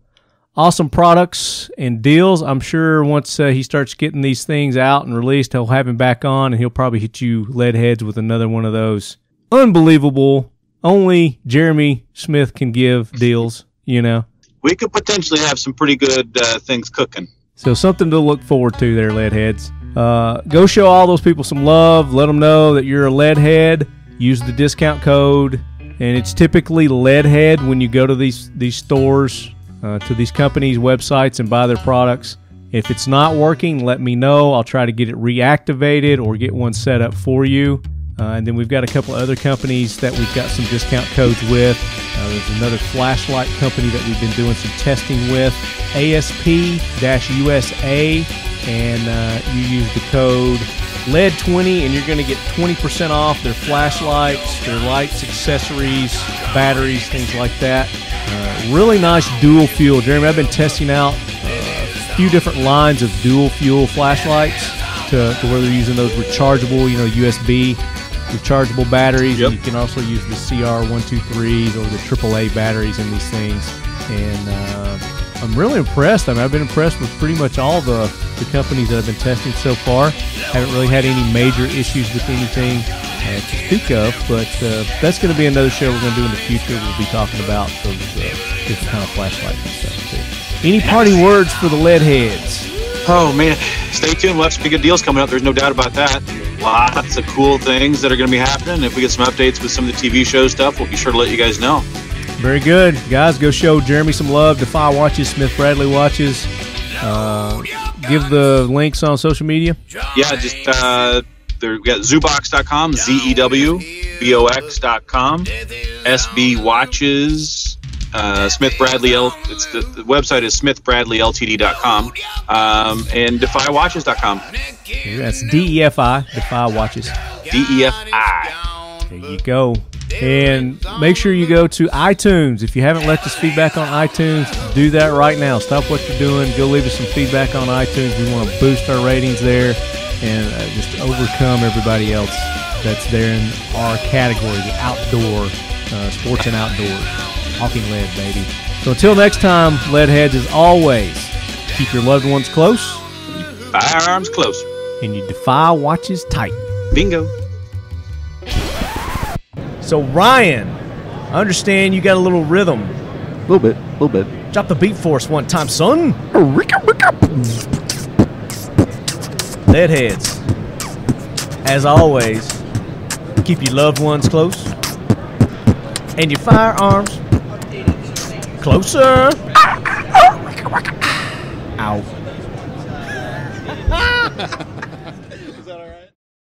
awesome products and deals. I'm sure once he starts getting these things out and released, he'll have him back on, and he'll probably hit you lead heads with another one of those unbelievable, only Jerommie Smith can give deals, you know. We could potentially have some pretty good things cooking. So something to look forward to there, lead heads. Go show all those people some love. Let them know that you're a lead head. Use the discount code, and it's typically lead head when you go to these stores, to these companies' websites and buy their products. If it's not working, let me know. I'll try to get it reactivated or get one set up for you. And then we've got a couple other companies that we've got some discount codes with. There's another flashlight company that we've been doing some testing with, ASP-USA, and you use the code LED20 and you're going to get 20% off their flashlights, their lights, accessories, batteries, things like that. Really nice dual fuel. Jerommie, I've been testing out a few different lines of dual fuel flashlights to where they're using those rechargeable, USB rechargeable batteries. Yep. And you can also use the CR123s or the AAA batteries in these things. And I'm really impressed. I mean, I've been impressed with pretty much all the companies that I've been testing so far. Haven't really had any major issues with anything to speak of, but that's going to be another show we're going to do in the future. We'll be talking about those different kind of flashlights and stuff too. Any parting words for the lead heads? Oh man, stay tuned. We'll have some good deals coming up. There's no doubt about that. Lots of cool things that are going to be happening. If we get some updates with some of the TV show stuff, we'll be sure to let you guys know. Very good. Guys, go show Jerommie some love. Defy Watches, Smith Bradley Watches. Give the links on social media. Yeah, just we got Zewbox.com, ZEWBOX.com, SB Watches, Smith Bradley it's the website is smithbradleyltd.com, and defywatches.com. That's DEFI, Defy Watches. DEFI. There you go. And make sure you go to iTunes. If you haven't left us feedback on iTunes, do that right now. Stop what you're doing. Go leave us some feedback on iTunes. We want to boost our ratings there and just overcome everybody else that's there in our category, the outdoor, sports and outdoors. Talking lead, baby. So until next time, lead heads, as always, keep your loved ones close. Firearms close. And you defy watches tight. Bingo. So Ryan, I understand you got a little rhythm. A little bit. Drop the beat for us one time, son. Lead heads. As always, keep your loved ones close and your firearms closer.